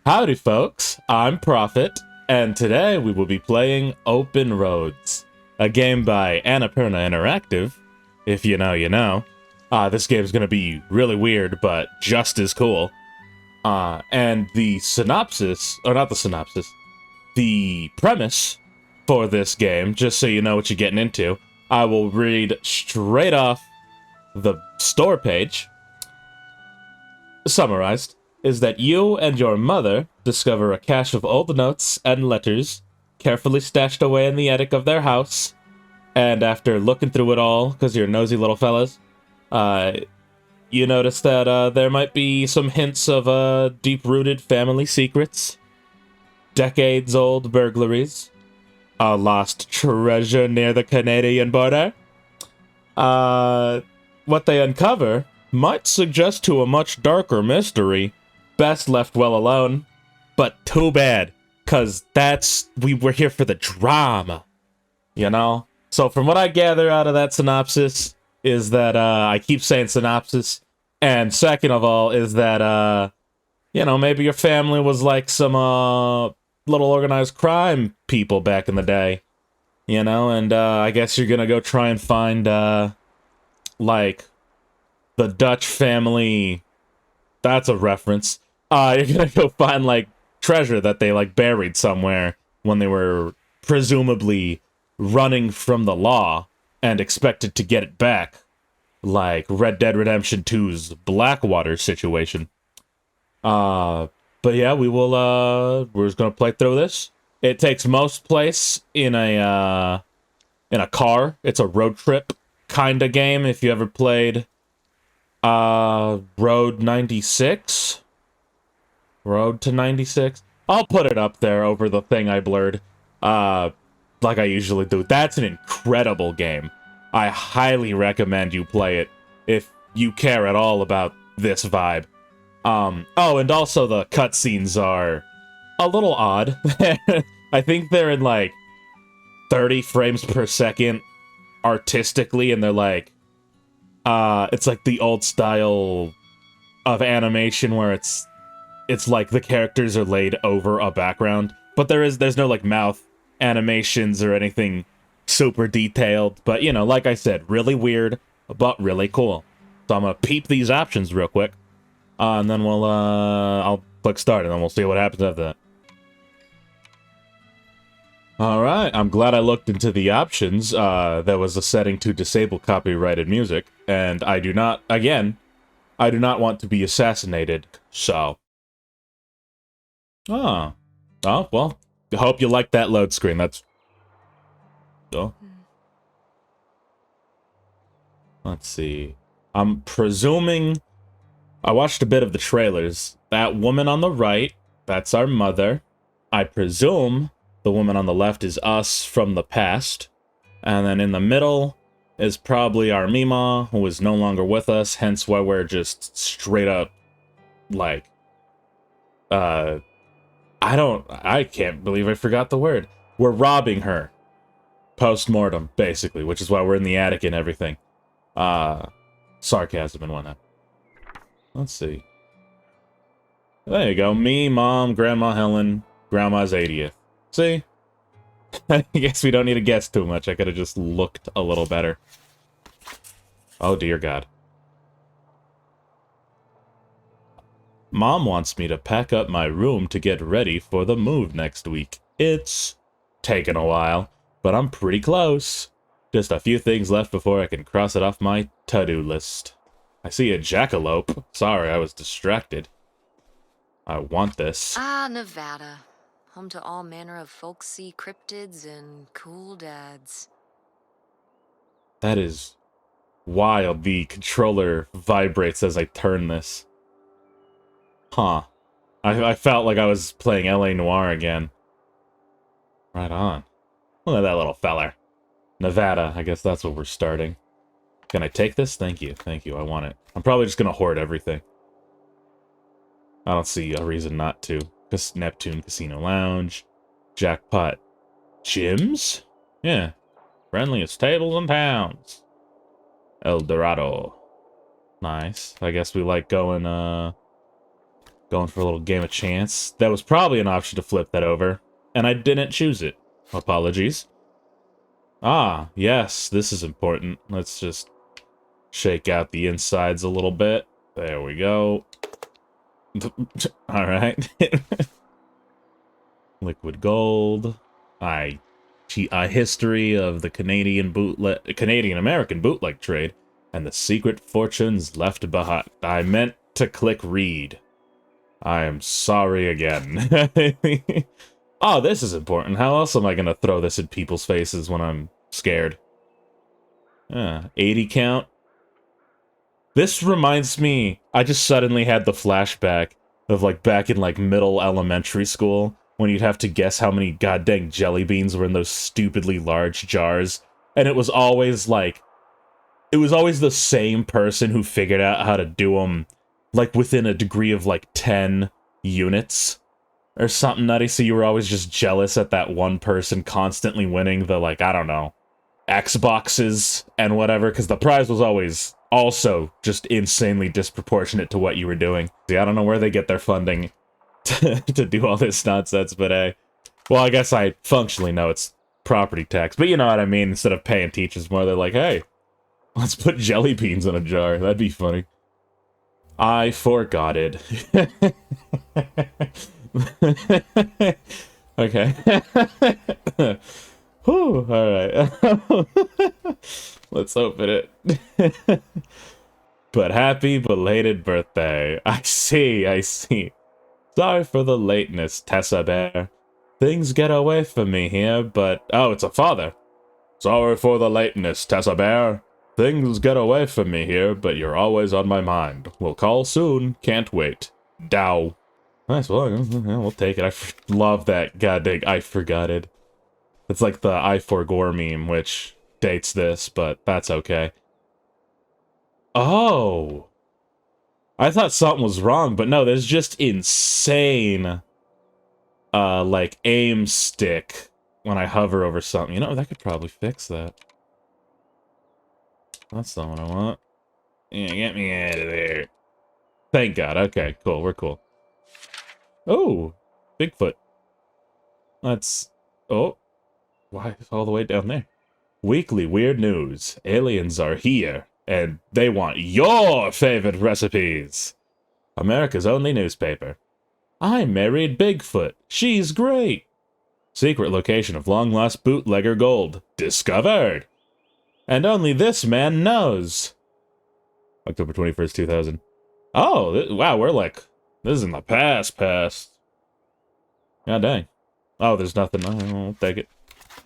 Howdy, folks. I'm Prophet, and today we will be playing Open Roads, a game by Annapurna Interactive. If you know, you know. This game's gonna be really weird, but just as cool. And the synopsis, or not the synopsis, the premise for this game, just so you know what you're getting into, I will read straight off the store page. Summarized is that you and your mother discover a cache of old notes and letters carefully stashed away in the attic of their house, and after looking through it all, because you're nosy little fellas, you notice that there might be some hints of deep-rooted family secrets, decades-old burglaries, a lost treasure near the Canadian border. What they uncover might suggest to a much darker mystery, best left well alone. But too bad, because we were here for the drama, you know? So from what I gather out of that synopsis is that, I keep saying synopsis, and second of all is that, maybe your family was like some, little organized crime people back in the day, and, I guess you're gonna go try and find, like, the Dutch family, that's a reference. You're gonna go find, like, treasure that they, like, buried somewhere when they were presumably running from the law and expected to get it back, like Red Dead Redemption 2's Blackwater situation. But yeah, we're just gonna play through this. It takes most place in a car. It's a road trip kind of game, if you ever played Road 96? Road to 96? I'll put it up there over the thing I blurred, like I usually do. That's an incredible game. I highly recommend you play it if you care at all about this vibe. Oh, and also the cutscenes are a little odd. I think they're in, like, 30 frames per second artistically, and they're like, it's like the old style of animation where it's like the characters are laid over a background, but there's no like mouth animations or anything super detailed, but like I said, really weird, but really cool. So I'm gonna peep these options real quick, and then I'll click start, and then we'll see what happens after that. Alright, I'm glad I looked into the options. There was a setting to disable copyrighted music, and I do not want to be assassinated, so... Oh, well, I hope you like that load screen, that's... Oh. Let's see. I'm presuming... I watched a bit of the trailers. That woman on the right, that's our mother. I presume the woman on the left is us from the past. And then in the middle is probably our Mima, who is no longer with us, hence why we're just straight up, like, I can't believe I forgot the word. We're robbing her. Post-mortem, basically, which is why we're in the attic and everything. Sarcasm and whatnot. Let's see. There you go. Me, Mom, Grandma Helen, Grandma's 80th. See? I guess we don't need to guess too much. I could have just looked a little better. Oh, dear God. Mom wants me to pack up my room to get ready for the move next week. It's taken a while, but I'm pretty close. Just a few things left before I can cross it off my to-do list. I see a jackalope. Sorry, I was distracted. I want this. Ah, Nevada. Home to all manner of folksy cryptids and cool dads. That is wild. The controller vibrates as I turn this. Huh. I felt like I was playing L.A. Noire again. Right on. Look at that little feller. Nevada, I guess that's what we're starting. Can I take this? Thank you. Thank you, I want it. I'm probably just gonna hoard everything. I don't see a reason not to. Neptune Casino Lounge. Jackpot. Gyms? Yeah. Friendliest tables and towns. El Dorado. Nice. I guess we like going, Going for a little game of chance. That was probably an option to flip that over, and I didn't choose it. Apologies. Ah, yes, this is important. Let's just shake out the insides a little bit. There we go. All right. Liquid gold. A history of the Canadian American bootleg trade and the secret fortunes left behind. I meant to click read. I am sorry again. Oh, this is important. How else am I gonna throw this in people's faces when I'm scared? 80 count. This reminds me, I just suddenly had the flashback of like back in like middle elementary school when you'd have to guess how many goddamn jelly beans were in those stupidly large jars. And it was always like, it was always the same person who figured out how to do them like within a degree of like 10 units or something nutty. So you were always just jealous at that one person constantly winning the like, I don't know, Xboxes and whatever, because the prize was always also just insanely disproportionate to what you were doing. See, I don't know where they get their funding to do all this nonsense, but well, I guess I functionally know it's property tax, but you know what I mean. Instead of paying teachers more, they're like, hey, let's put jelly beans in a jar. That'd be funny. I forgot it. Okay. Whew, alright. Let's open it. But happy belated birthday. I see. Sorry for the lateness, Tessa Bear. Things get away from me here, but... Oh, it's a father. Sorry for the lateness, Tessa Bear. Things get away from me here, but you're always on my mind. We'll call soon. Can't wait. Dow. Nice, well, we'll take it. I love that goddamn I forgot it. It's like the I forgore meme, which dates this, but that's okay. Oh! I thought something was wrong, but no, there's just insane, like, aim stick when I hover over something. You know, that could probably fix that. That's not what I want. Yeah, get me out of there. Thank God. Okay, cool. We're cool. Oh, Bigfoot. Let's... Oh. Why all the way down there? Weekly weird news. Aliens are here, and they want your favorite recipes. America's only newspaper. I married Bigfoot. She's great. Secret location of long-lost bootlegger gold. Discovered. And only this man knows. October 21st, 2000. Oh, wow, we're like... This is in the past. God dang. Oh, there's nothing. I'll take it.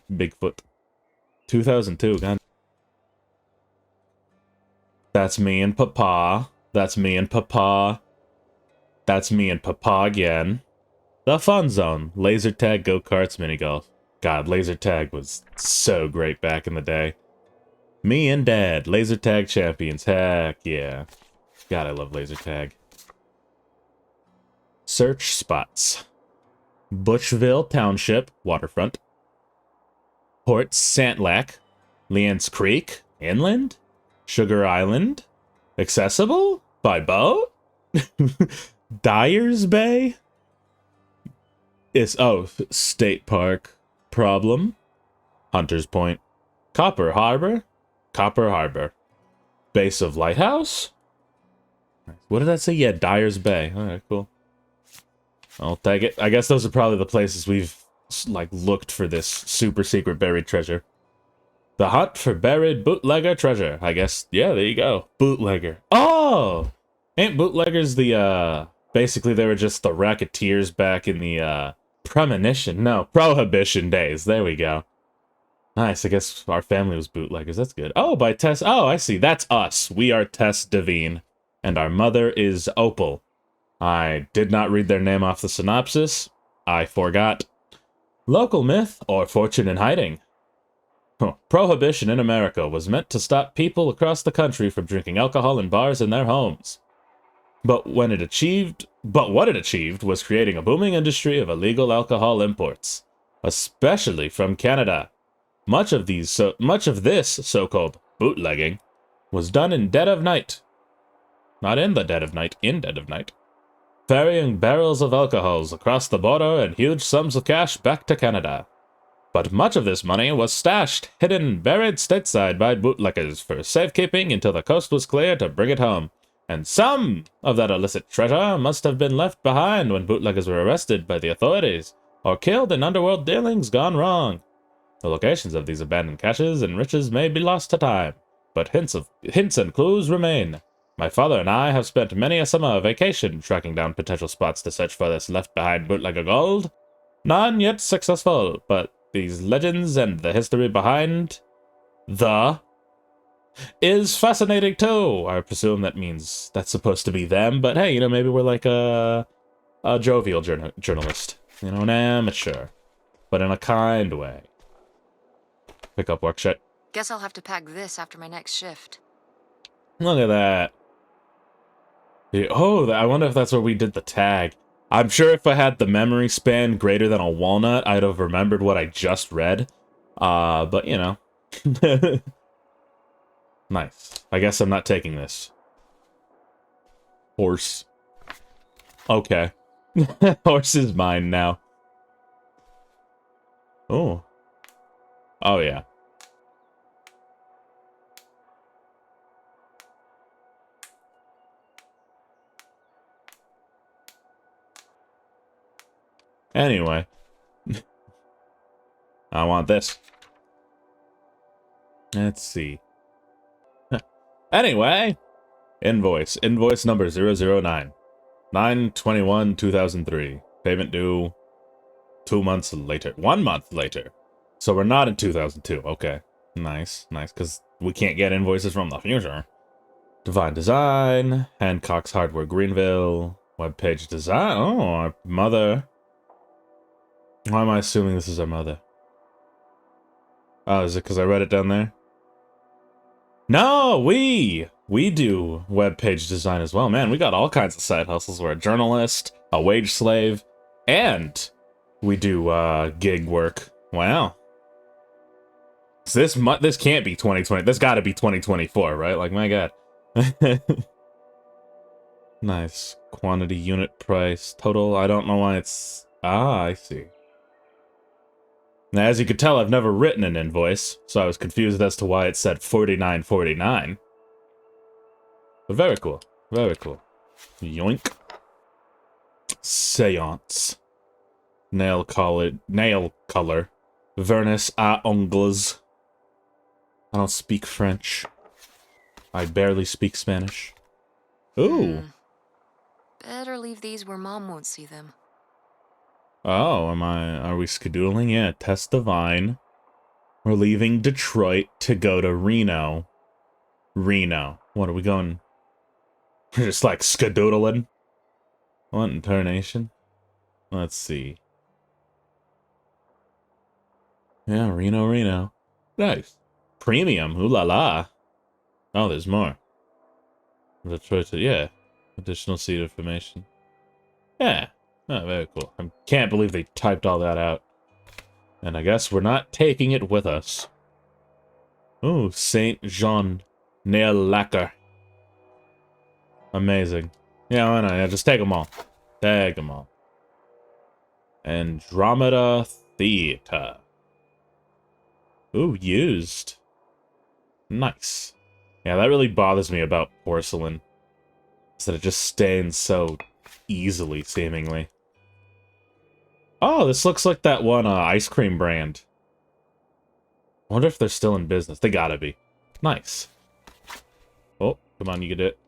Bigfoot. 2002, God. That's me and Papa. That's me and Papa. That's me and Papa again. The Fun Zone. Laser tag, go-karts, mini-golf. God, laser tag was so great back in the day. Me and Dad. Laser tag champions. Heck yeah. God, I love laser tag. Search spots. Bushville Township, waterfront. Port Santlac, Leanne's Creek, inland. Sugar Island, accessible by boat. Dyer's Bay is State Park problem. Hunters Point, Copper Harbor, Base of Lighthouse. What did that say? Yeah, Dyer's Bay. All right, cool. I'll take it. I guess those are probably the places we've, like, looked for this super secret buried treasure. The hunt for buried bootlegger treasure. I guess, yeah, there you go. Bootlegger. Oh! Ain't bootleggers the, basically they were just the racketeers back in the, Prohibition days. There we go. Nice, I guess our family was bootleggers. That's good. Oh, by Tess. Oh, I see. That's us. We are Tess Devine. And our mother is Opal. I did not read their name off the synopsis. I forgot. Local myth or fortune in hiding? Prohibition in America was meant to stop people across the country from drinking alcohol in bars in their homes. But what it achieved was creating a booming industry of illegal alcohol imports, especially from Canada. Much of this so-called bootlegging was done in dead of night. Not in the dead of night, in dead of night. ferrying barrels of alcohols across the border and huge sums of cash back to Canada. But much of this money was stashed, hidden, buried stateside by bootlickers for safekeeping until the coast was clear to bring it home. And some of that illicit treasure must have been left behind when bootleggers were arrested by the authorities, or killed in underworld dealings gone wrong. The locations of these abandoned caches and riches may be lost to time, but hints and clues remain. My father and I have spent many a summer vacation tracking down potential spots to search for this left-behind bootlegger gold. None yet successful, but these legends and the history behind the is fascinating too. I presume that means that's supposed to be them, but hey, maybe we're like a jovial journalist. An amateur, but in a kind way. Pick up work shit. Guess I'll have to pack this after my next shift. Look at that. Oh, I wonder if that's where we did the tag. I'm sure if I had the memory span greater than a walnut, I'd have remembered what I just read. But Nice. I guess I'm not taking this. Horse. Okay. Horse is mine now. Oh. Oh, yeah. Anyway. I want this. Let's see. Anyway. Invoice. Invoice number 009. 9/21/2003. Payment due 2 months later. 1 month later. So we're not in 2002. Okay. Nice. Nice, because we can't get invoices from the future. Divine Design. Hancock's Hardware Greenville. Webpage design. Oh, our mother. Why am I assuming this is our mother? Oh, is it because I read it down there? No, we do webpage design as well. Man, we got all kinds of side hustles. We're a journalist, a wage slave, and we do gig work. Wow. So this can't be 2020. This got to be 2024, right? Like, my God. Nice. Quantity, unit price, total. I don't know why it's... Ah, I see. Now, as you could tell, I've never written an invoice, so I was confused as to why it said $49.49. But very cool. Very cool. Yoink. Seance. Nail color. Vernis à ongles. I don't speak French. I barely speak Spanish. Ooh. Better leave these where Mom won't see them. Oh, are we skedoodling? Yeah, Tess Divine. We're leaving Detroit to go to Reno. Reno. What are we going? We're just like skedoodling. What in tarnation? Let's see. Yeah, Reno. Nice. Premium, ooh la la. Oh, there's more. Detroit, yeah. Additional seat information. Yeah. Oh, very cool. I can't believe they typed all that out. And I guess we're not taking it with us. Ooh, Saint Jean. Nail lacquer. Amazing. Yeah, why not? Yeah, just take them all. Take them all. Andromeda Theater. Ooh, used. Nice. Yeah, that really bothers me about porcelain. Is that it just stains so easily, seemingly. Oh, this looks like that one ice cream brand. I wonder if they're still in business. They gotta be. Nice. Oh, come on, you get it.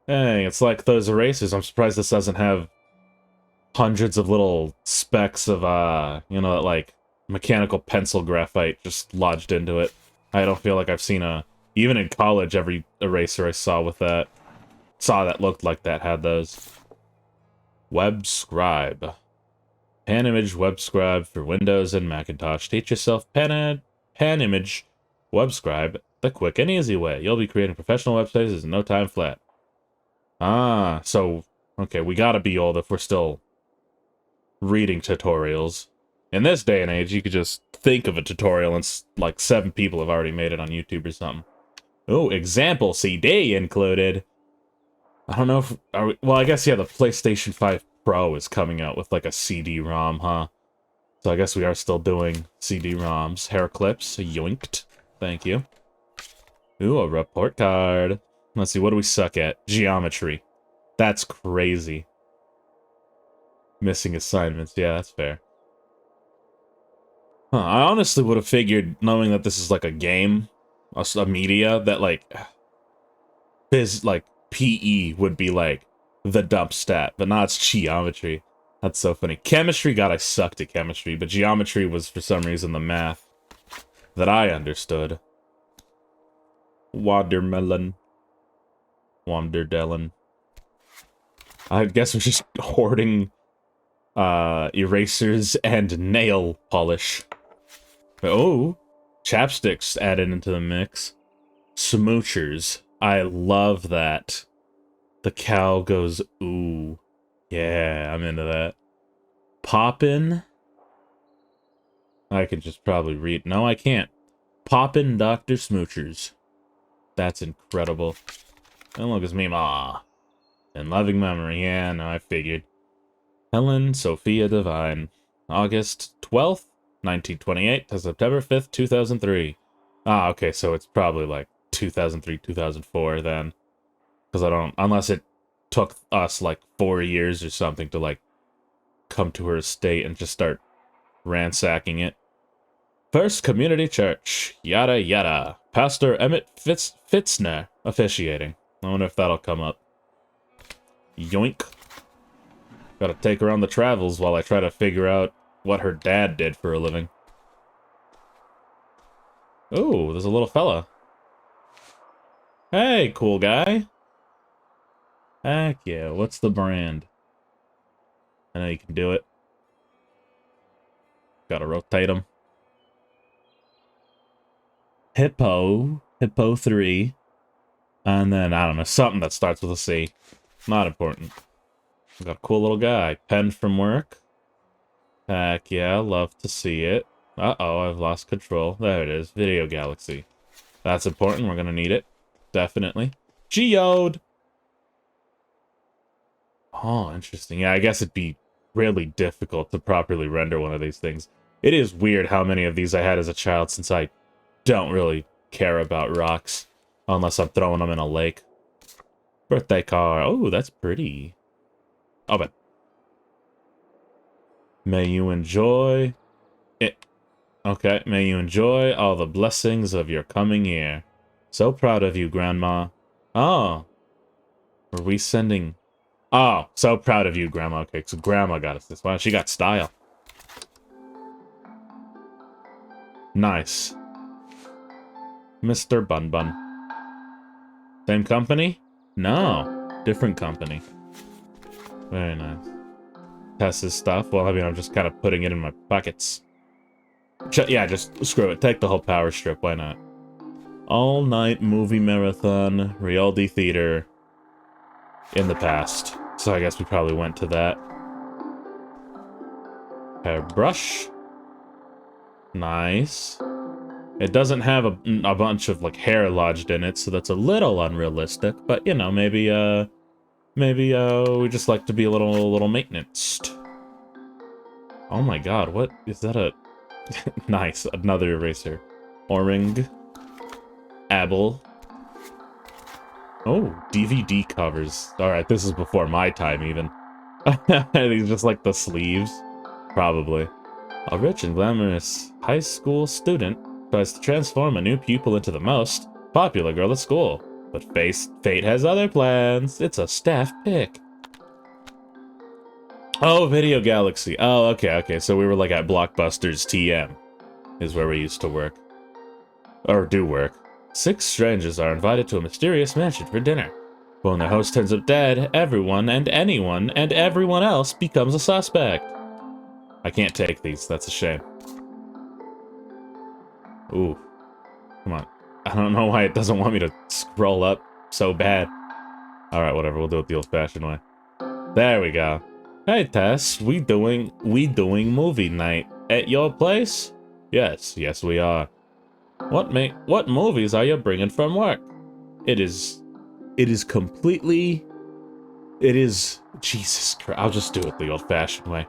Dang, it's like those erasers. I'm surprised this doesn't have hundreds of little specks of, like, mechanical pencil graphite just lodged into it. I don't feel like I've seen even in college, every eraser I saw that looked like that had those. Web Scribe. Pan Image Web Scribe for Windows and Macintosh. Teach yourself Pan Image Web Scribe the quick and easy way. You'll be creating professional websites in no time flat. Ah, so, okay, we gotta be old if we're still reading tutorials. In this day and age, you could just think of a tutorial and like 7 people have already made it on YouTube or something. Oh, example CD included. I don't know if... well, I guess, yeah, the PlayStation 5 Pro is coming out with, like, a CD-ROM, huh? So I guess we are still doing CD-ROMs. Hair clips, yoinked. Thank you. Ooh, a report card. Let's see, what do we suck at? Geometry. That's crazy. Missing assignments. Yeah, that's fair. Huh, I honestly would have figured, knowing that this is like a game, a media, that like PE would be like the dump stat, but now it's geometry. That's so funny. Chemistry, God, I sucked at chemistry, but geometry was for some reason the math that I understood. Watermelon. Wanderdellen. I guess we're just hoarding erasers and nail polish. Oh, chapsticks added into the mix. Smoochers. I love that. The cow goes, ooh. Yeah, I'm into that. Poppin'. I can just probably read. No, I can't. Poppin' Dr. Smoochers. That's incredible. And look, it's me, ma. In loving memory. Yeah, no, I figured. Helen Sophia Devine. August 12th, 1928 to September 5th, 2003. Ah, okay, so it's probably like 2003, 2004 then. Because I don't... Unless it took us like 4 years or something to like come to her estate and just start ransacking it. First Community Church. Yada yada. Pastor Emmett Fitzner officiating. I wonder if that'll come up. Yoink. Gotta take her on the travels while I try to figure out what her dad did for a living. Oh, there's a little fella. Hey, cool guy. Heck yeah, what's the brand? I know you can do it. Gotta rotate him. Hippo 3. And then, I don't know, something that starts with a C. Not important. Got a cool little guy. Pen from work. Heck yeah, love to see it. Uh-oh, I've lost control. There it is. Video Galaxy. That's important. We're gonna need it. Definitely. Geode! Oh, interesting. Yeah, I guess it'd be really difficult to properly render one of these things. It is weird how many of these I had as a child, since I don't really care about rocks. Unless I'm throwing them in a lake. Birthday card. Oh, that's pretty. Oh, but may you enjoy it. Okay, may you enjoy all the blessings of your coming year. So proud of you, Grandma. Oh. Were we sending... Oh, so proud of you, Grandma. Okay, so Grandma got us this. Wow, she got style. Nice. Mr. Bun Bun. Same company? No. Different company. Very nice. Tess's stuff. Well, I mean, I'm just kind of putting it in my pockets. Yeah, just screw it. Take the whole power strip. Why not? All-night movie marathon, Rialdi Theater in the past. So I guess we probably went to that. Hairbrush. Nice. It doesn't have a bunch of, like, hair lodged in it, so that's a little unrealistic. But, you know, maybe we just like to be a little maintenanced. Oh my god, what is that? A nice, another eraser. Oring. Abel. Oh, DVD covers. Alright, this is before my time, even. These just like the sleeves. Probably. A rich and glamorous high school student tries to transform a new pupil into the most popular girl at school. But fate has other plans. It's a staff pick. Oh, Video Galaxy. Oh, okay. So we were like at Blockbuster's TM. Is where we used to work. Or do work. 6 strangers are invited to a mysterious mansion for dinner. But when their host turns up dead, everyone and anyone and everyone else becomes a suspect. I can't take these. That's a shame. Ooh. Come on. I don't know why it doesn't want me to scroll up so bad. Alright, whatever. We'll do it the old-fashioned way. There we go. Hey, Tess. We doing movie night at your place? Yes, we are. What movies are you bringing from work? It is completely It is... Jesus Christ. I'll just do it the old-fashioned way.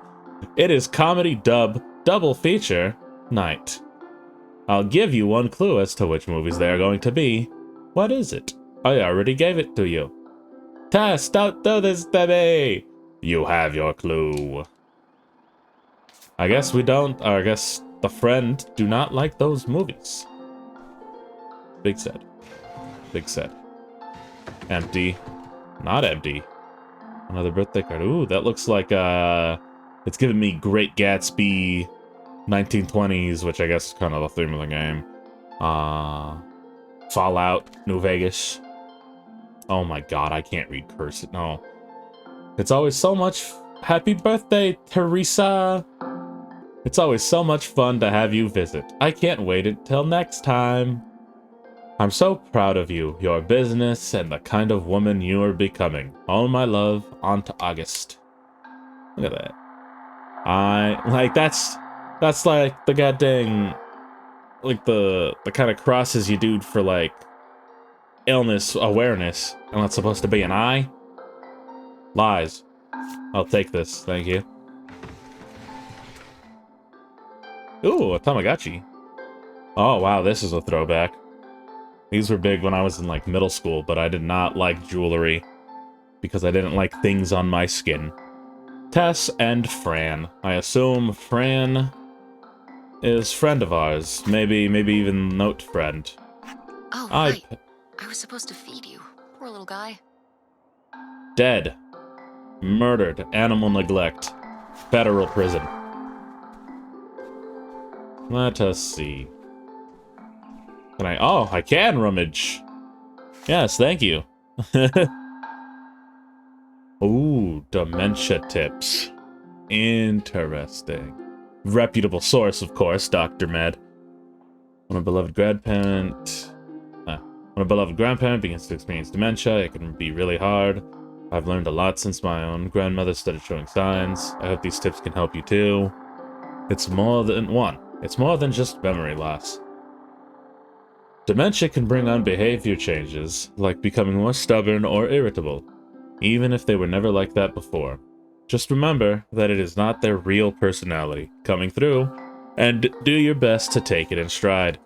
It is comedy dub double feature night. I'll give you one clue as to which movies they are going to be. What is it? I already gave it to you. Tess, don't do this to me! You have your clue. I guess we don't, or I guess the friend do not like those movies. Big said. Big said. Empty. Not empty. Another birthday card. Ooh, that looks like, it's giving me Great Gatsby 1920s, which I guess is kind of the theme of the game. Fallout, New Vegas. Oh my god, I can't read cursive. No. It's always so much... Happy birthday, Teresa! It's always so much fun to have you visit. I can't wait until next time. I'm so proud of you, your business, and the kind of woman you are becoming. All my love, on to August. Look at that. That's like the goddamn, like the kind of crosses you do for like illness awareness, and that's supposed to be an eye? Lies. I'll take this, thank you. Ooh, a Tamagotchi. Oh wow, this is a throwback. These were big when I was in like middle school, but I did not like jewelry because I didn't like things on my skin. Tess and Fran. I assume Fran is friend of ours. Maybe even note friend. Oh, right. I was supposed to feed you. Poor little guy. Dead. Murdered. Animal neglect. Federal prison. Let us see. Can I... Oh, I can rummage. Yes, thank you. Ooh, dementia tips. Interesting. Reputable source, of course, Dr. Med. When a beloved grandparent begins to experience dementia, it can be really hard. I've learned a lot since my own grandmother started showing signs. I hope these tips can help you too. It's more than just memory loss. Dementia can bring on behavior changes, like becoming more stubborn or irritable, even if they were never like that before. Just remember that it is not their real personality coming through, and do your best to take it in stride.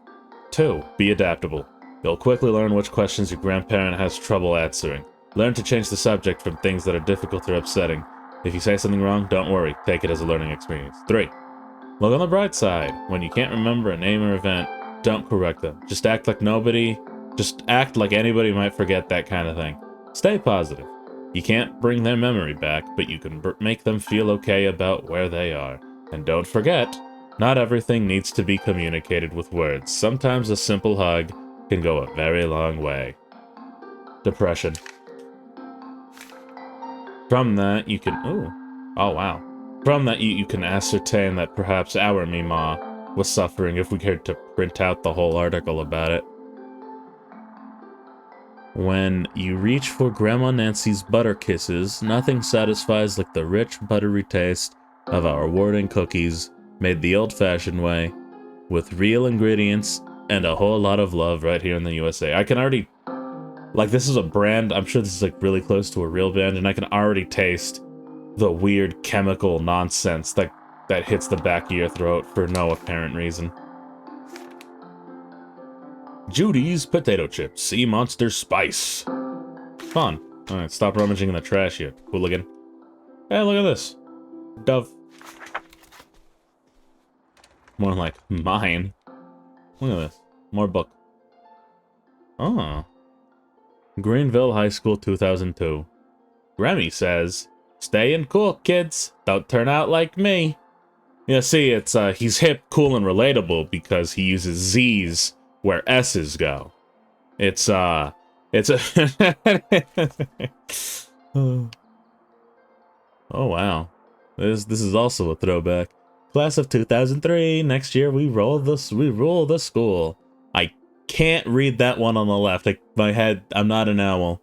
2. Be adaptable. You'll quickly learn which questions your grandparent has trouble answering. Learn to change the subject from things that are difficult or upsetting. If you say something wrong, don't worry. Take it as a learning experience. 3. Look on the bright side. When you can't remember a name or event, don't correct them. Just act like anybody might forget that kind of thing. Stay positive. You can't bring their memory back, but you can make them feel okay about where they are. And don't forget, not everything needs to be communicated with words. Sometimes a simple hug can go a very long way. Depression. From that, you can... Oh, wow. From that, you can ascertain that perhaps our Mima was suffering if we cared to print out the whole article about it. When you reach for Grandma Nancy's butter kisses, nothing satisfies like the rich, buttery taste of our rewarding cookies made the old-fashioned way, with real ingredients and a whole lot of love right here in the USA. I can already... Like, this is a brand, I'm sure this is like really close to a real brand, and I can already taste the weird chemical nonsense that hits the back of your throat for no apparent reason. Judy's Potato Chips, Sea Monster Spice. Fun. Alright, stop rummaging in the trash, you hooligan. Hey, look at this. Dove. More like mine. Look at this. More book. Oh. Greenville High School 2002. Remy says, "Stay in cool, kids. Don't turn out like me." Yeah, see, it's he's hip, cool, and relatable because he uses Z's where S's go. It's a oh wow. This is also a throwback. Class of 2003. Next year we rule the school. I can't read that one on the left. My head, I'm not an owl.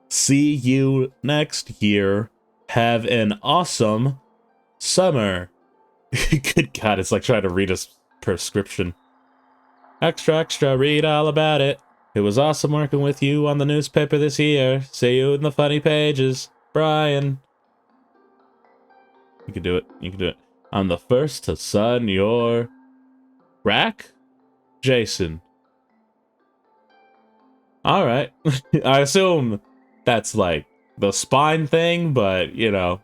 See you next year. Have an awesome summer. Good God, it's like trying to read a prescription. Extra, extra, read all about it. It was awesome working with you on the newspaper this year. See you in the funny pages. Brian. You can do it. You can do it. I'm the first to sign your rack? Jason. Alright. I assume that's like the spine thing, but you know,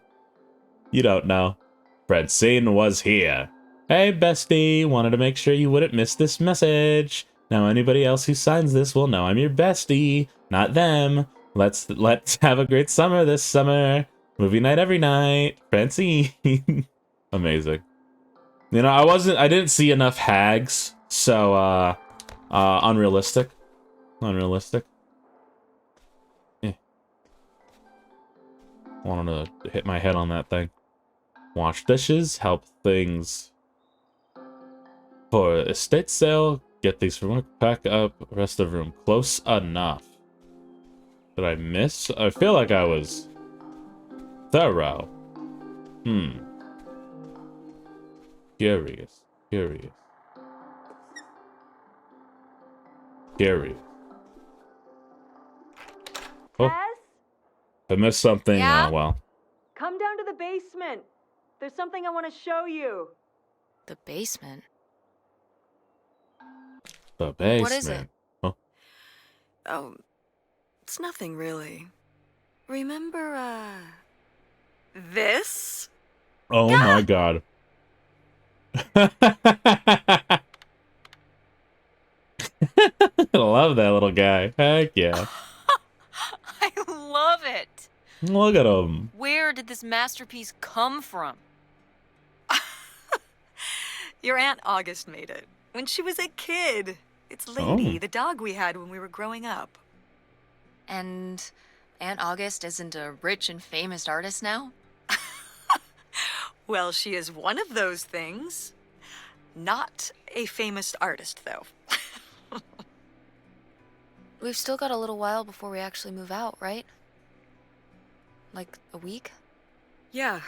you don't know. Francine was here. Hey, bestie. Wanted to make sure you wouldn't miss this message. Now anybody else who signs this will know I'm your bestie, not them. Let's have a great summer this summer. Movie night every night. Francine. Amazing. You know, I didn't see enough hags, so unrealistic. Unrealistic. Eh. Wanted to hit my head on that thing. Wash dishes, help things for estate sale, get things from work, pack up, rest of room. Close enough. Did I miss? I feel like I was thorough. Curious. Curious. Curious. Oh, Tess, I missed something. Yeah? Well. come down to the basement. There's something I want to show you. The basement? The basement. What is it? Oh. Oh, it's nothing really. Remember, this? Oh my god. I love that little guy. Heck yeah. I love it. Look at him. Where did this masterpiece come from? Your Aunt August made it when she was a kid. It's Lady, Oh. the dog we had when we were growing up. And Aunt August isn't a rich and famous artist now? Well, she is one of those things. Not a famous artist, though. We've still got a little while before we actually move out, right? Like a week? Yeah,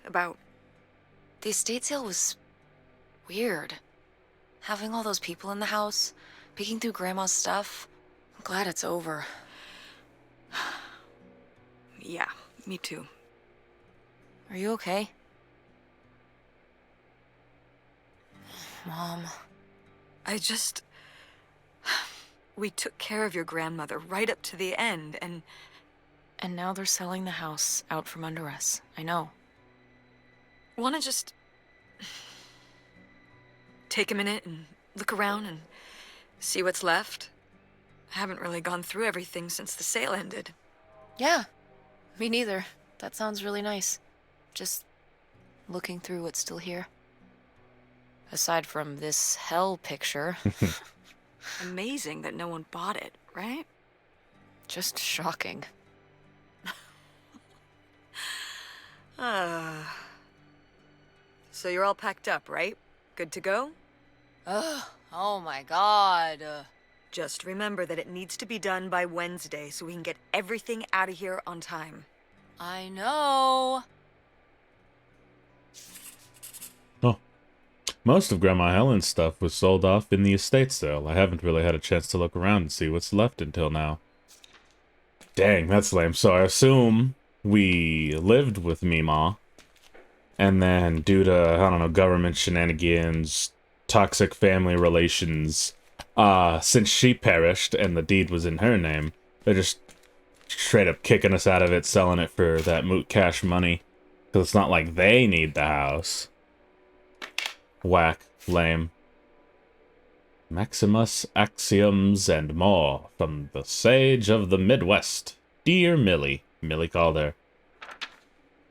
about. The estate sale was weird. Having all those people in the house, peeking through Grandma's stuff. I'm glad it's over. Yeah, me too. Are you okay? Mom. We took care of your grandmother right up to the end, and And now they're selling the house out from under us. I know. want to just take a minute and look around and see what's left. I haven't really gone through everything since the sale ended. Yeah, me neither. That sounds really nice. Just looking through what's still here. Aside from this hell picture, Amazing that no one bought it, right? just shocking. So you're all packed up, right? Good to go? Ugh, oh my god. Just remember that it needs to be done by Wednesday so we can get everything out of here on time. I know. Oh. Most of Grandma Helen's stuff was sold off in the estate sale. I haven't really had a chance to look around and see what's left until now. Dang, that's lame. So I assume we lived with Meemaw, and then due to, I don't know, government shenanigans, toxic family relations, since she perished and the deed was in her name, they're just straight up kicking us out of it, selling it for that moot cash money. Because it's not like they need the house. Whack. Lame. Maximus Axioms and more from the Sage of the Midwest. Dear Millie. Millie called her.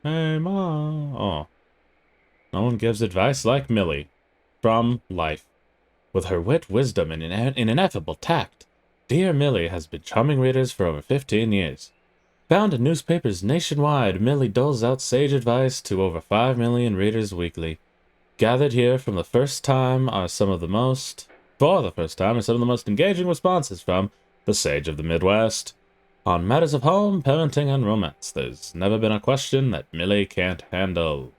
Hey, Ma. Oh. No one gives advice like Millie. From life. With her wit, wisdom, and ineffable tact, Dear Millie has been charming readers for over 15 years. Found in newspapers nationwide, Millie doles out sage advice to over 5 million readers weekly. Gathered here for the first time are some of the most engaging responses from the Sage of the Midwest. On matters of home, parenting, and romance, there's never been a question that Millie can't handle.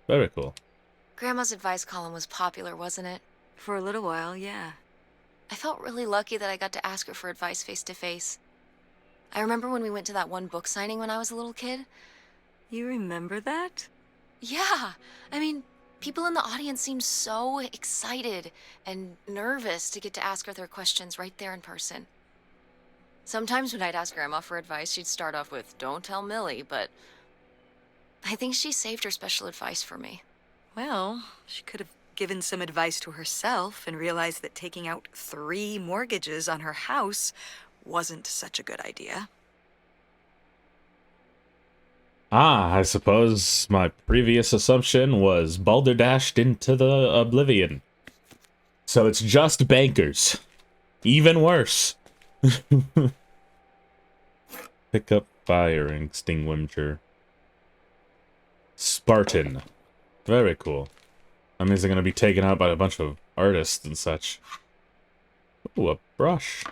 Very cool. Grandma's advice column was popular, wasn't it? For a little while, yeah. I felt really lucky that I got to ask her for advice face to face. I remember when we went to that one book signing when I was a little kid. You remember that? Yeah, I mean, people in the audience seemed so excited and nervous to get to ask her their questions right there in person. Sometimes when I'd ask Grandma for advice, she'd start off with, "Don't tell Millie," but I think she saved her special advice for me. Well, she could have given some advice to herself and realized that taking out 3 mortgages on her house wasn't such a good idea. Ah, I suppose my previous assumption was balderdashed into the oblivion. So it's just bankers. Even worse. Pick up fire extinguisher. Spartan. Very cool. That means they're gonna be taken out by a bunch of artists and such. Ooh, a brush.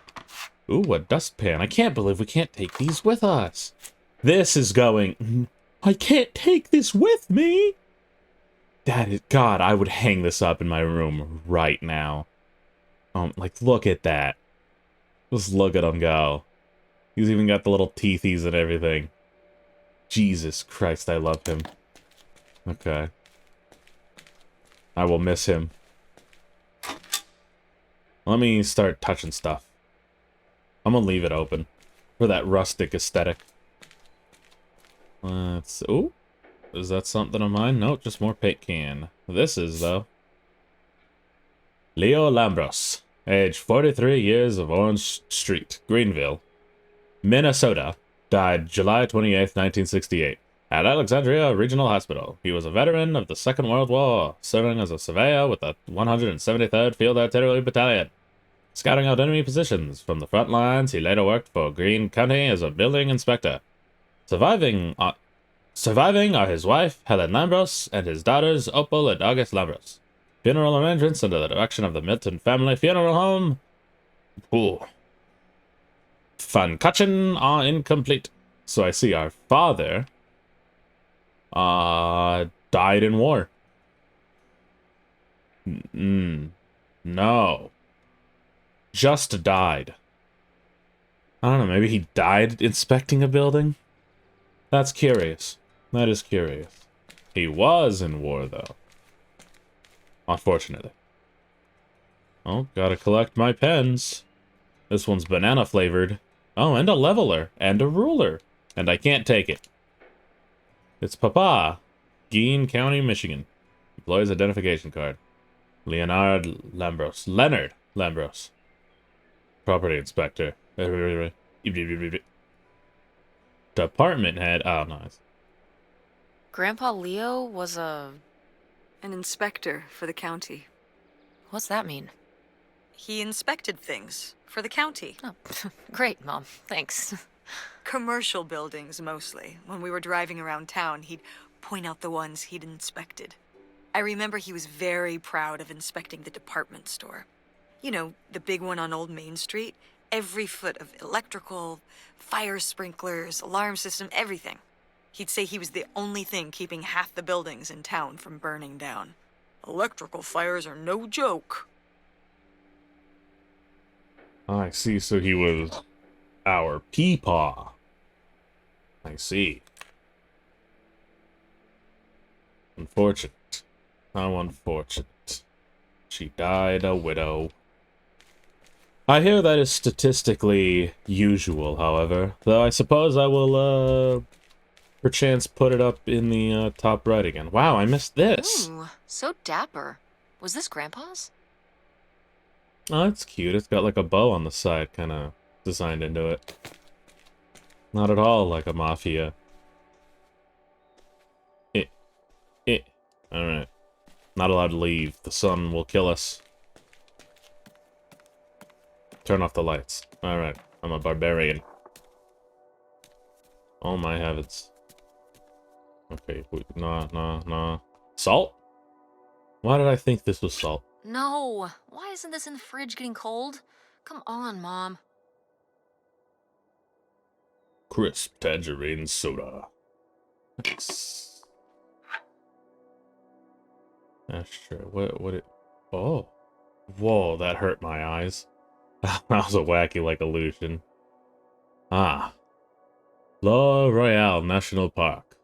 Ooh, a dustpan. I can't believe we can't take these with us. This is going... I can't take this with me! That is... God, I would hang this up in my room right now. Like, look at that. Just look at him go. He's even got the little teethies and everything. Jesus Christ, I love him. Okay. I will miss him. Let me start touching stuff. I'm gonna leave it open for that rustic aesthetic. Let's... Ooh. Is that something of mine? No, just more paint can. This is, though. Leo Lambros. Age 43 years of Orange Street, Greenville, Minnesota. Died July 28th, 1968. At Alexandria Regional Hospital. He was a veteran of the Second World War, serving as a surveyor with the 173rd Field Artillery Battalion. Scouting out enemy positions from the front lines, he later worked for Greene County as a building inspector. Surviving are his wife, Helen Lambros, and his daughters, Opal and August Lambros. Funeral arrangements under the direction of the Milton Family Funeral Home. Ooh. Fankutchen are incomplete. So I see our father died in war. No. Just died. I don't know, maybe he died inspecting a building? That's curious. That is curious. He was in war, though. Unfortunately. Oh, gotta collect my pens. This one's banana flavored. Oh, and a leveler. And a ruler. And I can't take it. It's Papa. Greene County, Michigan. Employee's identification card. Leonard Lambros. Leonard Lambros. Property inspector. Department head. Oh, nice. Grandpa Leo was a... An inspector for the county. What's that mean? He inspected things for the county. Oh, great, Mom. Thanks. Commercial buildings, mostly. When we were driving around town, he'd point out the ones he'd inspected. I remember he was very proud of inspecting the department store. You know, the big one on Old Main Street. Every foot of electrical, fire sprinklers, alarm system, everything. He'd say he was the only thing keeping half the buildings in town from burning down. Electrical fires are no joke. I see, so he was our peepaw. I see. Unfortunate. How unfortunate. She died a widow. I hear that is statistically usual, however, though I suppose I will, perchance put it up in the top right again. Wow, I missed this. Ooh, so dapper. Was this Grandpa's? Oh, it's cute. It's got like a bow on the side, kind of designed into it. Not at all like a mafia. Alright. Not allowed to leave. The sun will kill us. Turn off the lights. Alright. I'm a barbarian. Oh my heavens. Okay. Nah. Salt? Why did I think this was salt? No. Why isn't this in the fridge getting cold? Come on, Mom. Crisp tangerine soda. Nice. Ashtray. What it... Oh. Whoa, that hurt my eyes. That was a wacky, like, illusion. Ah. La Royale National Park.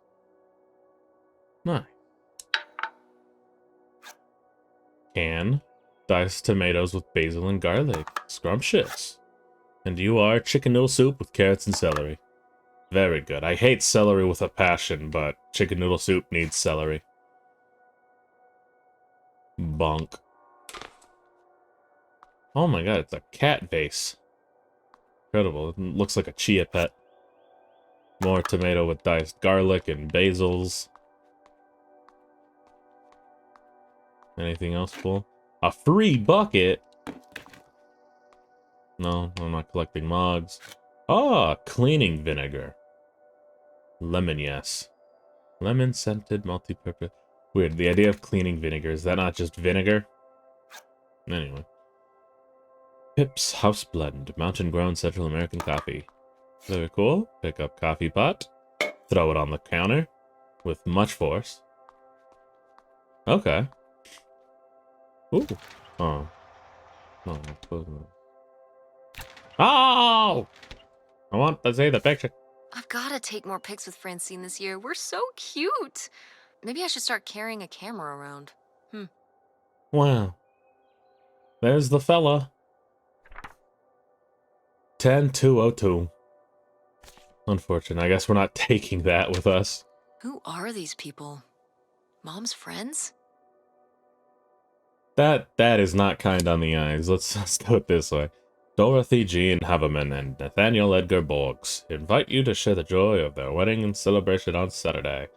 Nice. Can. Diced tomatoes with basil and garlic. Scrumptious. And you are chicken noodle soup with carrots and celery. Very good. I hate celery with a passion, but chicken noodle soup needs celery. Bonk. Oh my god, it's a cat vase. Incredible. It looks like a chia pet. More tomato with diced garlic and basils. Anything else cool? A free bucket? No, I'm not collecting mugs. Ah, cleaning vinegar. Lemon, yes. Lemon-scented multi-purpose. Weird, the idea of cleaning vinegar, is that not just vinegar? Anyway. Pips House Blend, mountain-grown Central American coffee. Very cool. Pick up coffee pot. Throw it on the counter. With much force. Okay. Ooh. Oh. No, oh! I want to see the picture. I've got to take more pics with Francine this year. We're so cute. Maybe I should start carrying a camera around. Wow. There's the fella. 10202. Unfortunate. I guess we're not taking that with us. Who are these people? Mom's friends? That is not kind on the eyes. Let's do it this way. Dorothy Jean Haveman and Nathaniel Edgar Borgs invite you to share the joy of their wedding and celebration on Saturday,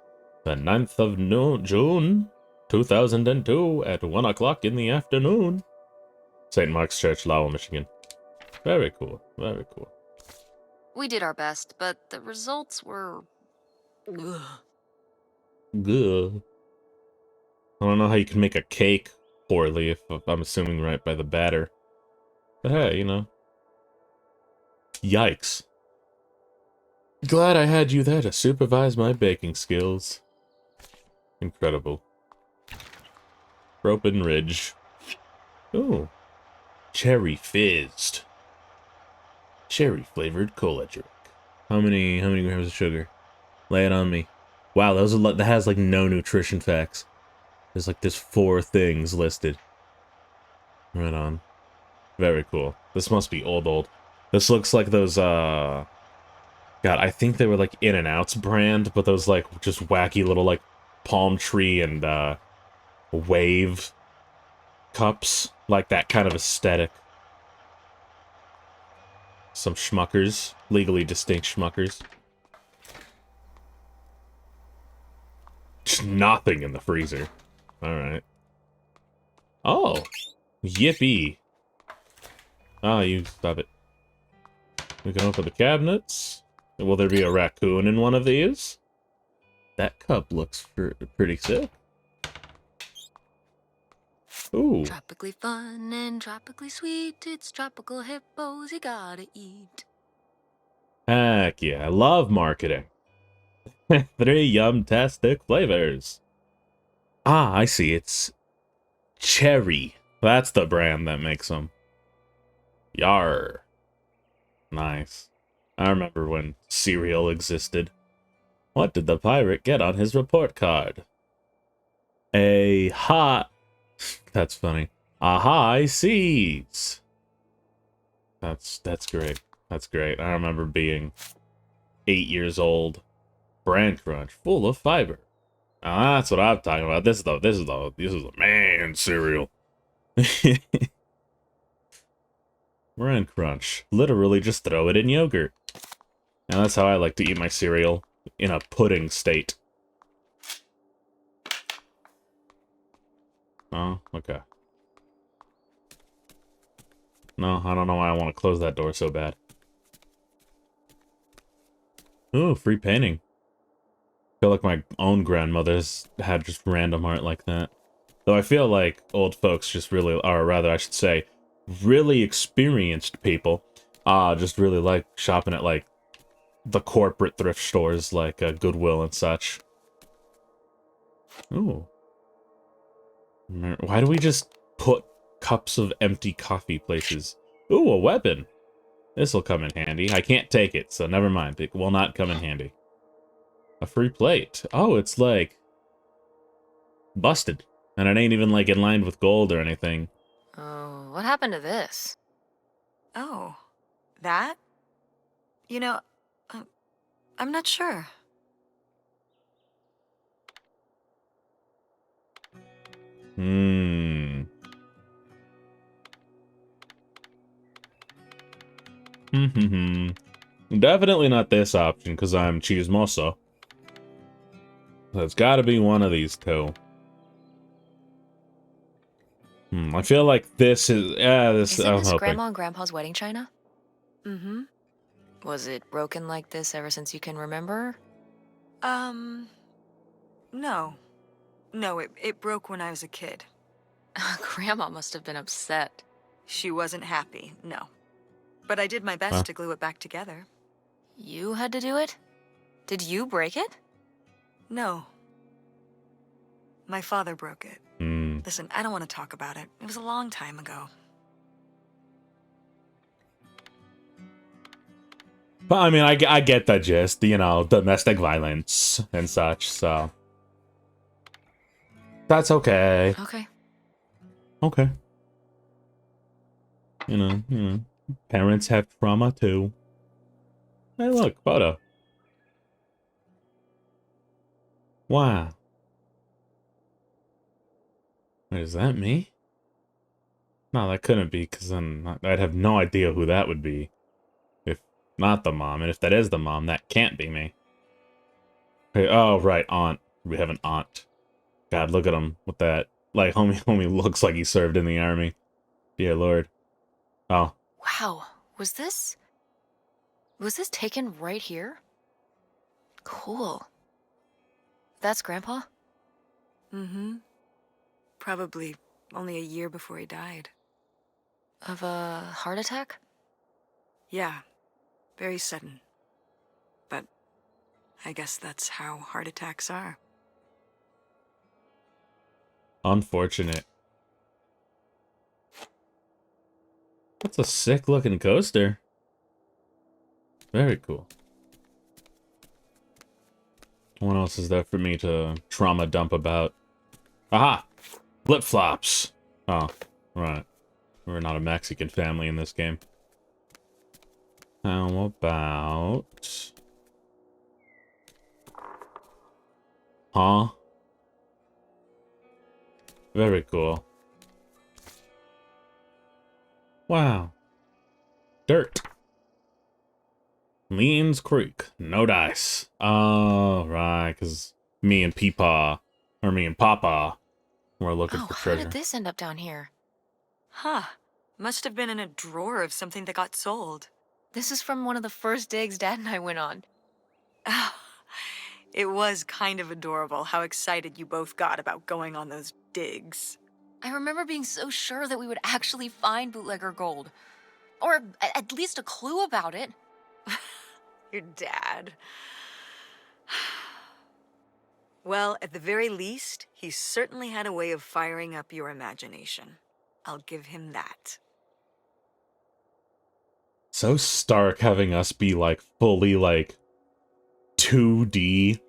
the 9th of June, 2002 at 1 o'clock in the afternoon. St. Mark's Church, Lowell, Michigan. Very cool. Very cool. We did our best, but the results were... Ugh. Good. I don't know how you can make a cake poorly, if I'm assuming right by the batter. But hey, you know. Yikes. Glad I had you there to supervise my baking skills. Incredible. Broken Ridge. Ooh. Cherry fizzed. Cherry flavored cola drink. How many grams of sugar? Lay it on me. Wow, that has like no nutrition facts. There's 4 things listed. Right on. Very cool. This must be old. This looks like those, God, I think they were like In-N-Out's brand, but those like just wacky little like palm tree and wave cups. Like that kind of aesthetic. Some schmuckers. Legally distinct schmuckers. Just nothing in the freezer. Alright. Oh! Yippee! Ah, you stop it. We can open the cabinets. Will there be a raccoon in one of these? That cup looks pretty sick. Ooh. Tropically fun and tropically sweet. It's tropical hippos you gotta eat. Heck yeah, I love marketing. 3 yum-tastic flavors. Ah, I see. It's Cherry. That's the brand that makes them. Yar. Nice. I remember when cereal existed. What did the pirate get on his report card? A hot... That's funny. A high seas. That's great. That's great. I remember being 8 years old. Bran Crunch, full of fiber. Now that's what I'm talking about. This is the man cereal. Bran Crunch. Literally just throw it in yogurt. And that's how I like to eat my cereal. In a pudding state. Oh, okay. No, I don't know why I want to close that door so bad. Ooh, free painting. I feel like my own grandmother's had just random art like that. Though I feel like old folks just really, or rather I should say, really experienced people, just really like shopping at like the corporate thrift stores like Goodwill and such. Ooh. Why do we just put cups of empty coffee places? Ooh, a weapon. This'll come in handy. I can't take it, so never mind. It will not come in handy. A free plate. Oh, it's like busted. And it ain't even like in line with gold or anything. Oh, what happened to this? Oh, that? You know, I'm not sure. Hmm. Definitely not this option, because I'm chismoso. So it's gotta be one of these two. I feel like this is... Yeah, this... Isn't I'm this hoping. Grandma and Grandpa's wedding china? Mm-hmm. Was it broken like this ever since you can remember? No. No, it broke when I was a kid. Grandma must have been upset. She wasn't happy, no. But I did my best to glue it back together. You had to do it? Did you break it? No. My father broke it. Listen, I don't want to talk about it. It was a long time ago. But, I mean, I get the gist. You know, domestic violence and such, so... That's okay. Okay. Okay. You know. Parents have trauma, too. Hey, look, photo. Wow. Wait, is that me? No, that couldn't be, because then I'd have no idea who that would be. If not the mom, and if that is the mom, that can't be me. Hey, oh, right, aunt. We have an aunt. God, look at him with that. Like, homie looks like he served in the army. Dear Lord. Oh. Wow, was this taken right here? Cool. That's Grandpa? Mm-hmm. Probably only a year before he died. Of a heart attack? Yeah, very sudden. But I guess that's how heart attacks are. Unfortunate. That's a sick-looking coaster. Very cool. What else is there for me to trauma dump about? Aha! Flip-flops! Oh, right. We're not a Mexican family in this game. How about... Huh? Very cool. Wow. Dirt. Leans Creek. No dice. Oh, right, because me and Papa were looking for How treasure. did this end up down here? Huh. Must have been in a drawer of something that got sold. This is from one of the first digs Dad and I went on. It was kind of adorable how excited you both got about going on those digs. I remember being so sure that we would actually find bootlegger gold. Or at least a clue about it. Your dad. Well, at the very least, he certainly had a way of firing up your imagination. I'll give him that. So stark having us be, like, fully, like, 2D,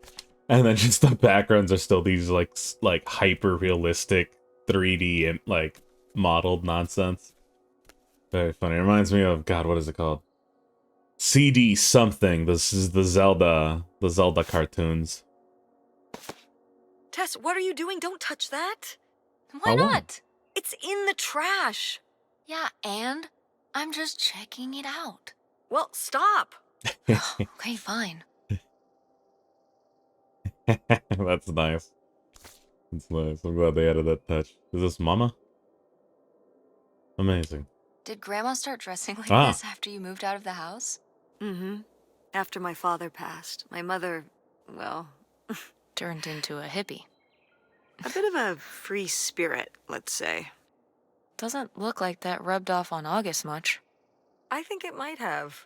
and then just the backgrounds are still these, like hyper-realistic 3D and, like, modeled nonsense. Very funny. It reminds me of, God, what is it called? CD something. This is the Zelda cartoons. Tess, what are you doing? Don't touch that. Why not? It's in the trash. Yeah, and I'm just checking it out. Well, stop. Okay, fine. That's nice. That's nice. I'm glad they added that touch. Is this Mama? Amazing. Did Grandma start dressing like this after you moved out of the house? Mm-hmm. After my father passed, my mother, well... turned into a hippie. A bit of a free spirit, let's say. Doesn't look like that rubbed off on August much. I think it might have.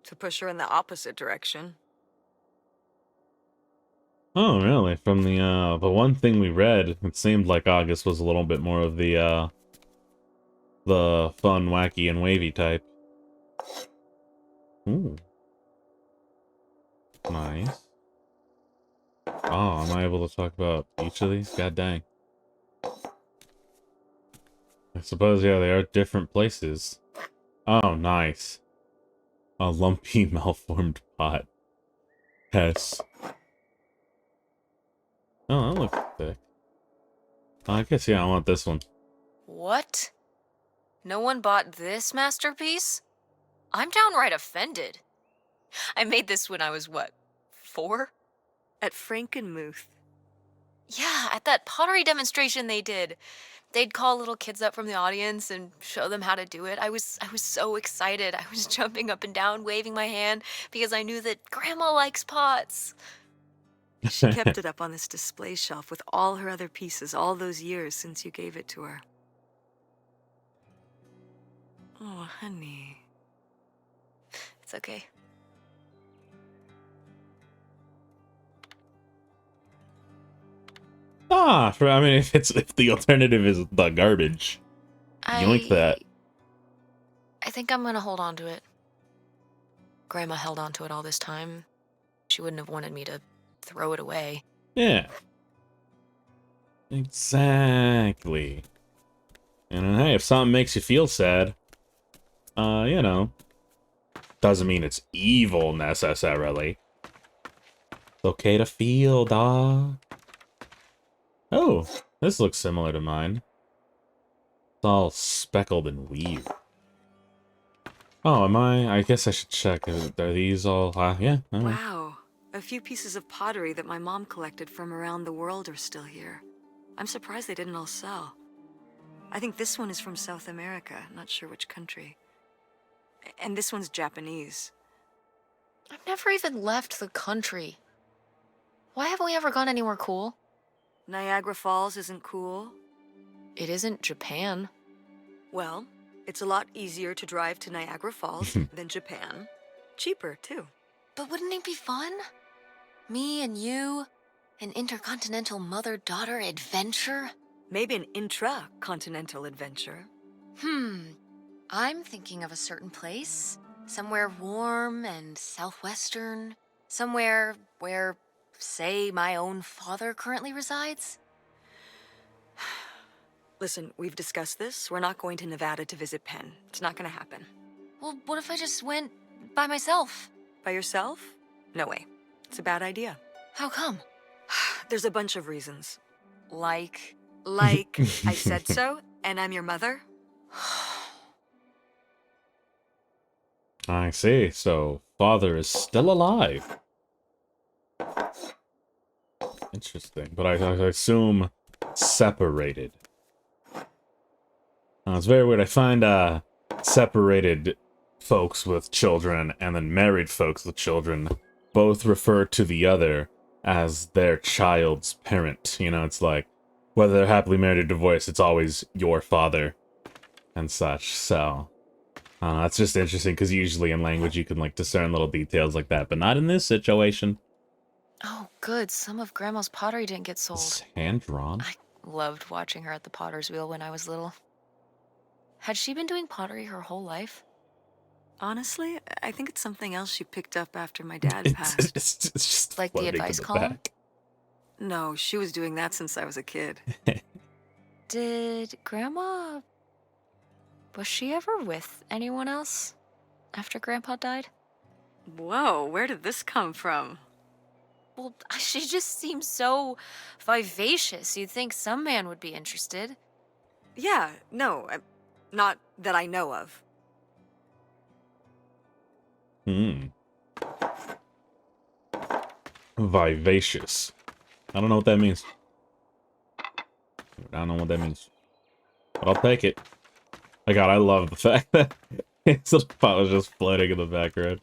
To push her in the opposite direction. Oh, really? From the one thing we read, it seemed like August was a little bit more of the fun, wacky, and wavy type. Ooh. Nice. Oh, am I able to talk about each of these? God dang. I suppose, yeah, they are different places. Oh, nice. A lumpy, malformed pot. Tess. Oh, that looks thick. I guess, yeah, I want this one. What? No one bought this masterpiece? I'm downright offended. I made this when I was, what, 4? At Frankenmuth. Yeah, at that pottery demonstration they did. They'd call little kids up from the audience and show them how to do it. I was so excited. I was jumping up and down, waving my hand, because I knew that Grandma likes pots. She kept it up on this display shelf with all her other pieces all those years since you gave it to her. Oh, honey. It's okay. I mean, if the alternative is the garbage, yoink that. I think I'm gonna hold on to it. Grandma held on to it all this time. She wouldn't have wanted me to throw it away. Yeah. Exactly. And hey, if something makes you feel sad, you know, doesn't mean it's evil necessarily. It's okay to feel, dawg. Oh, this looks similar to mine. It's all speckled and weird. Oh, am I guess I should check. Are these all... yeah. All right. Wow. A few pieces of pottery that my mom collected from around the world are still here. I'm surprised they didn't all sell. I think this one is from South America, not sure which country. And this one's Japanese. I've never even left the country. Why haven't we ever gone anywhere cool? Niagara Falls isn't cool. It isn't Japan. Well, it's a lot easier to drive to Niagara Falls than Japan. Cheaper, too. But wouldn't it be fun? Me and you, an intercontinental mother-daughter adventure? Maybe an intra-continental adventure. I'm thinking of a certain place. Somewhere warm and southwestern. Somewhere where, say, my own father currently resides. Listen, we've discussed this. We're not going to Nevada to visit Penn. It's not going to happen. Well, what if I just went by myself? By yourself? No way. It's a bad idea. How come? There's a bunch of reasons. Like... Like, I said so, and I'm your mother? I see. So, father is still alive. Interesting. But I assume separated. It's very weird. I find separated folks with children and then married folks with children both refer to the other as their child's parent. You know, it's like, whether they're happily married or divorced, it's always your father and such. So, it's just interesting because usually in language you can like discern little details like that, but not in this situation. Oh, good. Some of Grandma's pottery didn't get sold. It's hand-drawn. I loved watching her at the potter's wheel when I was little. Had she been doing pottery her whole life? Honestly, I think it's something else she picked up after my dad passed. It's just Like the floating in advice the column? back. No, she was doing that since I was a kid. Did Grandma... Was she ever with anyone else after Grandpa died? Whoa, where did this come from? Well, she just seems so vivacious. You'd think some man would be interested. Yeah, no, not that I know of. Vivacious. I don't know what that means. I don't know what that means. But I'll take it. My god, I love the fact that his little pot was just floating in the background.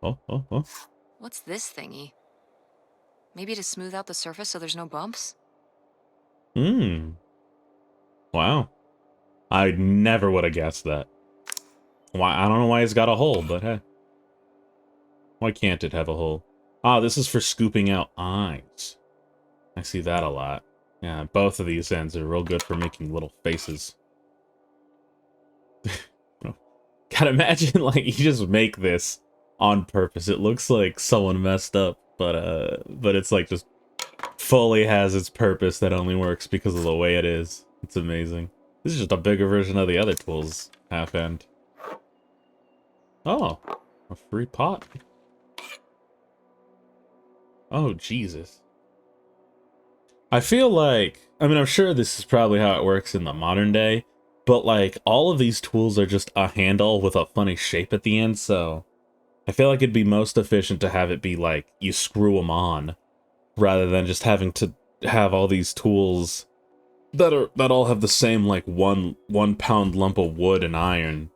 Oh. What's this thingy? Maybe to smooth out the surface so there's no bumps? Wow. I never would have guessed that. Why? I don't know why it's got a hole, but hey. Why can't it have a hole? Ah, this is for scooping out eyes. I see that a lot. Yeah, both of these ends are real good for making little faces. God, imagine, like, you just make this on purpose. It looks like someone messed up, but it's like just fully has its purpose that only works because of the way it is. It's amazing. This is just a bigger version of the other tools half end. Oh, a free pot. Oh, Jesus. I feel like, I mean, I'm sure this is probably how it works in the modern day, but like all of these tools are just a handle with a funny shape at the end, so I feel like it'd be most efficient to have it be like you screw them on rather than just having to have all these tools that all have the same like one pound lump of wood and iron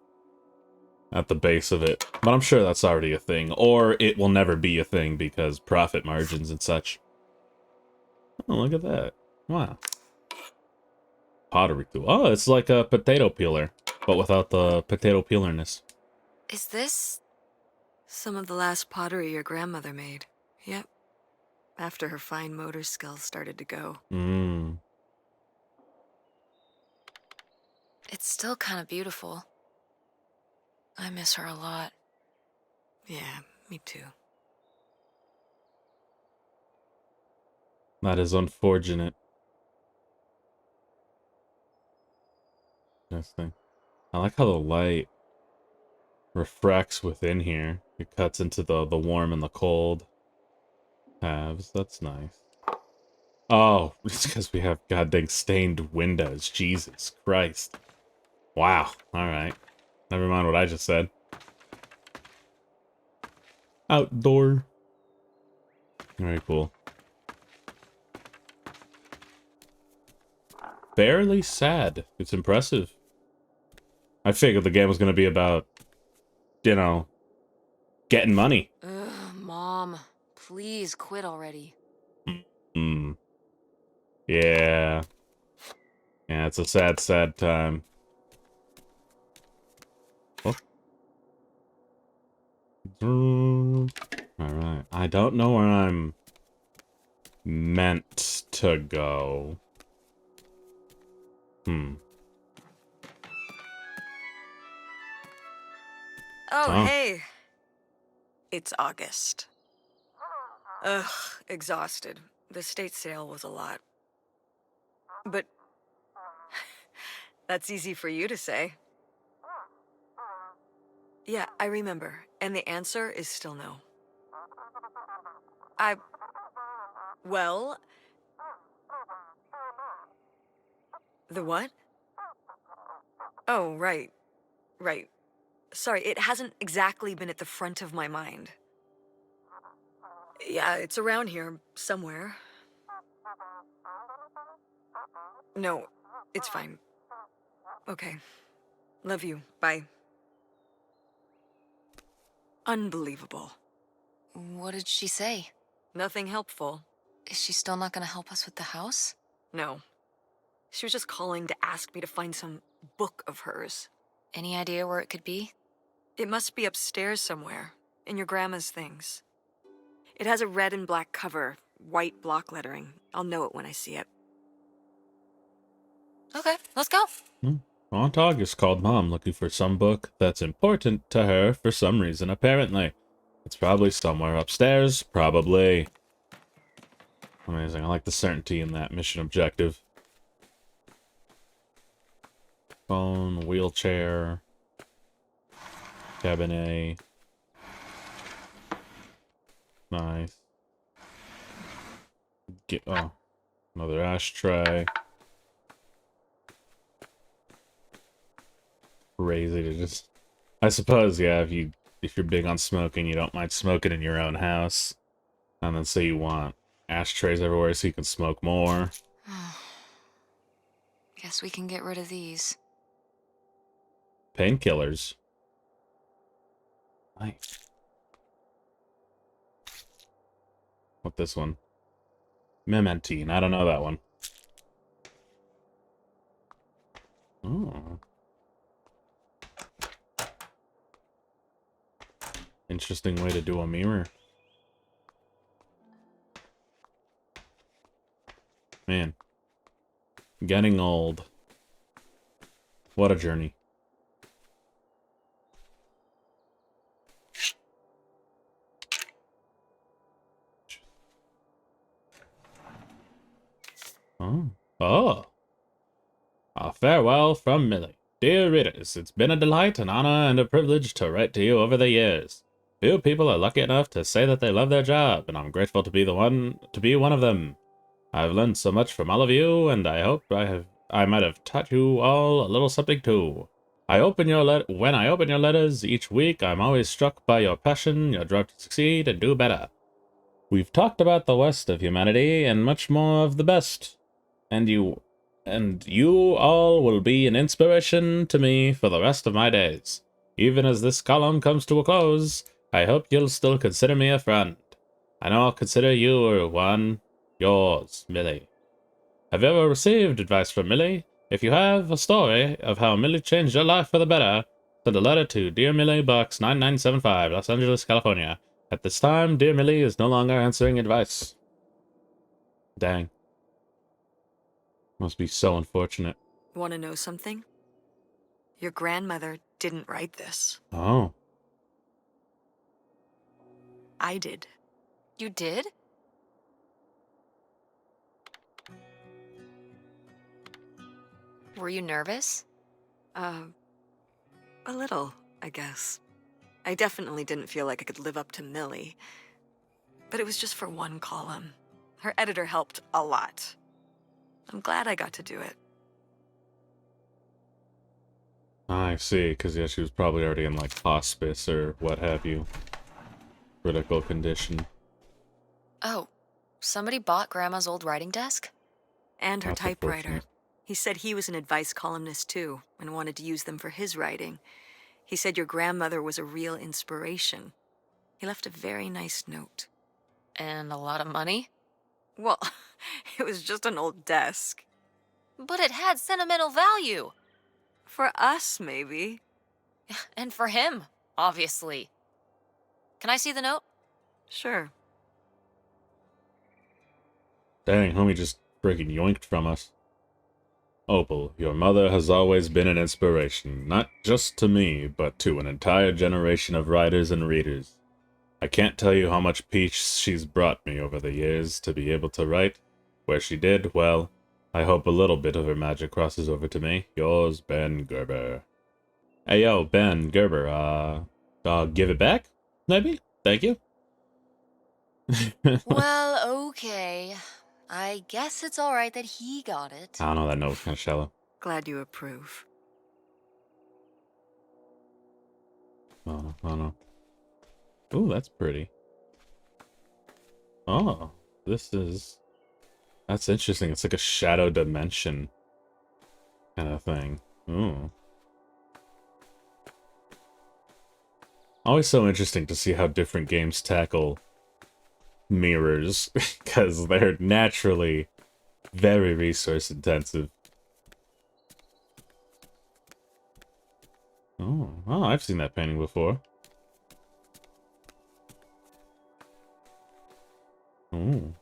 at the base of it. But I'm sure that's already a thing, or it will never be a thing because profit margins and such. Oh, look at that. Wow. Pottery tool. Oh, it's like a potato peeler, but without the potato peelerness. Is this some of the last pottery your grandmother made? Yep. After her fine motor skills started to go. Mmm. It's still kind of beautiful. I miss her a lot. Yeah, me too. That is unfortunate. Interesting. I like how the light refracts within here. It cuts into the warm and the cold halves. That's nice. Oh, it's because we have goddamn stained windows. Jesus Christ. Wow. Alright. Never mind what I just said. Outdoor. Very cool. Barely sad. It's impressive. I figured the game was going to be about, you know, getting money. Ugh, Mom, please quit already. Hmm. Yeah. Yeah, it's a sad, sad time. Oh. Alright. I don't know where I'm meant to go. Oh, Oh. hey. It's August. Ugh, exhausted. The state sale was a lot. But that's easy for you to say. Yeah, I remember. And the answer is still no. Well... The what? Oh, right. Right. Sorry, it hasn't exactly been at the front of my mind. Yeah, it's around here, somewhere. No, it's fine. Okay. Love you. Bye. Unbelievable. What did she say? Nothing helpful. Is she still not gonna help us with the house? No. She was just calling to ask me to find some book of hers. Any idea where it could be? It must be upstairs somewhere, in your grandma's things. It has a red and black cover, white block lettering. I'll know it when I see it. Okay, let's go. Aunt August called Mom looking for some book that's important to her for some reason, apparently. It's probably somewhere upstairs, probably. Amazing, I like the certainty in that mission objective. Phone, wheelchair, cabinet. Nice. Oh, another ashtray. Crazy to just... I suppose, yeah, if you're big on smoking, you don't mind smoking in your own house. And then say you want ashtrays everywhere so you can smoke more. Guess we can get rid of these. Painkillers. Nice. What this one? Mementine. I don't know that one. Oh. Interesting way to do a mirror. Man. Getting old. What a journey. Oh. Oh. A farewell from Millie. Dear readers, it's been a delight, an honor, and a privilege to write to you over the years. Few people are lucky enough to say that they love their job, and I'm grateful to be one of them. I've learned so much from all of you, and I hope I might have taught you all a little something too. When I open your letters each week, I'm always struck by your passion, your drive to succeed and do better. We've talked about the worst of humanity and much more of the best, and you all will be an inspiration to me for the rest of my days. Even as this column comes to a close, I hope you'll still consider me a friend. I know I'll consider you one. Yours, Millie. Have you ever received advice from Millie? If you have a story of how Millie changed your life for the better, send a letter to Dear Millie Box 9975, Los Angeles, California. At this time, Dear Millie is no longer answering advice. Dang. Must be so unfortunate. Want to know something? Your grandmother didn't write this. Oh. I did. You did? Were you nervous? A little, I guess. I definitely didn't feel like I could live up to Millie. But it was just for one column. Her editor helped a lot. I'm glad I got to do it. I see, because yeah, she was probably already in, like, hospice or what have you. Critical condition. Oh, somebody bought Grandma's old writing desk? And her That's typewriter. unfortunate. He said he was an advice columnist too, and wanted to use them for his writing. He said your grandmother was a real inspiration. He left a very nice note. And a lot of money? Well, it was just an old desk. But it had sentimental value. For us, maybe. And for him, obviously. Can I see the note? Sure. Dang, homie just freaking yoinked from us. Opal, your mother has always been an inspiration, not just to me, but to an entire generation of writers and readers. I can't tell you how much peace she's brought me over the years to be able to write. Where she did, well, I hope a little bit of her magic crosses over to me. Yours, Ben Gerber. Hey yo, Ben Gerber, give it back? Maybe? Thank you. Well, okay. I guess it's alright that he got it. I don't know, that note was kind of shallow. Glad you approve. Oh no. Ooh, that's pretty. Oh, that's interesting. It's like a shadow dimension kind of thing. Ooh. Always so interesting to see how different games tackle mirrors, because they're naturally very resource intensive. Oh, I've seen that painting before. Oh.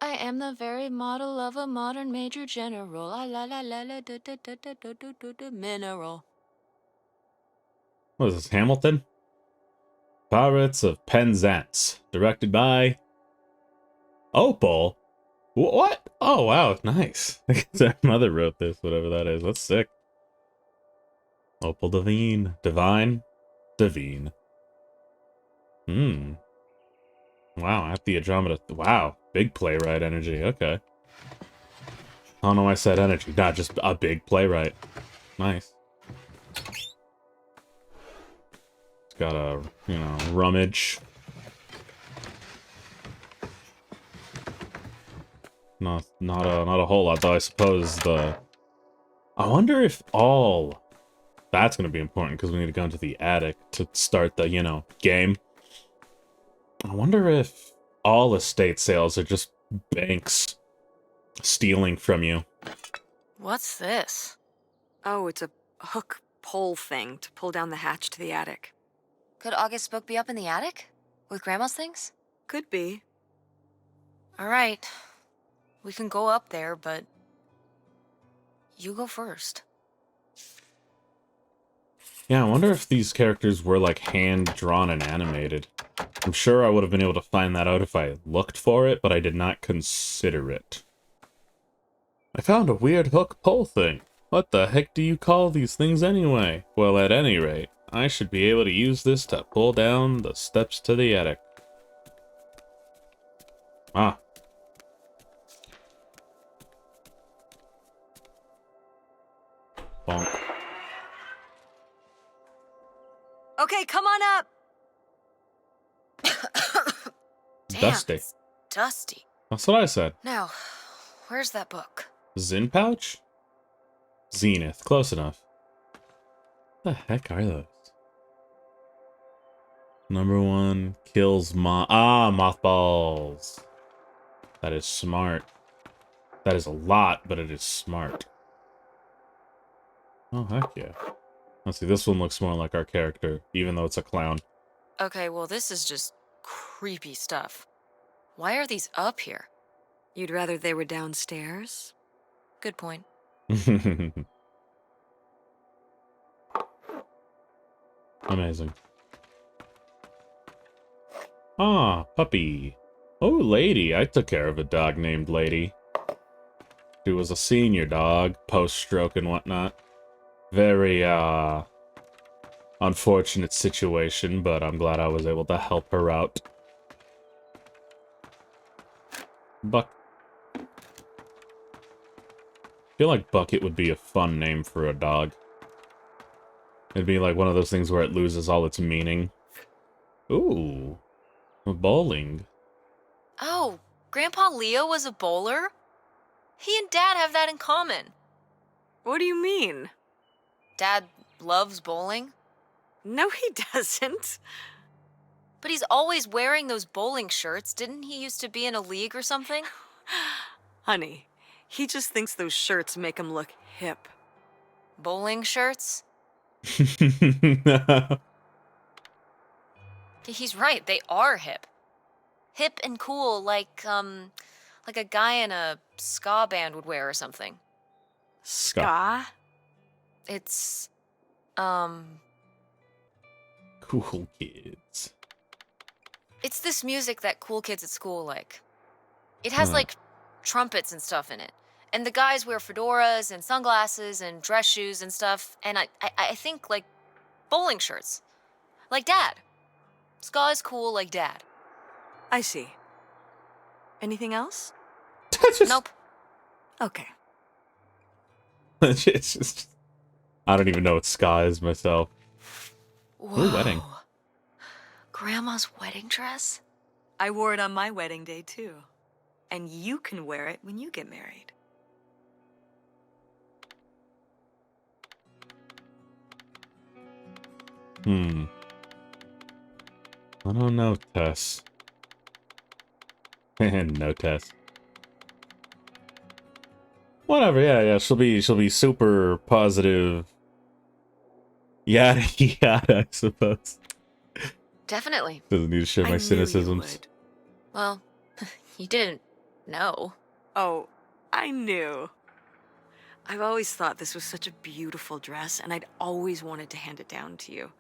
I am the very model of a modern major general. La la la la la da da da da da da da da mineral. What is this, Hamilton? Pirates of Penzance, directed by Opal. What? Oh wow, nice. I guess her mother wrote this, whatever that is. That's sick. Opal Devine. Devine. Wow, at the Andromeda. Wow, big playwright energy. Okay. I don't know why I said energy. Not just a big playwright. Nice. It's got a, rummage. Not a whole lot, though. I suppose I wonder if all. That's gonna be important because we need to go into the attic to start the, game. I wonder if all estate sales are just banks stealing from you. What's this? Oh, it's a hook pole thing to pull down the hatch to the attic. Could August's book be up in the attic? With Grandma's things? Could be. Alright. We can go up there, but you go first. Yeah, I wonder if these characters were, like, hand-drawn and animated. I'm sure I would have been able to find that out if I looked for it, but I did not consider it. I found a weird hook pole thing. What the heck do you call these things anyway? Well, at any rate, I should be able to use this to pull down the steps to the attic. Ah. Bonk. Okay, come on up. Damn, Dusty. it's dusty. That's what I said. Now, where's that book? Zin pouch? Zenith. Close enough. What the heck are those? Number 1 kills mothballs. That is smart. That is a lot, but it is smart. Oh, heck yeah. Let's see, this one looks more like our character, even though it's a clown. Okay, well, this is just creepy stuff. Why are these up here? You'd rather they were downstairs? Good point. Amazing. Ah, puppy. Oh, Lady. I took care of a dog named Lady. She was a senior dog, post-stroke and whatnot. Very, unfortunate situation, but I'm glad I was able to help her out. Buck. I feel like Bucket would be a fun name for a dog. It'd be like one of those things where it loses all its meaning. Ooh. Bowling. Oh, Grandpa Leo was a bowler? He and Dad have that in common. What do you mean? Dad loves bowling, No, he doesn't. but he's always wearing those bowling shirts. Didn't he used to be in a league or something? Honey, he just thinks those shirts make him look hip. Bowling shirts? No. He's right, they are hip. Hip and cool, like a guy in a ska band would wear or something. Ska? It's, Cool kids. it's this music that cool kids at school like. It has, like, trumpets and stuff in it. And the guys wear fedoras and sunglasses and dress shoes and stuff. And I think, like, bowling shirts. Like Dad. Ska is cool like Dad. I see. Anything else? Nope. Okay. It's just... I don't even know what ska is myself. Whoa. wedding. Grandma's wedding dress? I wore it on my wedding day, too. And you can wear it when you get married. I don't know, Tess. No, Tess. Whatever, yeah, she'll be super positive. Yada yada, I suppose. Definitely. Doesn't need to share I my knew you cynicisms. would. Well, you didn't know. Oh, I knew. I've always thought this was such a beautiful dress, and I'd always wanted to hand it down to you.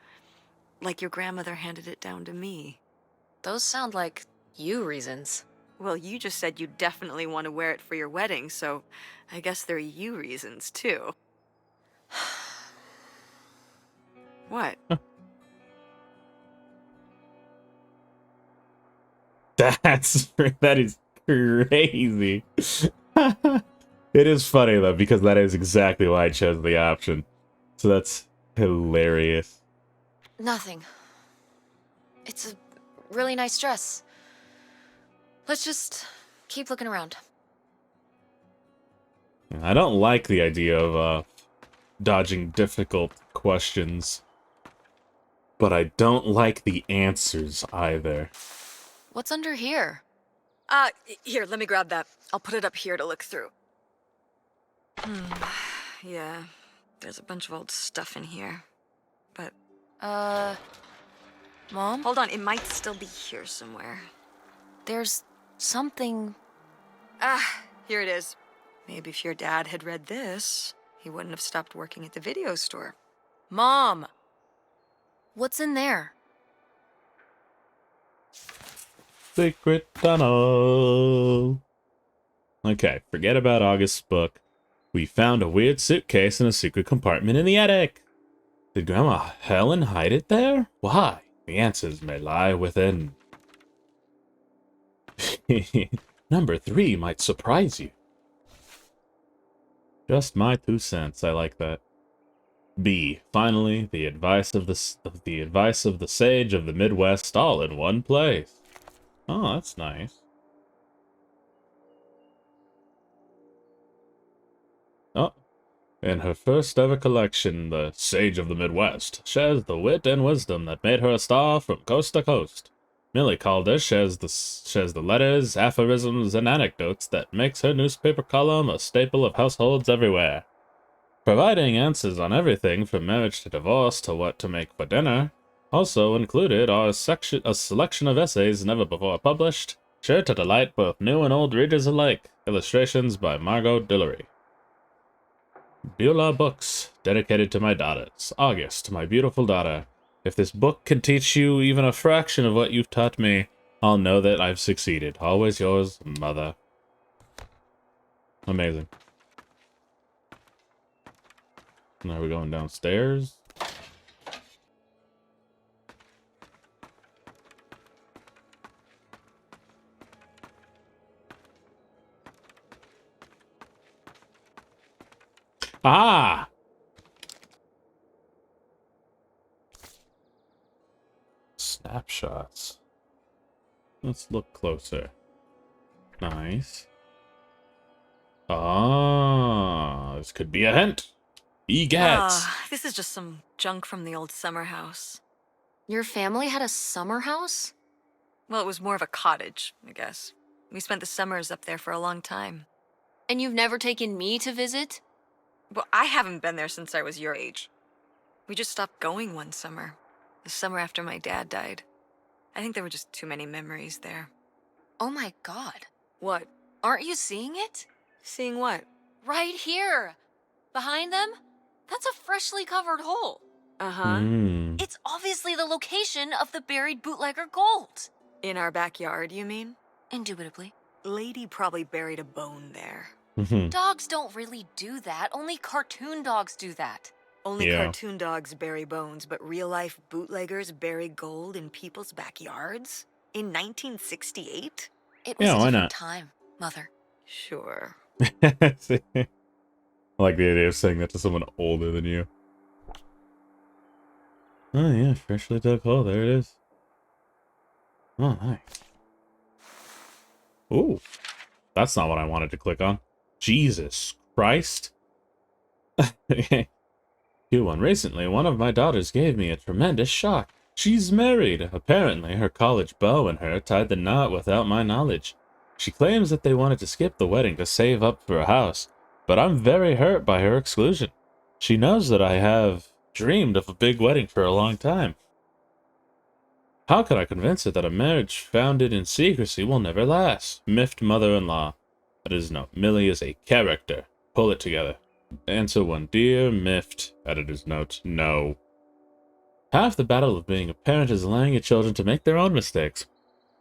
Like your grandmother handed it down to me. Those sound like you reasons. Well, you just said you definitely want to wear it for your wedding, so I guess they're you reasons, too. What? That is crazy. It is funny though, because that is exactly why I chose the option. So that's hilarious. Nothing. It's a really nice dress. Let's just keep looking around. I don't like the idea of dodging difficult questions, but I don't like the answers either. What's under here? Here, let me grab that. I'll put it up here to look through. Yeah, there's a bunch of old stuff in here. But, Mom? hold on, it might still be here somewhere. There's something... Here it is. Maybe if your dad had read this, he wouldn't have stopped working at the video store. Mom! What's in there? secret tunnel. Okay, forget about August's book. We found a weird suitcase in a secret compartment in the attic. Did Grandma Helen hide it there? Why? The answers may lie within. Number 3 might surprise you. Just my 2 cents. I like that. B. Finally, the advice of the sage of the Midwest, all in one place. Oh, that's nice. Oh, in her first ever collection, the Sage of the Midwest shares the wit and wisdom that made her a star from coast to coast. Millie Calder shares the letters, aphorisms, and anecdotes that makes her newspaper column a staple of households everywhere. Providing answers on everything from marriage to divorce to what to make for dinner. Also included are a selection of essays never before published, sure to delight both new and old readers alike. Illustrations by Margot Dillery. Beulah Books, dedicated to my daughters. August, my beautiful daughter. If this book can teach you even a fraction of what you've taught me, I'll know that I've succeeded. Always yours, Mother. Amazing. Now we're going downstairs. Ah! Snapshots. Let's look closer. Nice. Ah, this could be a hint. Egats. This is just some junk from the old summer house. Your family had a summer house? Well, it was more of a cottage, I guess. We spent the summers up there for a long time. And you've never taken me to visit? Well, I haven't been there since I was your age. We just stopped going one summer. The summer after my dad died. I think there were just too many memories there. Oh my god. What? Aren't you seeing it? Seeing what? Right here. Behind them? That's a freshly covered hole. Uh-huh. It's obviously the location of the buried bootlegger gold. In our backyard, you mean? Indubitably. Lady probably buried a bone there. Dogs don't really do that. Only cartoon dogs do that. Only cartoon dogs bury bones, but real-life bootleggers bury gold in people's backyards? In 1968? It was Yeah, a why different not? time, Mother. Sure. I like the idea of saying that to someone older than you. Oh yeah, freshly dug hole. There it is. Oh, nice. Ooh, that's not what I wanted to click on. Jesus Christ. Q1. Recently, one of my daughters gave me a tremendous shock. She's married. Apparently, her college beau and her tied the knot without my knowledge. She claims that they wanted to skip the wedding to save up for a house, but I'm very hurt by her exclusion. She knows that I have dreamed of a big wedding for a long time. How can I convince her that a marriage founded in secrecy will never last? Miffed mother-in-law. That is no. Millie is a character. Pull it together. Answer 1. Dear Miffed. Editor's note. No. Half the battle of being a parent is allowing your children to make their own mistakes.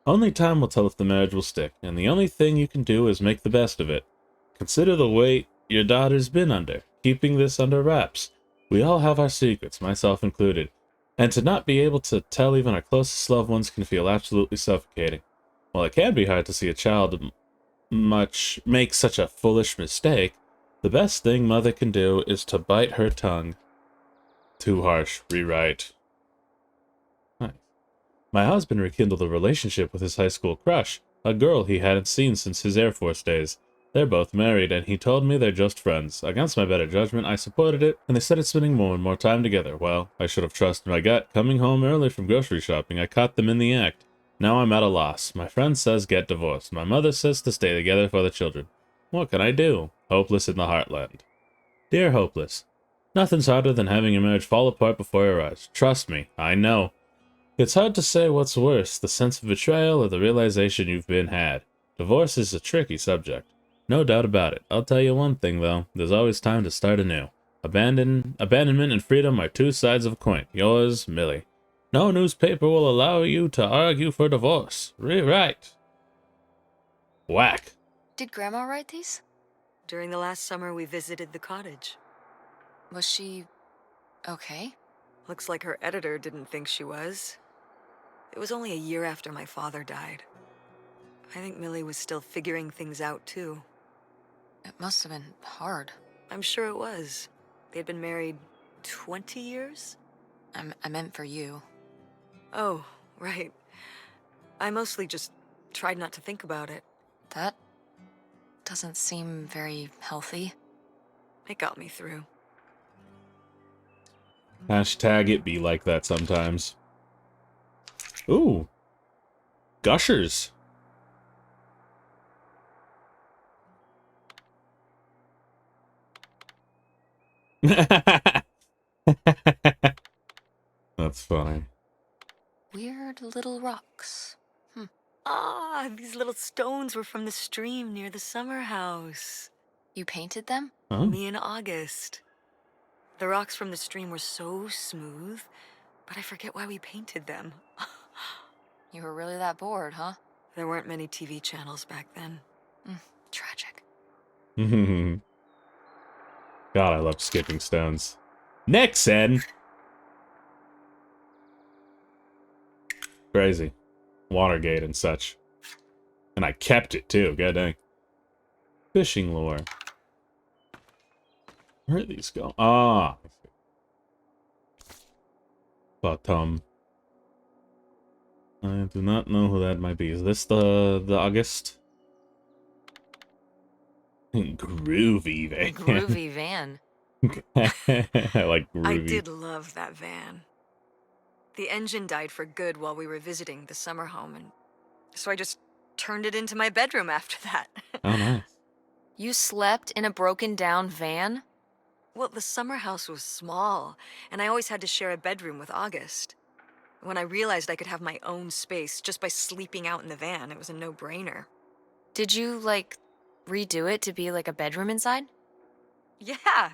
Only time will tell if the marriage will stick, and the only thing you can do is make the best of it. Consider the weight your daughter's been under, keeping this under wraps. We all have our secrets, myself included, and to not be able to tell even our closest loved ones can feel absolutely suffocating. While it can be hard to see a child make such a foolish mistake, the best thing mother can do is to bite her tongue. Too harsh. Rewrite. Nice. My husband rekindled a relationship with his high school crush, a girl he hadn't seen since his Air Force days. They're both married, and he told me they're just friends. Against my better judgment, I supported it, and they started spending more and more time together. Well, I should have trusted my gut. Coming home early from grocery shopping, I caught them in the act. Now I'm at a loss. My friend says get divorced. My mother says to stay together for the children. What can I do? Hopeless in the heartland. Dear Hopeless, nothing's harder than having your marriage fall apart before your eyes. Trust me, I know. It's hard to say what's worse, the sense of betrayal or the realization you've been had. Divorce is a tricky subject. No doubt about it. I'll tell you one thing, though. There's always time to start anew. Abandonment and freedom are two sides of a coin. Yours, Millie. No newspaper will allow you to argue for divorce. Rewrite. Whack. Did Grandma write these? During the last summer, we visited the cottage. Was she okay? Looks like her editor didn't think she was. It was only a year after my father died. I think Millie was still figuring things out, too. It must have been hard. I'm sure it was. They'd been married 20 years? I meant for you. Oh, right. I mostly just tried not to think about it. That doesn't seem very healthy. It got me through. Hashtag it be like that sometimes. Ooh. Gushers. That's funny. Weird little rocks. Ah, these little stones were from the stream near the summer house. You painted them? Oh. Me in August. The rocks from the stream were so smooth, but I forget why we painted them. You were really that bored, huh? There weren't many TV channels back then. Tragic. God, I love skipping stones. Nixon! Crazy. Watergate and such. And I kept it, too. God dang. Fishing lure. Where are these going? Ah. But, I do not know who that might be. Is this the August? Groovy van. Groovy van. I like groovy. I did love that van. The engine died for good while we were visiting the summer home, and so I just turned it into my bedroom after that. Oh, nice. You slept in a broken down van? Well, the summer house was small, and I always had to share a bedroom with August. When I realized I could have my own space just by sleeping out in the van, it was a no-brainer. Did you, like, redo it to be like a bedroom inside? Yeah.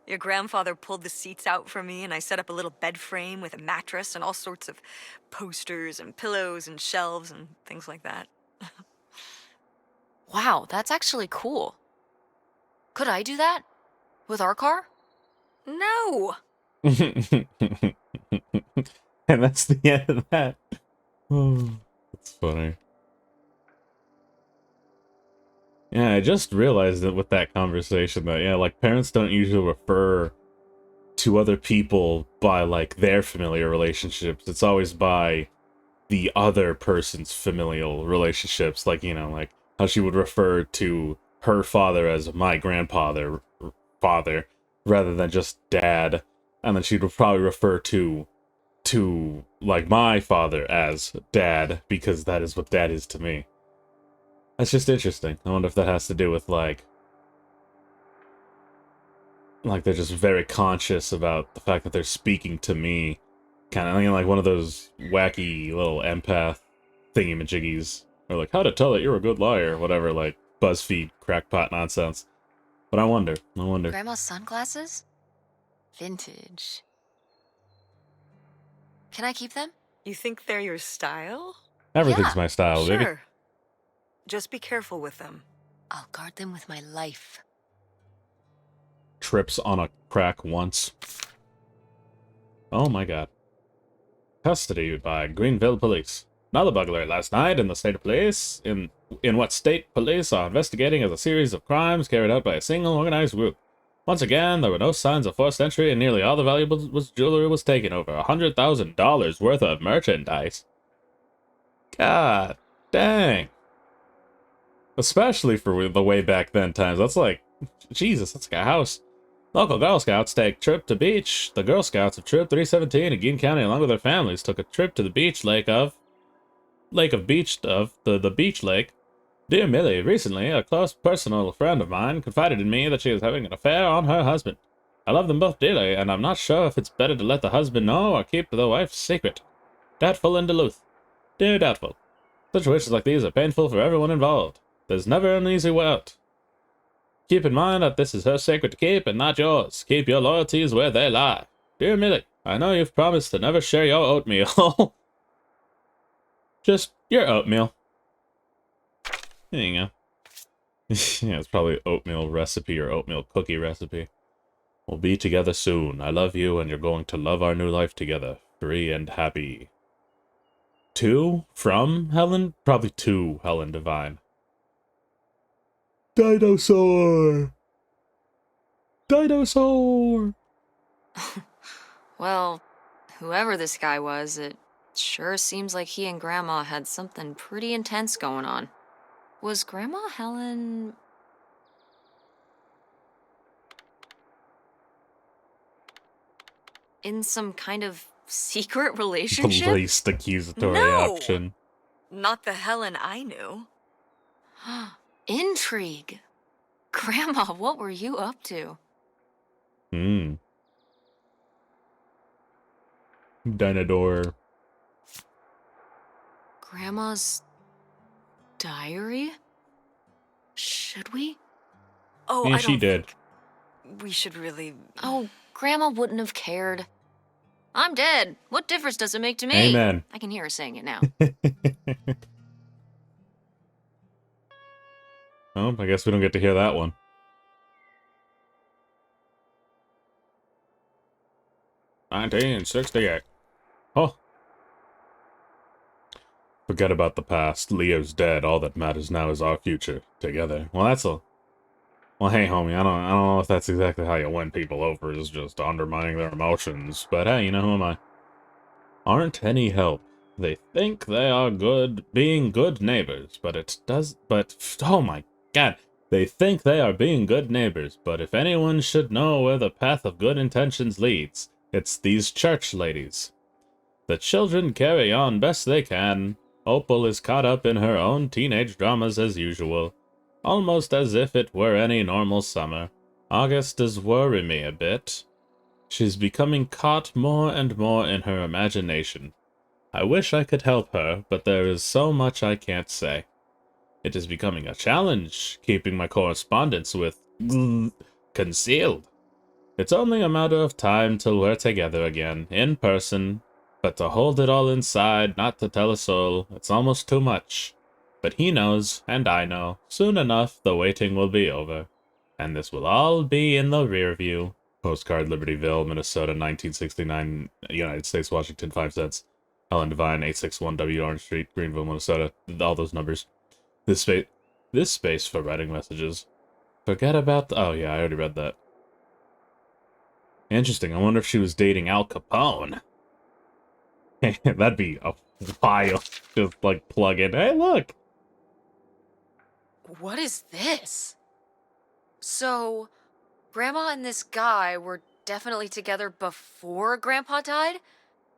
Your grandfather pulled the seats out for me, and I set up a little bed frame with a mattress and all sorts of posters and pillows and shelves and things like that. Wow, that's actually cool. Could I do that? With our car? No! And that's the end of that. Oh, that's funny. Yeah, I just realized that with that conversation that, yeah, like, parents don't usually refer to other people by, like, their familiar relationships. It's always by the other person's familial relationships. Like, you know, like, how she would refer to her father as my grandfather, father, rather than just dad. And then she would probably refer to like, my father as dad, because that is what dad is to me. That's just interesting. I wonder if that has to do with, like they're just very conscious about the fact that they're speaking to me. Kind of, like one of those wacky little empath thingy-majiggies. Or like, how to tell that you're a good liar, whatever, like, BuzzFeed crackpot nonsense. But I wonder. Grandma's sunglasses? Vintage. Can I keep them? You think they're your style? Everything's Yeah, my style, baby. Sure. Just be careful with them. I'll guard them with my life. Trips on a crack once. Oh my god. Custody by Greenville Police. Another burglary last night in the state of police. In what state police are investigating as a series of crimes carried out by a single organized group. Once again, there were no signs of forced entry, and nearly all the valuable jewelry was taken. Over $100,000 worth of merchandise. God dang. Especially for the way back then times. That's like, Jesus, that's like a house. Local Girl Scouts take trip to beach. The Girl Scouts of Troop 317 in Gein County, along with their families, took a trip to the beach the beach lake. Dear Millie, recently, a close personal friend of mine confided in me that she is having an affair on her husband. I love them both dearly, and I'm not sure if it's better to let the husband know or keep the wife secret. Doubtful in Duluth. Dear Doubtful, situations like these are painful for everyone involved. There's never an easy way out. Keep in mind that this is her secret to keep and not yours. Keep your loyalties where they lie. Dear Millie, I know you've promised to never share your oatmeal. Just your oatmeal. There you go. Yeah, it's probably oatmeal recipe or oatmeal cookie recipe. We'll be together soon. I love you, and you're going to love our new life together. Free and happy. To? From Helen? Probably to Helen Devine. Dinosaur! Dinosaur! Well, whoever this guy was, it sure seems like he and Grandma had something pretty intense going on. Was Grandma Helen... in some kind of secret The relationship? least accusatory No! option. Not the Helen I knew. Intrigue. Grandma, what were you up to? Dinosaur. Grandma's diary? Should we? Oh, Yeah, I she don't did. think we should really... Oh, Grandma wouldn't have cared. I'm dead. What difference does it make to me? Amen. I can hear her saying it now. Oh, I guess we don't get to hear that one. $1968. Oh. Forget about the past. Leo's dead. All that matters now is our future. Together. Well, that's a... Well, hey, homie, I don't know if that's exactly how you win people over, is just undermining their emotions. But hey, you know, who am I? Aren't any help. They think they are good, being good neighbors, oh my god. They think they are being good neighbors, but if anyone should know where the path of good intentions leads, it's these church ladies. The children carry on best they can. Opal is caught up in her own teenage dramas as usual. Almost as if it were any normal summer. August does worry me a bit. She's becoming caught more and more in her imagination. I wish I could help her, but there is so much I can't say. It is becoming a challenge, keeping my correspondence with concealed. It's only a matter of time till we're together again, in person. But to hold it all inside, not to tell a soul, it's almost too much. But he knows, and I know, soon enough the waiting will be over. And this will all be in the rear view. Postcard, Libertyville, Minnesota, 1969, United States, Washington, 5 cents. Helen Devine, 861 W Orange Street, Greenville, Minnesota. All those numbers. This space for writing messages. Forget about oh yeah, I already read that. Interesting, I wonder if she was dating Al Capone. That'd be a wild, just like plug in, hey look! What is this? So, Grandma and this guy were definitely together before Grandpa died?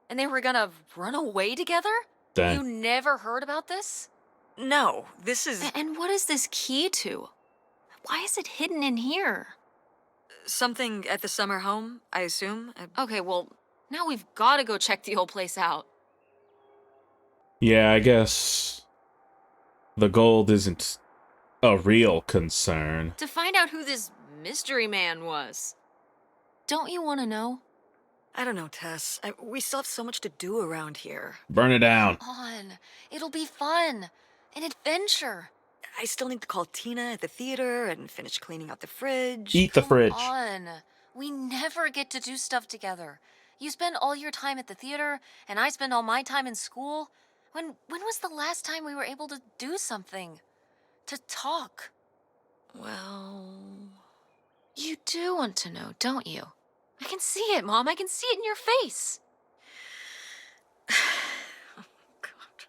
And they were gonna run away together? Dang. You never heard about this? No, this is... And what is this key to? Why is it hidden in here? something at the summer home, I assume? Okay, well, now we've gotta go check the old place out. Yeah, I guess the gold isn't a real concern. To find out who this mystery man was. Don't you want to know? I don't know, Tess. We still have so much to do around here. Burn it down. Come on. It'll be fun. An adventure. I still need to call Tina at the theater and finish cleaning out the fridge. Eat the fridge. Come on. We never get to do stuff together. You spend all your time at the theater, and I spend all my time in school. When was the last time we were able to do something? To talk? Well... You do want to know, don't you? I can see it, Mom. I can see it in your face. Oh, God.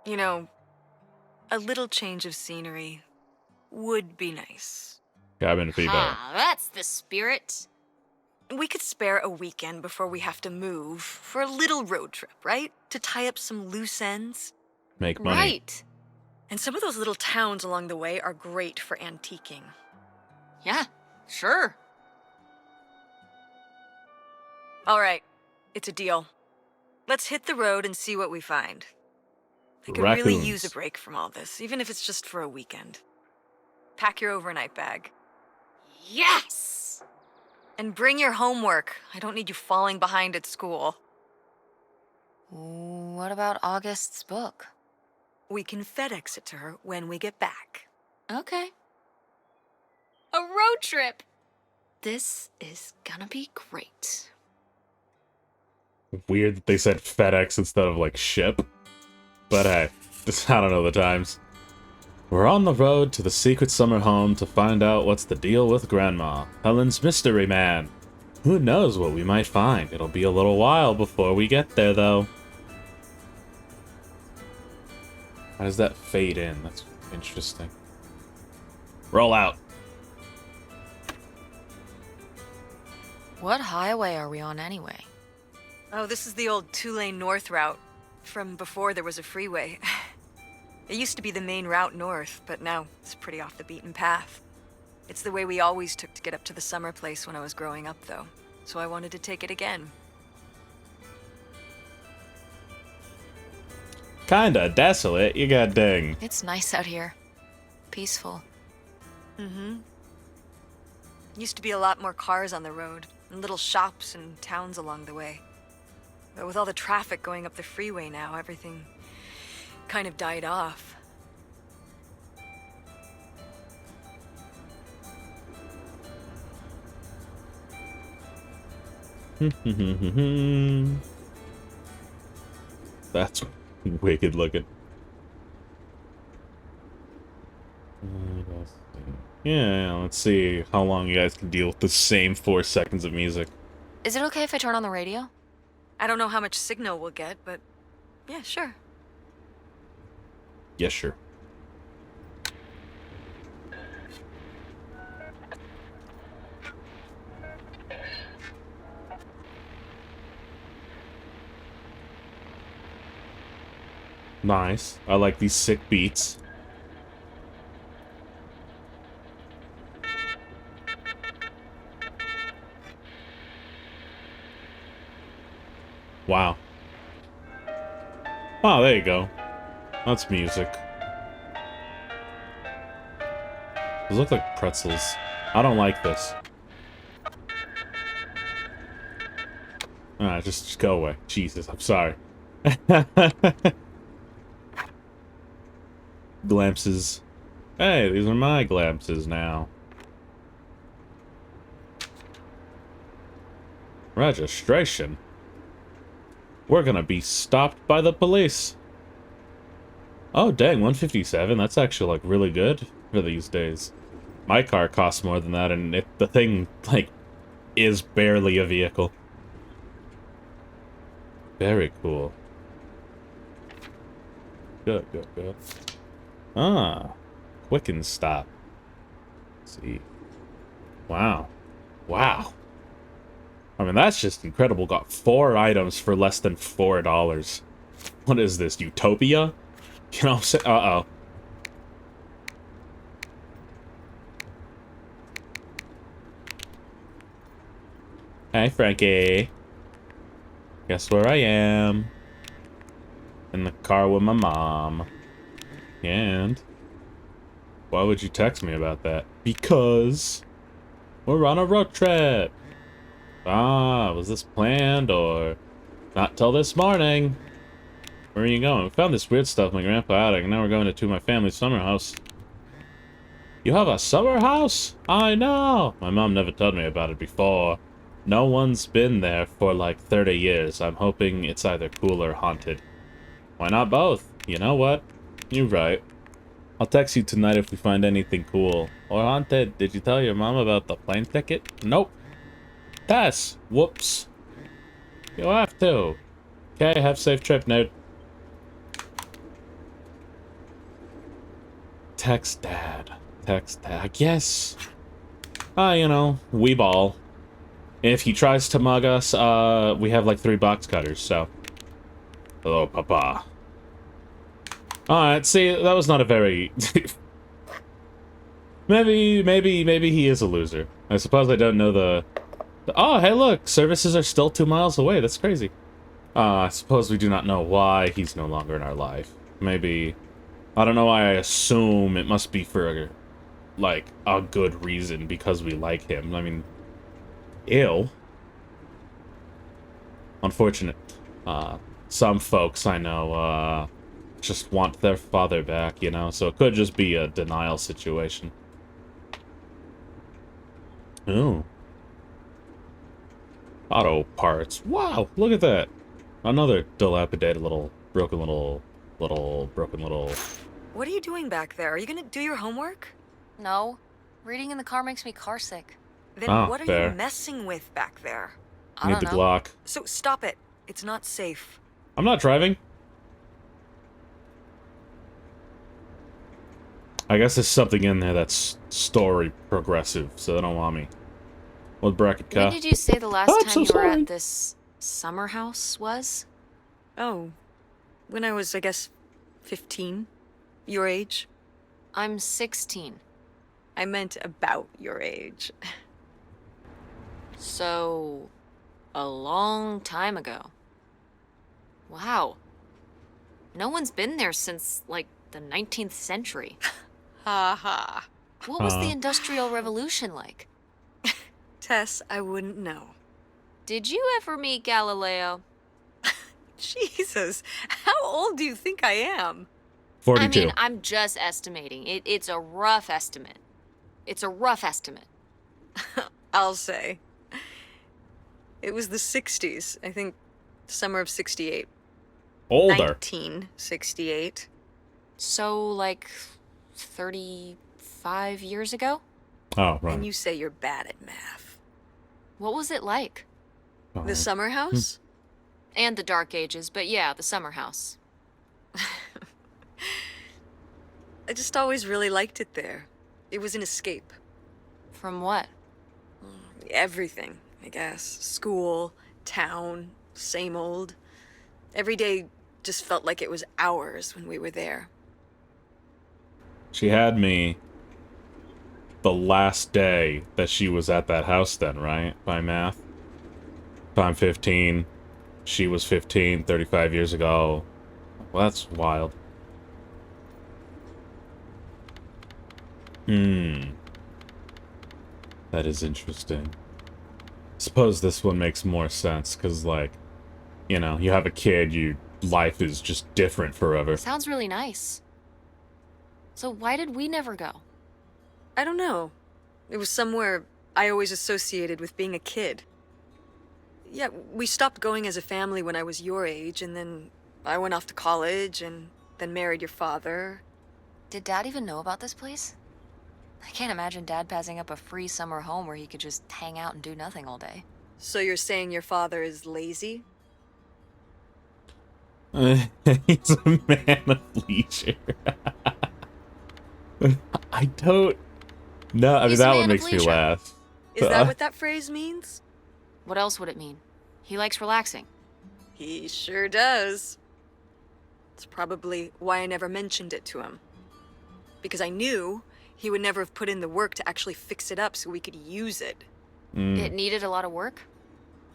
You know, a little change of scenery would be nice. Cabin fever. Ah, that's the spirit. We could spare a weekend before we have to move for a little road trip, right? To tie up some loose ends. Make money. Right. And some of those little towns along the way are great for antiquing. Yeah, sure. All right, it's a deal. Let's hit the road and see what we find. I could really Raccoons. use a break from all this, even if it's just for a weekend. Pack your overnight bag. Yes! And bring your homework. I don't need you falling behind at school. What about August's book? We can FedEx it to her when we get back. Okay. A road trip! This is gonna be great. Weird that they said FedEx instead of, like, ship. But hey, I don't know the times. We're on the road to the secret summer home to find out what's the deal with Grandma, Helen's mystery man. Who knows what we might find? It'll be a little while before we get there, though. How does that fade in? That's interesting. Roll out. What highway are we on anyway? Oh, this is the old two-lane north route. From before there was a freeway. It used to be the main route north, but now it's pretty off the beaten path. It's the way we always took to get up to the summer place when I was growing up, though. So I wanted to take it again. Kinda desolate, you got dang. It's nice out here. Peaceful. Mm-hmm. Used to be a lot more cars on the road, and little shops and towns along the way. But with all the traffic going up the freeway now, everything kind of died off. That's wicked looking. Yeah, let's see how long you guys can deal with the same 4 seconds of music. Is it okay if I turn on the radio? I don't know how much signal we'll get, but yeah, sure. Yes, sure. Nice. I like these sick beats. Wow. Oh, there you go. That's music. Those look like pretzels. I don't like this. Ah, just go away. Jesus, I'm sorry. Glampses. Hey, these are my glampses now. Registration. We're gonna be stopped by the police. Oh, dang, 157. That's actually, like, really good for these days. My car costs more than that, and the thing, like, is barely a vehicle. Very cool. Good, good, good. Ah, Quicken Stop. Let's see. Wow. Wow. I mean, that's just incredible. Got 4 items for less than $4. What is this, Utopia? You know what I'm saying? Uh-oh. Hey, Frankie. Guess where I am? In the car with my mom. And why would you text me about that? Because we're on a road trip. Ah, was this planned or not till this morning? Where are you going? We found this weird stuff my grandpa attic, and now we're going to my family's summer house. You have a summer house? I know! My mom never told me about it before. No one's been there for like 30 years. I'm hoping it's either cool or haunted. Why not both? You know what? You're right. I'll text you tonight if we find anything cool. Or haunted. Did you tell your mom about the plane ticket? Nope. Tess! Whoops. You'll have to. Okay, have a safe trip, nerd. Text dad. Text dad. I guess. You know, we ball. If he tries to mug us, we have like 3 box cutters, so. Hello, Papa. Alright, see, that was not a very... maybe he is a loser. I suppose I don't know the... Oh, hey look! Services are still 2 miles away, that's crazy. I suppose we do not know why he's no longer in our life. Maybe... I don't know why I assume it must be for, like, a good reason, because we like him. I mean... Ew. Unfortunate. Some folks I know, just want their father back, you know? So it could just be a denial situation. Ooh. Auto parts. Wow, look at that. Another dilapidated broken little... What are you doing back there? Are you gonna do your homework? No. Reading in the car makes me carsick. Then Ah, what are fair. you messing with back there? I Need don't the know. Glock. So stop it. It's not safe. I'm not driving. I guess there's something in there that's story progressive, so they don't want me. What bracket car? When did you say the last I'm time so you were sorry. at this summer house was? Oh, when I was, I guess, 15. Your age. I'm 16. I meant about your age. So, a long time ago. Wow. No one's been there since, like, the 19th century. Ha ha. What was the Industrial Revolution like? Tess, I wouldn't know. Did you ever meet Galileo? Jesus, how old do you think I am? 42. I mean, I'm just estimating. It's a rough estimate. It's a rough estimate. I'll say. It was the 60s, I think, summer of 68. Older. 1968. So, like, 35 years ago? Oh, right. And you say you're bad at math. What was it like? Oh. The summer house? And the Dark Ages, but yeah, the summer house. I just always really liked it there. It was an escape. From what? Everything, I guess. School, town, same old. Every day just felt like it was hours when we were there. She had me the last day that she was at that house then, right? By math. If I'm 15, she was 15, 35 years ago. Well, that's wild. That is interesting. Suppose this one makes more sense, because, like, you know, you have a kid, your life is just different forever. Sounds really nice. So why did we never go? I don't know. It was somewhere I always associated with being a kid. Yeah, we stopped going as a family when I was your age, and then I went off to college, and then married your father. Did Dad even know about this place? I can't imagine Dad passing up a free summer home where he could just hang out and do nothing all day. So you're saying your father is lazy? He's a man of leisure. I don't... No, I mean, He's a that man one of makes me leisure. laugh. Is that what that phrase means? What else would it mean? He likes relaxing. He sure does. It's probably why I never mentioned it to him. Because I knew he would never have put in the work to actually fix it up so we could use it. It needed a lot of work?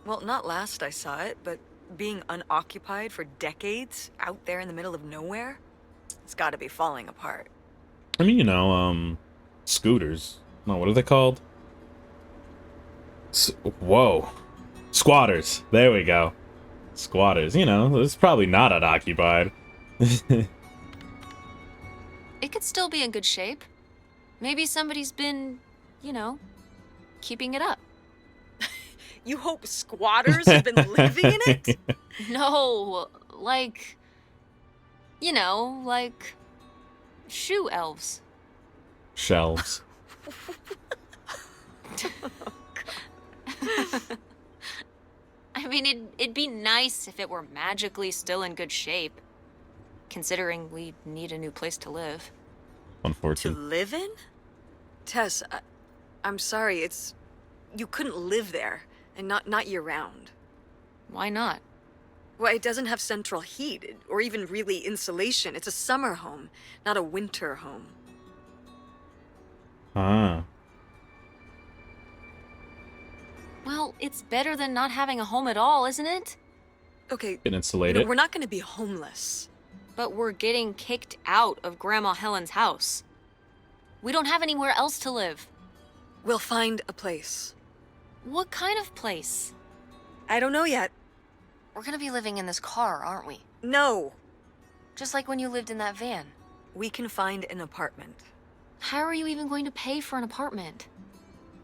Well, not last I saw it, but being unoccupied for decades out there in the middle of nowhere, it's gotta be falling apart. I mean, you know, scooters. No, what are they called? Whoa. Squatters. There we go. Squatters. You know, it's probably not unoccupied. It could still be in good shape. Maybe somebody's been, you know, keeping it up. You hope squatters have been living in it? No, like, you know, like shoe elves. Shelves. I mean, it'd be nice if it were magically still in good shape, considering we need a new place to live. To Unfortunate. live in? Tess, I'm sorry, you couldn't live there, and not year-round. Why not? Well, it doesn't have central heat, or even really insulation. It's a summer home, not a winter home. Ah. Well, it's better than not having a home at all, isn't it? Okay, Can insulate you know, it. we're not gonna be homeless. But we're getting kicked out of Grandma Helen's house. We don't have anywhere else to live. We'll find a place. What kind of place? I don't know yet. We're gonna be living in this car, aren't we? No. Just like when you lived in that van. We can find an apartment. How are you even going to pay for an apartment?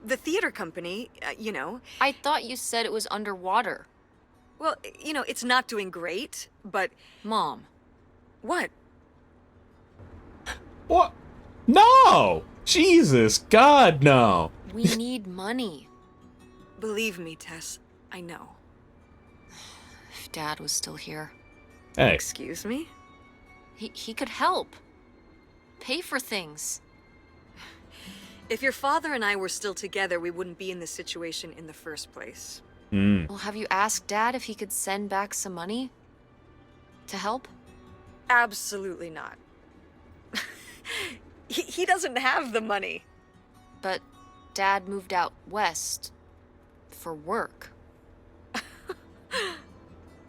The theater company, you know. I thought you said it was underwater. Well, you know, it's not doing great, but... Mom. What? What? No! Jesus, God, no! We need money. Believe me, Tess, I know. If Dad was still here. Hey. Excuse me? He could help. Pay for things. If your father and I were still together, we wouldn't be in this situation in the first place. Well, have you asked Dad if he could send back some money? To help? Absolutely not. He doesn't have the money. But Dad moved out west. For work.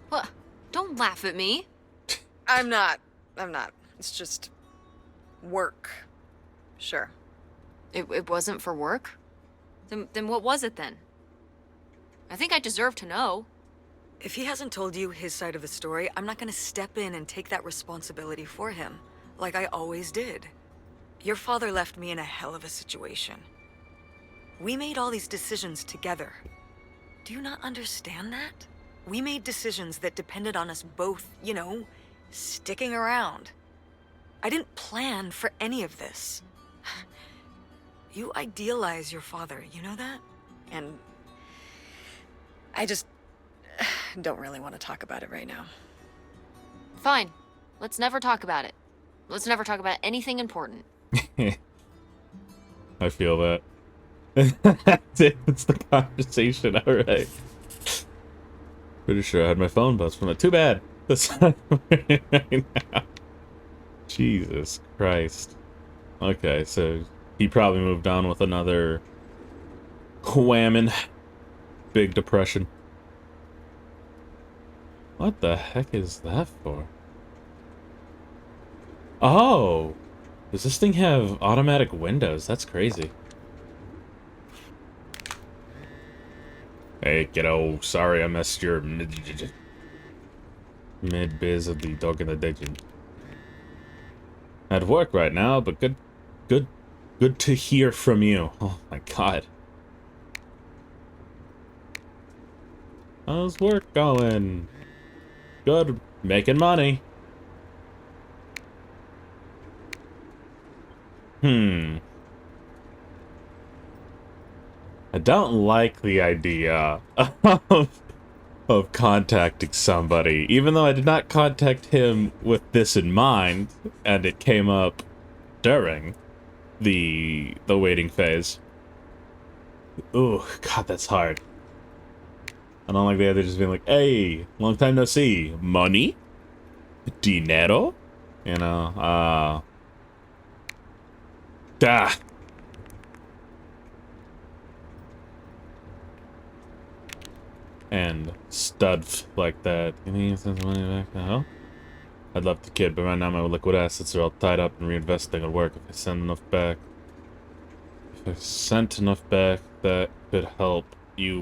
What? Don't laugh at me. I'm not. It's just... work. Sure. It wasn't for work? Then what was it then? I think I deserve to know. If he hasn't told you his side of the story, I'm not gonna step in and take that responsibility for him, like I always did. Your father left me in a hell of a situation. We made all these decisions together. Do you not understand that? We made decisions that depended on us both, you know, sticking around. I didn't plan for any of this. You idealize your father, you know that? And I just don't really want to talk about it right now. Fine. Let's never talk about it. Let's never talk about anything important. I feel that. That's it. It's the conversation. All right. Pretty sure I had my phone buzzed from it. Too bad. That's not right now. Jesus Christ. Okay, so he probably moved on with another whammon. Big depression. What the heck is that for? Oh! Does this thing have automatic windows? That's crazy. Hey, kiddo. Sorry I missed your mid-biz of the dog in the ditching. At work right now, but good to hear from you. Oh my god. How's work going? Good. Making money. I don't like the idea of contacting somebody, even though I did not contact him with this in mind, and it came up during the waiting phase. Ooh, God, that's hard. I don't like the idea of just being like, hey, long time no see. Money? Dinero? You know, Dah. And stud like that. You need some money back now? I'd love to kid, but right now my liquid assets are all tied up and reinvesting at work. If I send enough back, that could help you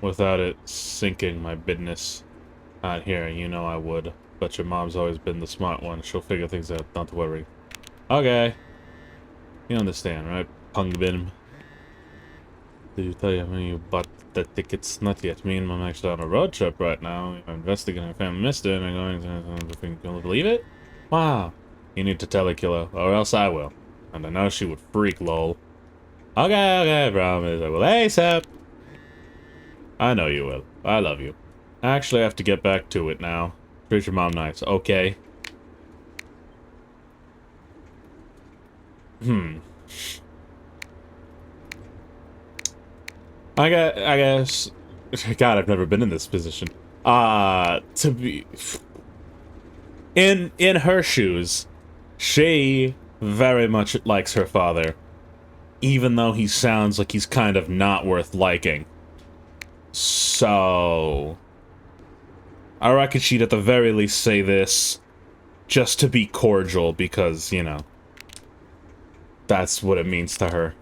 without it sinking my business out here. You know I would. But your mom's always been the smart one. She'll figure things out. Don't worry. Okay. You understand, right? Pungbin. Did you tell you how many you bought the tickets? Not yet. Me and Mom actually on a road trip right now. I'm investigating a family mystery and I'm going to... Can you believe it? Wow. You need to tell her, killer, or else I will. And I know she would freak, lol. Okay, promise. I will ASAP. I know you will. I love you. I actually have to get back to it now. Treat your mom nice. Okay. I guess... God, I've never been in this position. To be... In her shoes, she very much likes her father. Even though he sounds like he's kind of not worth liking. So... I reckon she'd at the very least say this just to be cordial because, you know, that's what it means to her.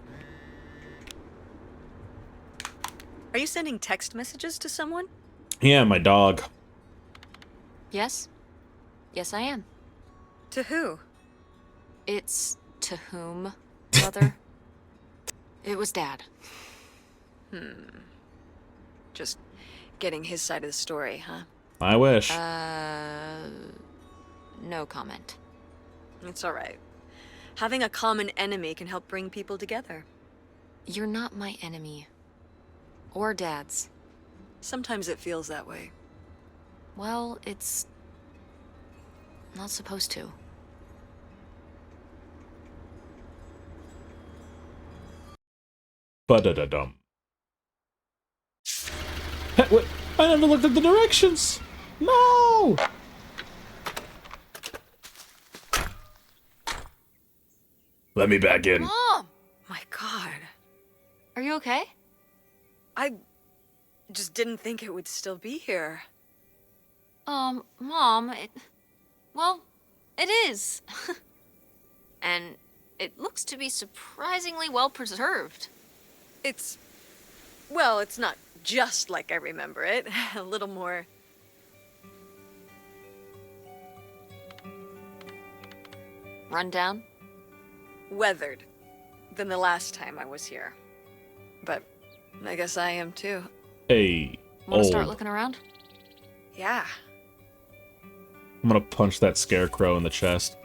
Are you sending text messages to someone? Yeah, my dog. Yes? Yes, I am. To who? It's to whom, Mother? It was Dad. Just getting his side of the story, huh? I wish. No comment. It's all right. Having a common enemy can help bring people together. You're not my enemy. Or Dad's. Sometimes it feels that way. Well, it's not supposed to. Ba-da-da-dum. Hey, wait, I never looked at the directions! No! Let me back in. Mom! My God. Are you okay? I just didn't think it would still be here. Mom, well, it is. And it looks to be surprisingly well preserved. Well, it's not just like I remember it. A little more... Rundown? weathered than the last time I was here. But I guess I am too. Hey, Want to start old. looking around? Yeah. I'm gonna punch that scarecrow in the chest.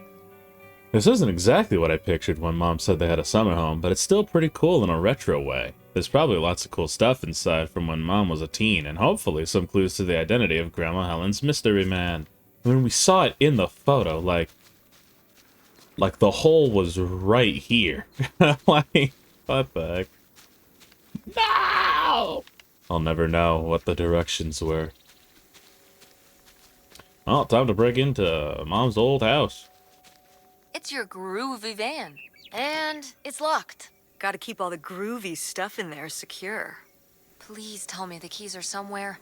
This isn't exactly what I pictured when Mom said they had a summer home, but it's still pretty cool in a retro way. There's probably lots of cool stuff inside from when Mom was a teen, and hopefully some clues to the identity of Grandma Helen's mystery man. When we saw it in the photo, like the hole was right here. Like, what the heck? No! I'll never know what the directions were. Well, time to break into Mom's old house. It's your groovy van. And it's locked. Gotta keep all the groovy stuff in there secure. Please tell me the keys are somewhere.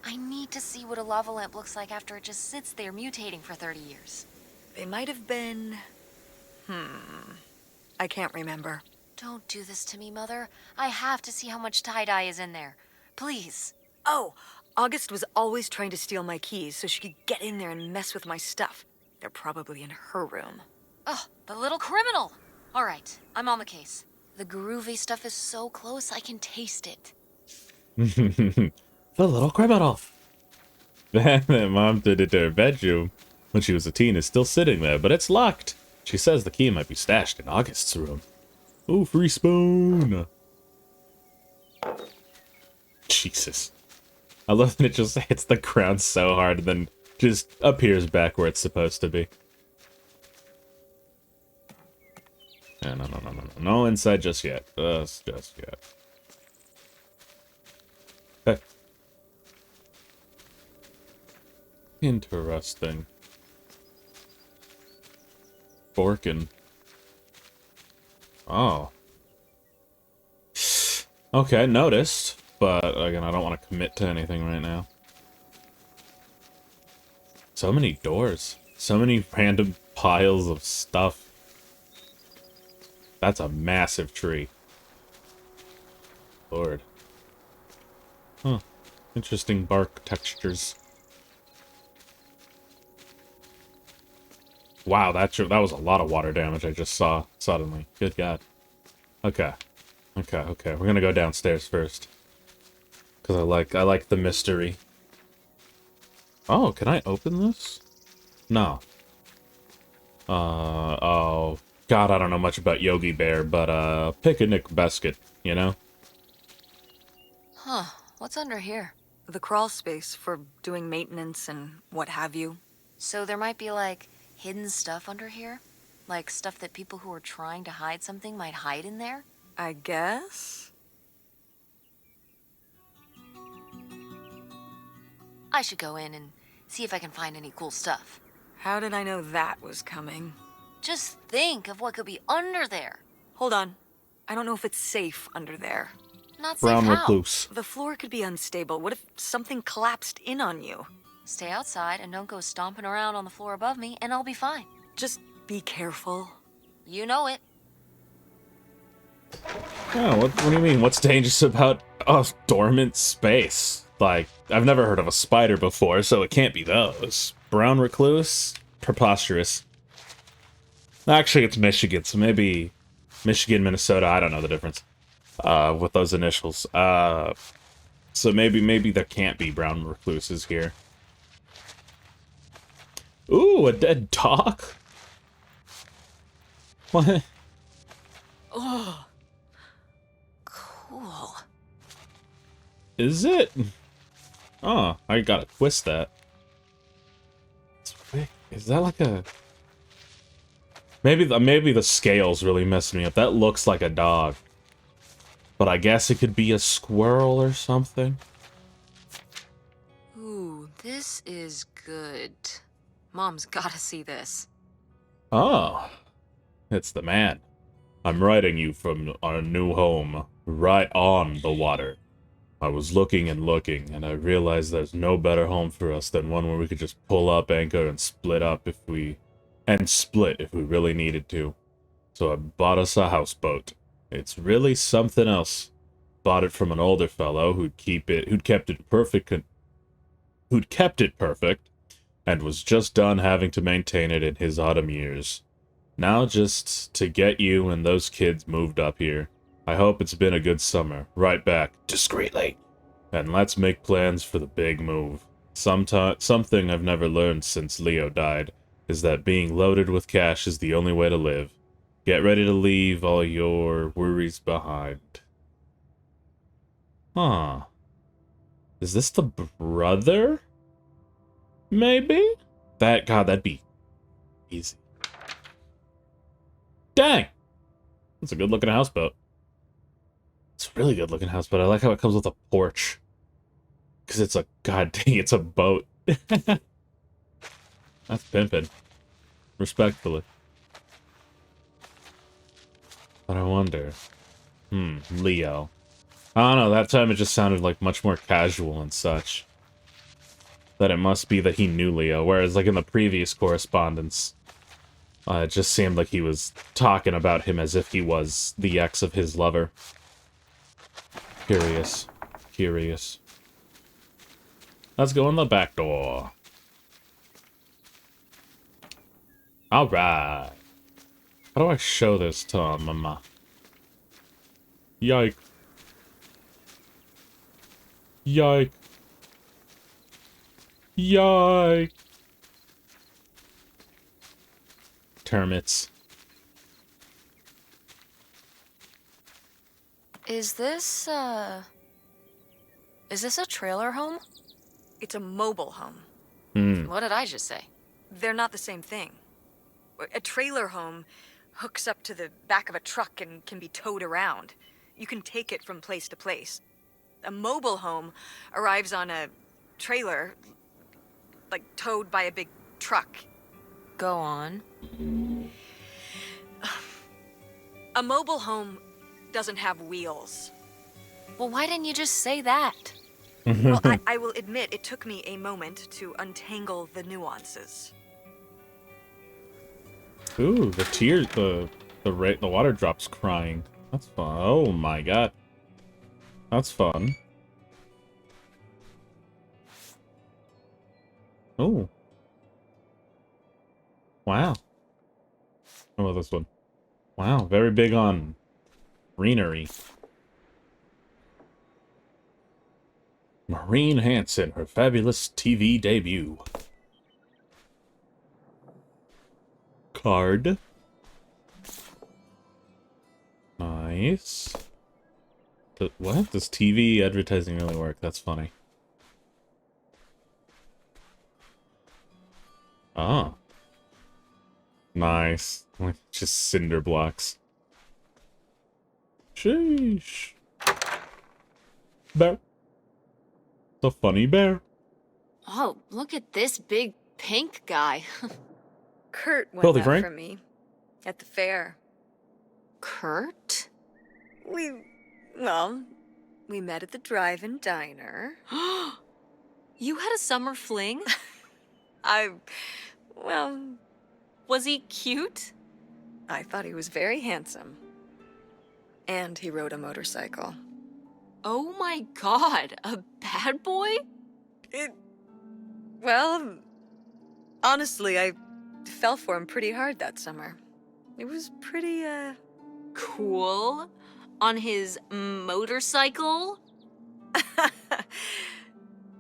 I need to see what a lava lamp looks like after it just sits there mutating for 30 years. They might have been... I can't remember. Don't do this to me, Mother. I have to see how much tie-dye is in there. Please. Oh, August was always trying to steal my keys so she could get in there and mess with my stuff. They're probably in her room. Oh, the little criminal! All right, I'm on the case. The groovy stuff is so close, I can taste it. The little criminal. That Mom did it to her bedroom when she was a teen is still sitting there, but it's locked. She says the key might be stashed in August's room. Oh, free spoon. Jesus. I love that it just hits the ground so hard and then just appears back where it's supposed to be. No, no, no, no, no, no. No inside just yet. Just yet. Okay. Interesting. Borkin. Oh. Okay, noticed. But, again, I don't want to commit to anything right now. So many doors. So many random piles of stuff. That's a massive tree. Lord. Huh. Interesting bark textures. Wow, that was a lot of water damage I just saw suddenly. Good God. Okay. Okay. We're gonna go downstairs first. Because I like the mystery. Oh, can I open this? No. Oh. God, I don't know much about Yogi Bear, but, picnic basket, you know? Huh, what's under here? The crawl space for doing maintenance and what have you. So there might be, like, hidden stuff under here? Like stuff that people who are trying to hide something might hide in there? I guess? I should go in and see if I can find any cool stuff. How did I know that was coming? Just think of what could be under there. Hold on. I don't know if it's safe under there. Not safe Brown how? recluse. The floor could be unstable. What if something collapsed in on you? Stay outside and don't go stomping around on the floor above me, and I'll be fine. Just be careful. You know it. Oh, what do you mean? What's dangerous about dormant space? Like, I've never heard of a spider before, so it can't be those. Brown recluse? Preposterous. Actually, it's Michigan, so maybe Michigan, Minnesota, I don't know the difference. With those initials. So maybe there can't be brown recluses here. Ooh, a dead dog? What? Oh, cool. Is it? Oh, I gotta twist that. It's wick. Is that like a... Maybe the scales really messed me up. That looks like a dog. But I guess it could be a squirrel or something. Ooh, this is good. Mom's gotta see this. Oh, it's the man. I'm writing you from our new home, right on the water. I was looking and looking, and I realized there's no better home for us than one where we could just pull up anchor and split if we really needed to. So I bought us a houseboat. It's really something else. Bought it from an older fellow who'd kept it perfect, and was just done having to maintain it in his autumn years. Now just to get you and those kids moved up here. I hope it's been a good summer. Right back, discreetly. And let's make plans for the big move. Something I've never learned since Leo died is that being loaded with cash is the only way to live. Get ready to leave all your worries behind. Huh. Is this the brother? Maybe? That'd be easy. Dang! That's a good-looking houseboat. It's a really good-looking houseboat. I like how it comes with a porch. Because it's a... God dang, it's a boat. That's pimpin'. Respectfully. But I wonder... Leo. I don't know, that time it just sounded like much more casual and such. That it must be that he knew Leo, whereas like in the previous correspondence... it just seemed like he was talking about him as if he was the ex of his lover. Curious. Curious. Let's go in the back door. Alright. How do I show this to Mama? Yike. Yike. Yike. Termites. Is this a trailer home? It's a mobile home. What did I just say? They're not the same thing. A trailer home hooks up to the back of a truck and can be towed around. You can take it from place to place. A mobile home arrives on a trailer, like towed by a big truck. Go on. A mobile home doesn't have wheels. Well, why didn't you just say that? Well, I will admit it took me a moment to untangle the nuances. Ooh, the tears, the water drops crying. That's fun. Oh my god. That's fun. Oh. Wow. I love this one. Wow, very big on greenery. Maureen Hanson, her fabulous TV debut. Card. Nice. What? Does TV advertising really work? That's funny. Ah. Nice. Like, just cinder blocks. Sheesh. Bear. The funny bear. Oh, look at this big pink guy. Kurt won Filthy that Frank? for me at the fair. Kurt? We met at the drive-in diner. You had a summer fling? Well, Was he cute? I thought he was very handsome. And he rode a motorcycle. Oh my god, a bad boy? Well, honestly, I fell for him pretty hard that summer. It was pretty, Cool. On his motorcycle?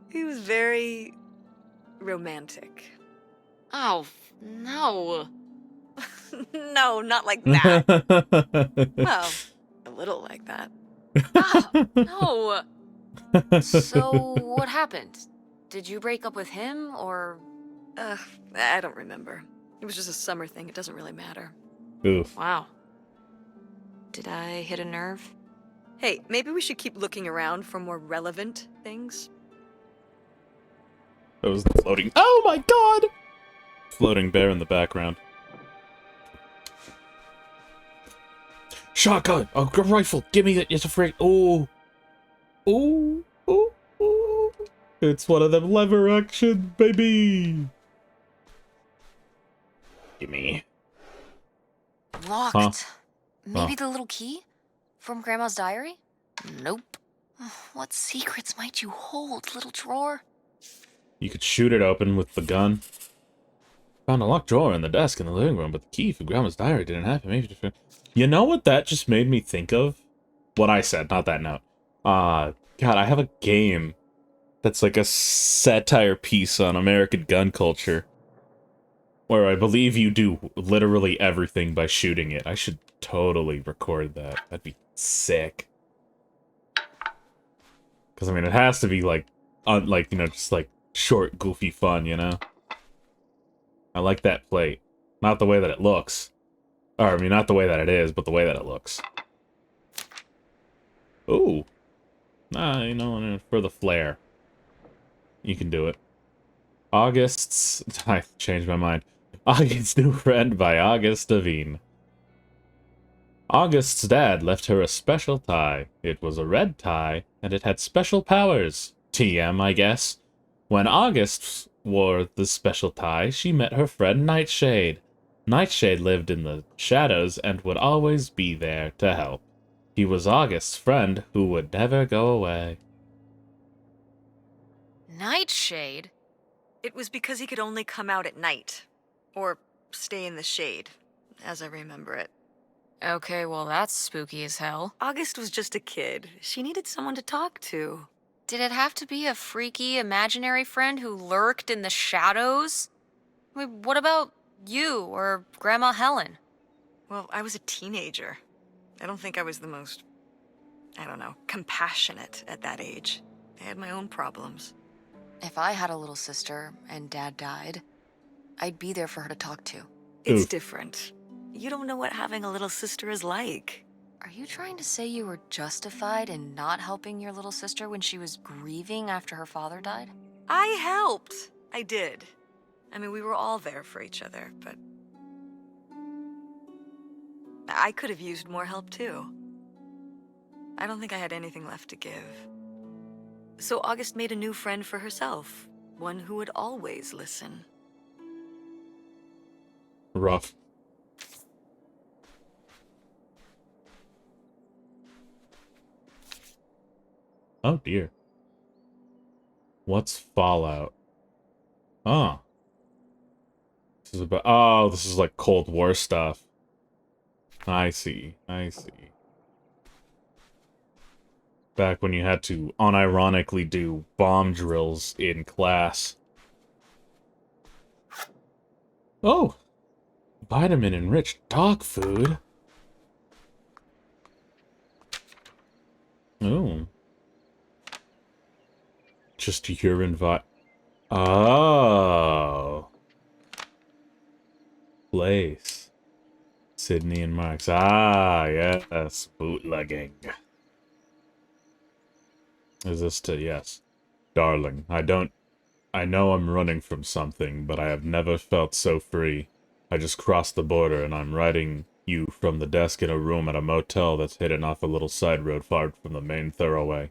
He was very romantic. Oh, no. No, not like that. Well, a little like that. Ah, no. So, what happened? Did you break up with him, or... I don't remember. It was just a summer thing. It doesn't really matter. Oof. Wow. Did I hit a nerve? Hey, maybe we should keep looking around for more relevant things. That was the floating. Oh my god! Floating bear in the background. Shotgun! A rifle! Give me that! It's a freak! Oh! Oh! Oh! Oh! It's one of them lever actions, baby! Gimme. Locked. Huh? Maybe the little key? From Grandma's diary? Nope. What secrets might you hold, little drawer? You could shoot it open with the gun. Found a locked drawer in the desk in the living room, but the key for Grandma's diary didn't have it. Maybe just... You know what that just made me think of? What I said, not that note. God, I have a game that's like a satire piece on American gun culture, where I believe you do literally everything by shooting it. I should totally record that. That'd be sick. Because, I mean, it has to be, like, you know, just, like, short, goofy fun, you know? I like that plate. Not the way that it looks. Or, I mean, not the way that it is, but the way that it looks. Ooh. Nah, you know, for the flair. You can do it. August's... I changed my mind. August's New Friend by August Devine. August's dad left her a special tie. It was a red tie, and it had special powers. TM, I guess. When August wore the special tie, she met her friend Nightshade. Nightshade lived in the shadows and would always be there to help. He was August's friend who would never go away. Nightshade? It was because he could only come out at night. Or stay in the shade, as I remember it. Okay, well that's spooky as hell. August was just a kid. She needed someone to talk to. Did it have to be a freaky, imaginary friend who lurked in the shadows? I mean, what about you or Grandma Helen? Well, I was a teenager. I don't think I was the most, I don't know, compassionate at that age. I had my own problems. If I had a little sister and Dad died, I'd be there for her to talk to. It's Oof. different. You don't know what having a little sister is like. Are you trying to say you were justified in not helping your little sister when she was grieving after her father died? I helped. I did. I mean, we were all there for each other, but I could have used more help too. I don't think I had anything left to give. So August made a new friend for herself, one who would always listen. Rough. Oh dear. What's Fallout? Oh. This is about... Oh, this is like Cold War stuff. I see. I see. Back when you had to unironically do bomb drills in class. Oh! Vitamin-enriched dog food. Oh. Just urine Oh. Place. Sydney and Marks. Ah, yes. Bootlegging. Is this to... Yes. Darling, I know I'm running from something, but I have never felt so free. I just crossed the border and I'm writing you from the desk in a room at a motel that's hidden off a little side road far from the main throughway.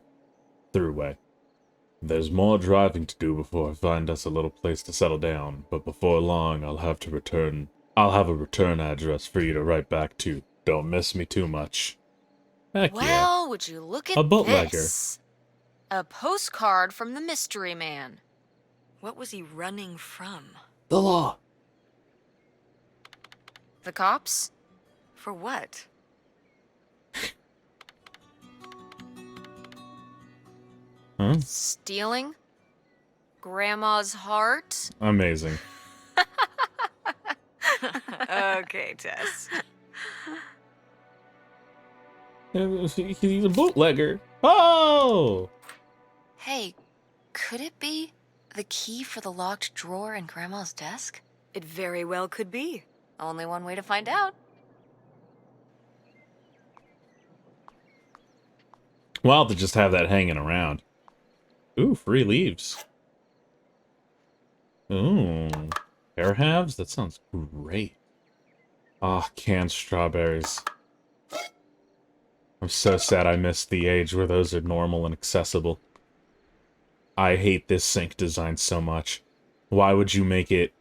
There's more driving to do before I find us a little place to settle down, but before long I'll have a return address for you to write back to. Don't miss me too much. Heck Well, would you look at A bootlegger. this? A postcard from the mystery man. What was he running from? The law. The cops? For what? Huh? Stealing? Grandma's heart? Amazing. Okay, Tess. He's a bootlegger. Oh! Hey, could it be the key for the locked drawer in Grandma's desk? It very well could be. Only one way to find out. Wild to just have that hanging around. Ooh, free leaves. Ooh. Pear halves? That sounds great. Ah, canned strawberries. I'm so sad I missed the age where those are normal and accessible. I hate this sink design so much. Why would you make it...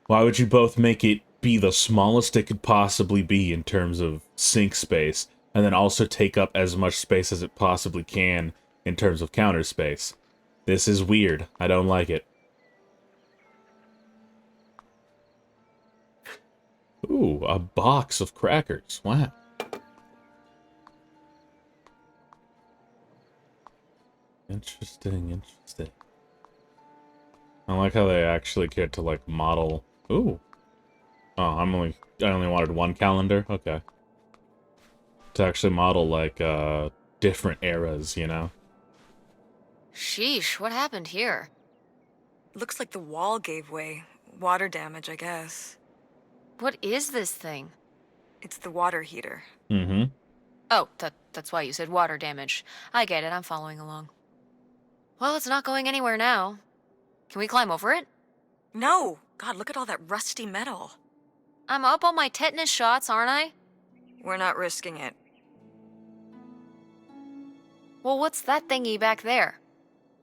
Why would you both make it be the smallest it could possibly be in terms of sink space, and then also take up as much space as it possibly can in terms of counter space? This is weird. I don't like it. Ooh, a box of crackers. Wow. Interesting, interesting. I like how they actually cared to, like, model... Ooh. Oh, I only wanted one calendar? Okay. To actually model, like, different eras, you know? Sheesh, what happened here? Looks like the wall gave way. Water damage, I guess. What is this thing? It's the water heater. Mm-hmm. Oh, that's why you said water damage. I get it, I'm following along. Well, it's not going anywhere now. Can we climb over it? No! God, look at all that rusty metal. I'm up on my tetanus shots, aren't I? We're not risking it. Well, what's that thingy back there?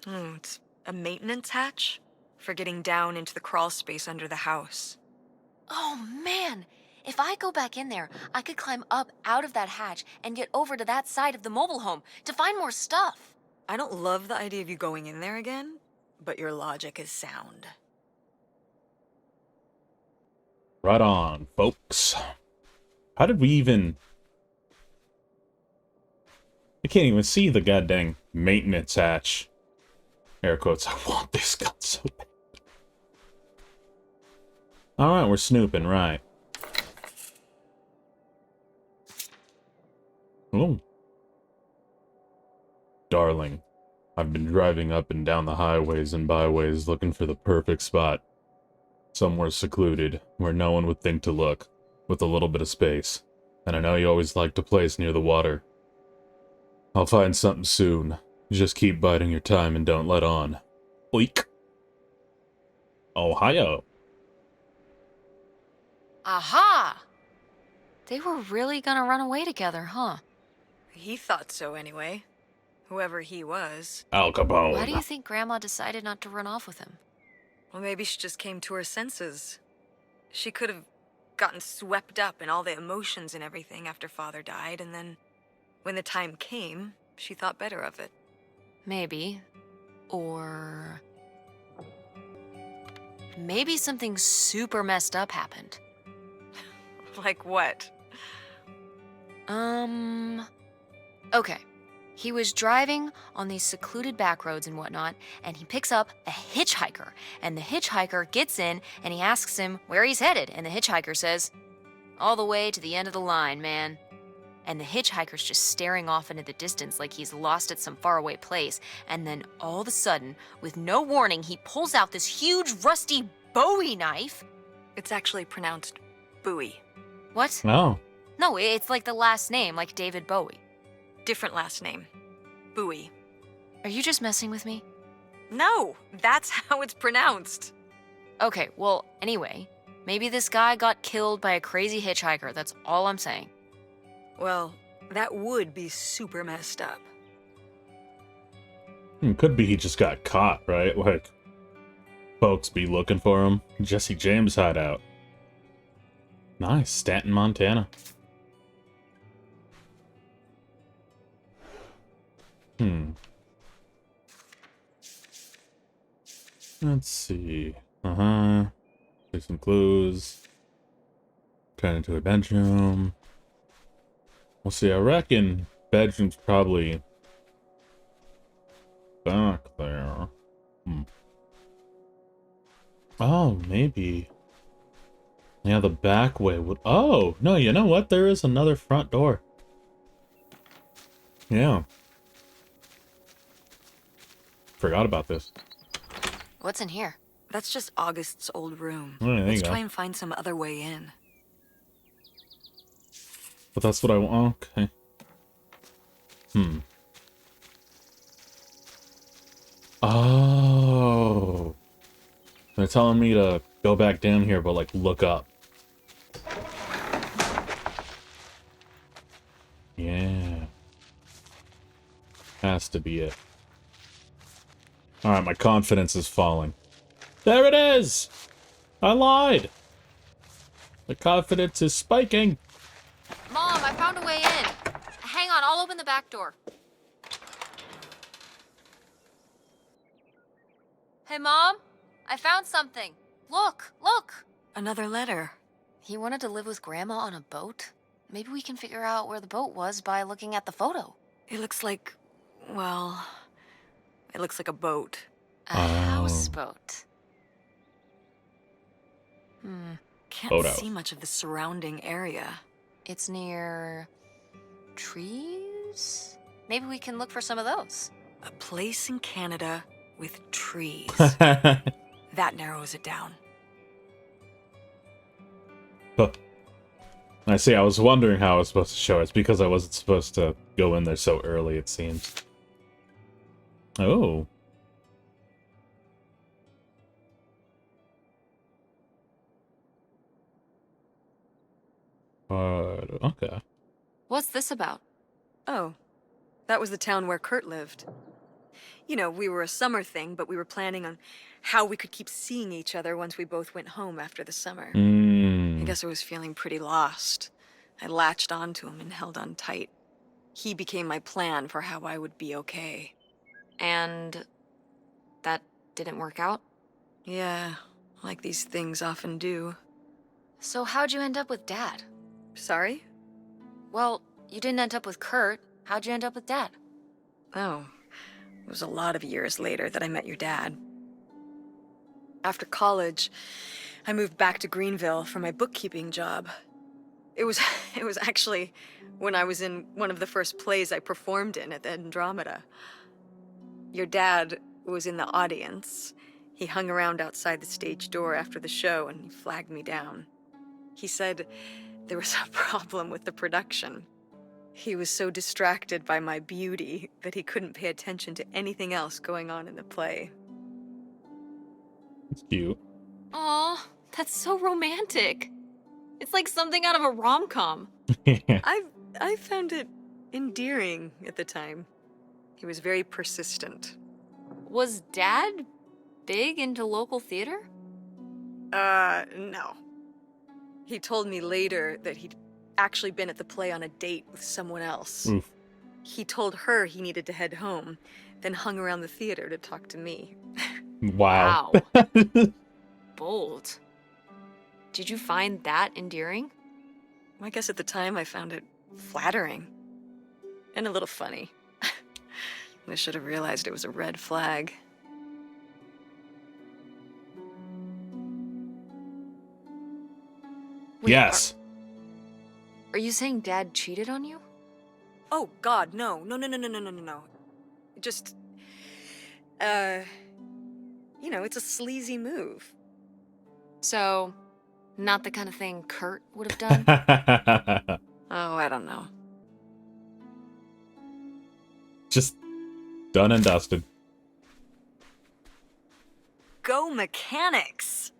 It's a maintenance hatch for getting down into the crawl space under the house. Oh, man! If I go back in there, I could climb up out of that hatch and get over to that side of the mobile home to find more stuff. I don't love the idea of you going in there again, but your logic is sound. Right on, folks. How did we even... I can't even see the goddamn maintenance hatch. Air quotes, I want this gun so bad. Alright, we're snooping, right. Oh. Darling, I've been driving up and down the highways and byways looking for the perfect spot. Somewhere secluded, where no one would think to look, with a little bit of space. And I know you always liked a place near the water. I'll find something soon. Just keep biding your time and don't let on. Oik. Ohio. Aha! They were really gonna run away together, huh? He thought so anyway. Whoever he was. Al Capone. Why do you think Grandma decided not to run off with him? Well, maybe she just came to her senses. She could have gotten swept up in all the emotions and everything after Father died, and then, when the time came, she thought better of it. Maybe. Or... maybe something super messed up happened. Like what? Okay. He was driving on these secluded back roads and whatnot, and he picks up a hitchhiker. And the hitchhiker gets in, and he asks him where he's headed. And the hitchhiker says, all the way to the end of the line, man. And the hitchhiker's just staring off into the distance like he's lost at some faraway place. And then all of a sudden, with no warning, he pulls out this huge rusty Bowie knife. It's actually pronounced Bowie. What? Oh. No, it's like the last name, like David Bowie. Different last name. Bowie. Are you just messing with me? No, that's how it's pronounced. Okay, well, anyway, maybe this guy got killed by a crazy hitchhiker, that's all I'm saying. Well, that would be super messed up. Could be he just got caught, right? Like, folks be looking for him. Jesse James hideout. Nice, Stanton, Montana. Let's see. Do some clues. Turn into a bedroom. We'll see. I reckon bedroom's probably back there. Oh, maybe. Yeah, the back way would... Oh, no, you know what? There is another front door. Yeah. Forgot about this. What's in here? That's just August's old room. Oh, there Let's you go. try and find some other way in. But that's what I want. Okay. Oh. They're telling me to go back down here, but, like, look up. Yeah. Has to be it. Alright, my confidence is falling. There it is! I lied! The confidence is spiking! Mom, I found a way in. Hang on, I'll open the back door. Hey, Mom? I found something. Look, look! Another letter. He wanted to live with Grandma on a boat? Maybe we can figure out where the boat was by looking at the photo. It looks like, well, it looks like a boat. A houseboat. Can't Photo. see much of the surrounding area. It's near trees? Maybe we can look for some of those. A place in Canada with trees. Huh. That narrows it down. I see, I was wondering how I was supposed to show it. It's because I wasn't supposed to go in there so early, it seems. Oh. Okay. What's this about? Oh, that was the town where Kurt lived. You know, we were a summer thing, but we were planning on how we could keep seeing each other once we both went home after the summer. I guess I was feeling pretty lost. I latched onto him and held on tight. He became my plan for how I would be okay. And that didn't work out? Yeah, like these things often do. So how'd you end up with Dad? Sorry? Well, you didn't end up with Kurt. How'd you end up with Dad? Oh, it was a lot of years later that I met your dad. After college, I moved back to Greenville for my bookkeeping job. It was actually when I was in one of the first plays I performed in at the Andromeda. Your dad was in the audience. He hung around outside the stage door after the show and he flagged me down. He said there was a problem with the production. He was so distracted by my beauty that he couldn't pay attention to anything else going on in the play. It's cute. Aw, that's so romantic. It's like something out of a rom-com. I found it endearing at the time. He was very persistent. Was Dad big into local theater? No. He told me later that he'd actually been at the play on a date with someone else. Oof. He told her he needed to head home, then hung around the theater to talk to me. Wow. Bold. Did you find that endearing? I guess at the time I found it flattering. And a little funny. I should have realized it was a red flag. Wait, Yes. Are you saying Dad cheated on you? Oh, God, no. No. Just, you know, it's a sleazy move. So, not the kind of thing Kurt would have done? Oh, I don't know. Just done and dusted. Go mechanics!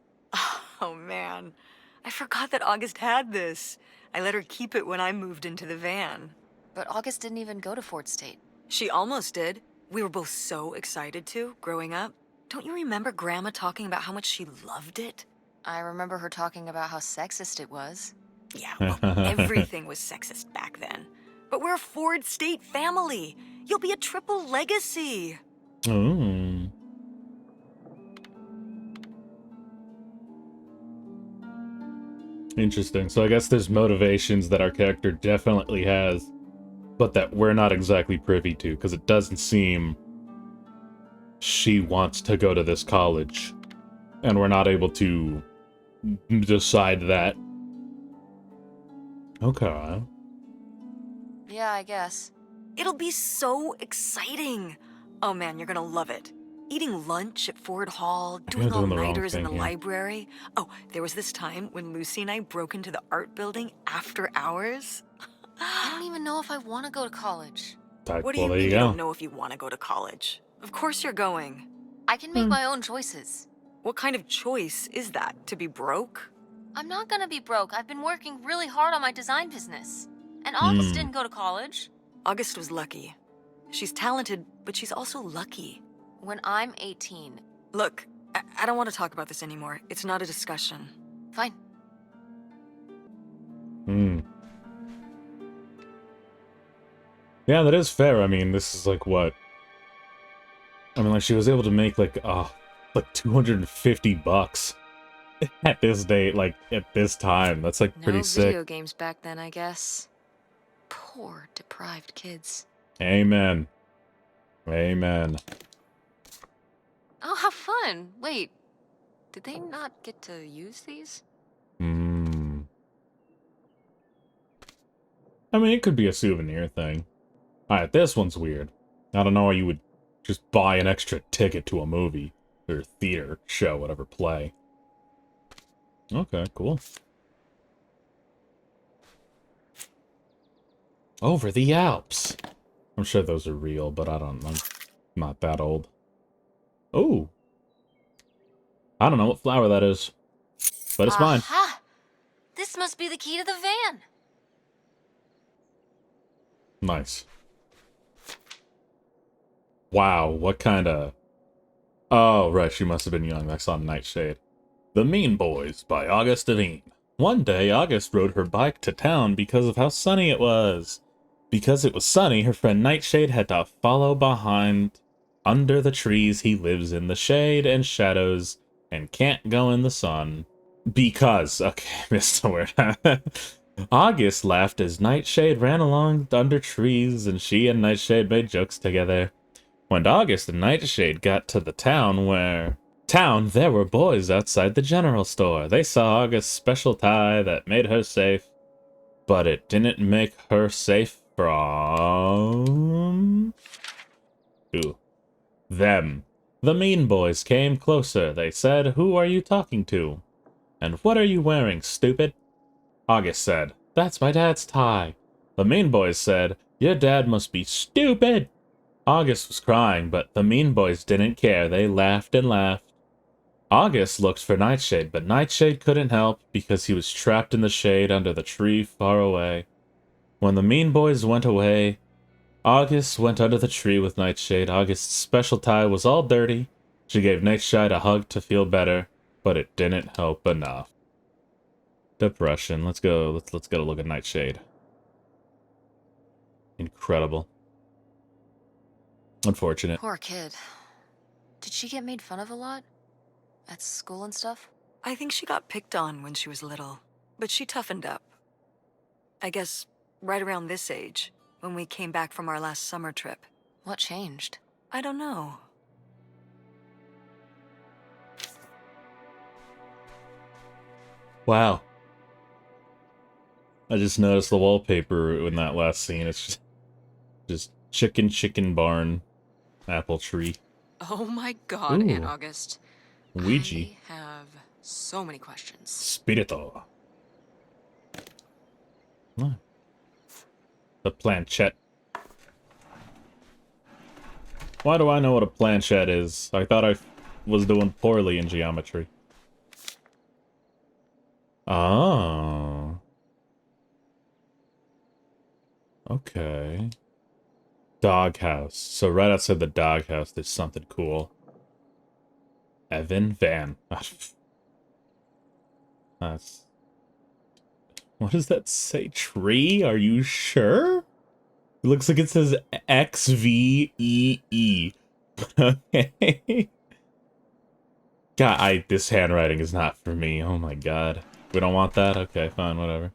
Oh, man. I forgot that August had this. I let her keep it when I moved into the van. But August didn't even go to Fort State. She almost did. We were both so excited to, growing up. Don't you remember Grandma talking about how much she loved it? I remember her talking about how sexist it was. Yeah, well, everything was sexist back then. But we're a Ford State family. You'll be a triple legacy. Oh. Interesting. So I guess there's motivations that our character definitely has, but that we're not exactly privy to, because it doesn't seem she wants to go to this college, and we're not able to decide that. Okay. Yeah, I guess. It'll be so exciting. Oh man, you're gonna love it. Eating lunch at Ford Hall, doing doing the wrong all-nighters in thing the here. library. Oh, there was this time when Lucy and I broke into the art building after hours. I don't even know if I want to go to college. What do Well, you there mean you you go. don't know if you want to go to college? Of course you're going. I can make my own choices. What kind of choice is that? To be broke? I'm not gonna be broke. I've been working really hard on my design business. And August didn't go to college. August was lucky. She's talented, but she's also lucky. When I'm 18. Look, I don't want to talk about this anymore. It's not a discussion. Fine. Yeah, that is fair. I mean, this is like what? I mean, like she was able to make like 250 bucks at this date, like at this time. That's like pretty No sick. video games back then, I guess. Poor, deprived kids. Amen. Amen. Oh, how fun. Wait, did they not get to use these? I mean, it could be a souvenir thing. Alright, this one's weird. I don't know why you would just buy an extra ticket to a movie, or theater, show, whatever, play. Okay, cool. Over the Alps. I'm sure those are real, but I'm not that old. Oh. I don't know what flower that is, but it's mine. Aha! This must be the key to the van. Nice. Wow, what kind of... Oh, right, she must have been young. I saw Nightshade. The Mean Boys by August Devine. One day, August rode her bike to town because of how sunny it was. Because it was sunny, her friend Nightshade had to follow behind. Under the trees, he lives in the shade and shadows and can't go in the sun. Because... Okay, missed the word. August laughed as Nightshade ran along under trees, and she and Nightshade made jokes together. When August and Nightshade got to the town, there were boys outside the general store. They saw August's special tie that made her safe, but it didn't make her safe from... them. The Mean Boys came closer. They said, "Who are you talking to? And what are you wearing, stupid?" August said, "That's my dad's tie." The Mean Boys said, "Your dad must be stupid." August was crying, but the Mean Boys didn't care. They laughed and laughed. August looked for Nightshade, but Nightshade couldn't help because he was trapped in the shade under the tree far away. When the Mean Boys went away, August went under the tree with Nightshade. August's special tie was all dirty. She gave Nightshade a hug to feel better, but it didn't help enough. Depression. Let's go. Let's get a look at Nightshade. Incredible. Unfortunate. Poor kid. Did she get made fun of a lot? At school and stuff? I think she got picked on when she was little, but she toughened up. I guess right around this age, when we came back from our last summer trip. What changed? I don't know. Wow. I just noticed the wallpaper in that last scene. It's just chicken barn, apple tree. Oh my god, Ooh. Aunt August. Ouija. I have so many questions. Spirito. Ah. The planchette. Why do I know what a planchette is? I thought I was doing poorly in geometry. Oh. Okay. Doghouse. So right outside the doghouse, there's something cool. Evan Van. That's... What does that say? Tree? Are you sure? It looks like it says XVEE. Okay. God, this handwriting is not for me. Oh my god. We don't want that? Okay, fine, whatever.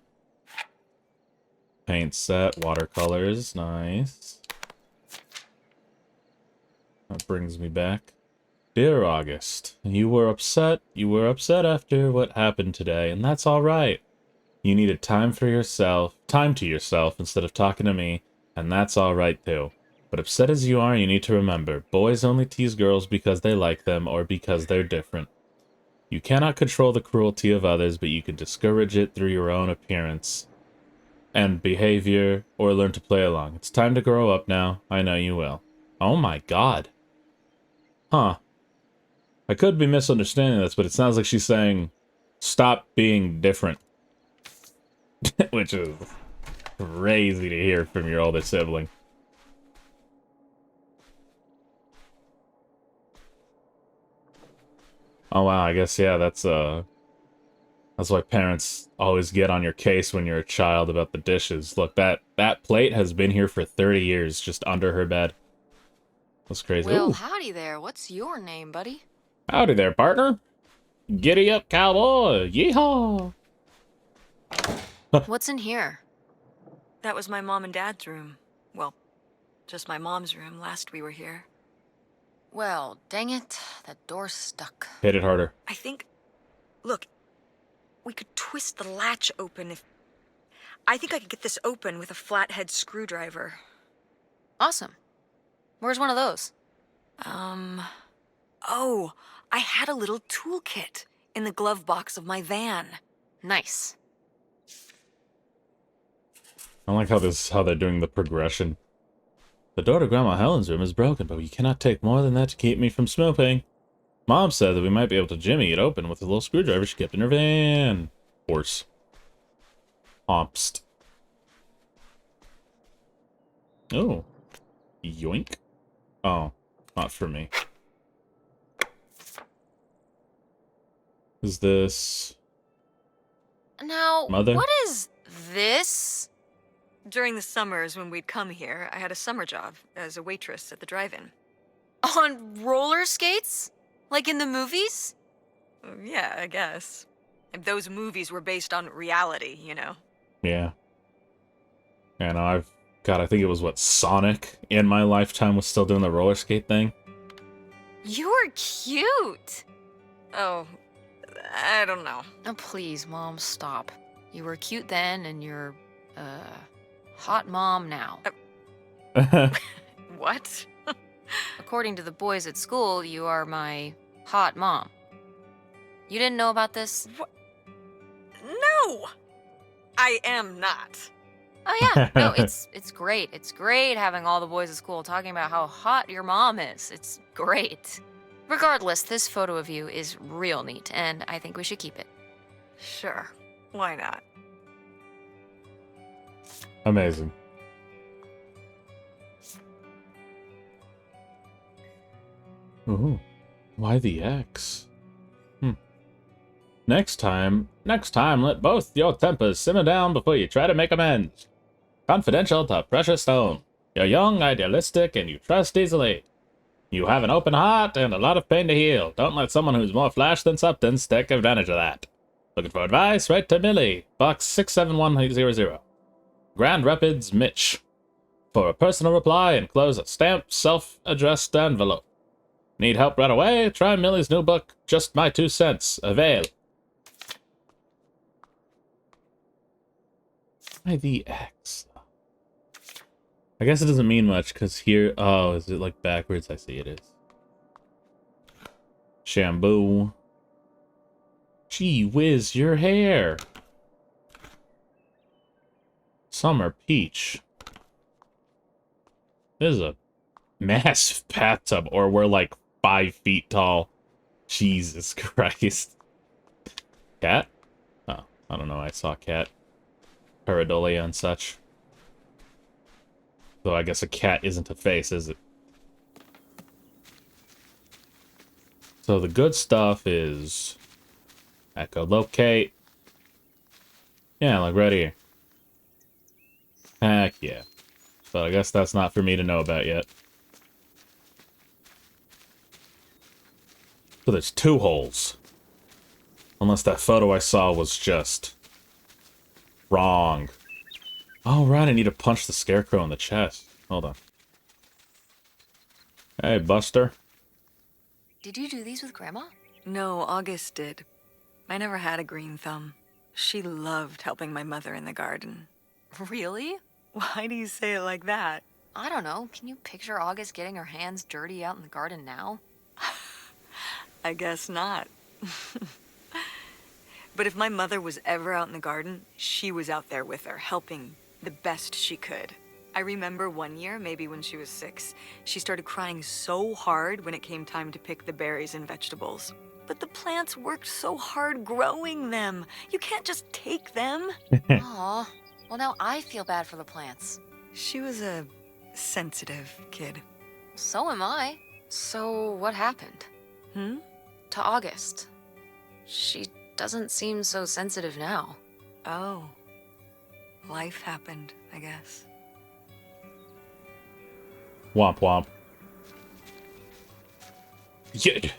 Paint set, watercolors, nice. That brings me back. Dear August, you were upset after what happened today, and that's alright. You needed time to yourself instead of talking to me, and that's alright too. But upset as you are, you need to remember, boys only tease girls because they like them or because they're different. You cannot control the cruelty of others, but you can discourage it through your own appearance and behavior, or learn to play along. It's time to grow up now. I know you will. Oh my god. Huh. I could be misunderstanding this, but it sounds like she's saying, stop being different. Which is crazy to hear from your older sibling. Oh wow, I guess, yeah, that's why parents always get on your case when you're a child about the dishes. Look, that plate has been here for 30 years, just under her bed. That's crazy. Well, Ooh. howdy there. What's your name, buddy? Howdy there, partner. Giddy up, cowboy. Yeehaw. What's in here? That was my mom and dad's room. Well, just my mom's room last we were here. Well, dang it. That door's stuck. Hit it harder. I think... Look, we could twist the latch open if... I think I could get this open with a flathead screwdriver. Awesome. Where's one of those? Oh, I had a little toolkit in the glove box of my van. Nice. I like how they're doing the progression. The door to Grandma Helen's room is broken, but we cannot take more than that to keep me from snooping. Mom said that we might be able to jimmy it open with a little screwdriver she kept in her van. Horse. Opst. Oh. Yoink. Oh, not for me. Is this... Now, Mother? what is this? During the summers when we'd come here, I had a summer job as a waitress at the drive-in. On roller skates? Like in the movies? Yeah, I guess. And those movies were based on reality, you know? Yeah. And I think it was, what, Sonic in my lifetime was still doing the roller skate thing? You were cute. Oh, I don't know. Oh, please, Mom, stop. You were cute then, and you're, hot mom now. What? According to the boys at school, you are my hot mom. You didn't know about this? What? No! I am not. Oh yeah, no, it's great. It's great having all the boys at school talking about how hot your mom is. It's great. Regardless, this photo of you is real neat, and I think we should keep it. Sure. Why not? Amazing. Ooh. Why the X? Next time, let both your tempers simmer down before you try to make amends. Confidential to Precious Stone. You're young, idealistic, and you trust easily. You have an open heart and a lot of pain to heal. Don't let someone who's more flash than substance take advantage of that. Looking for advice? Write to Millie, box 67100. Grand Rapids, Mitch. For a personal reply, enclose a stamped, self-addressed envelope. Need help right away? Try Millie's new book, Just My 2 Cents. Avail. Why the X? I guess it doesn't mean much, because here... Oh, is it like backwards? I see it is. Shampoo. Gee whiz, your hair. Summer Peach. This is a massive bathtub, or we're like 5 feet tall. Jesus Christ. Cat? Oh, I don't know. I saw cat. Pareidolia and such. Though I guess a cat isn't a face, is it? So the good stuff is... echolocate. Yeah, like right here. Heck yeah. but I guess that's not for me to know about yet. So there's 2 holes. Unless that photo I saw was just wrong. Oh, right, I need to punch the scarecrow in the chest. Hold on. Hey, Buster. Did you do these with Grandma? No, August did. I never had a green thumb. She loved helping my mother in the garden. Really? Why do you say it like that? I don't know. Can you picture August getting her hands dirty out in the garden now? I guess not. But if my mother was ever out in the garden, she was out there with her, helping the best she could. I remember one year, maybe when she was 6, she started crying so hard when it came time to pick the berries and vegetables. But the plants worked so hard growing them. You can't just take them. Aw. Well, now I feel bad for the plants. She was a sensitive kid. So am I. So what happened? To August. She doesn't seem so sensitive now. Oh. Life happened, I guess. Womp womp. Yeah.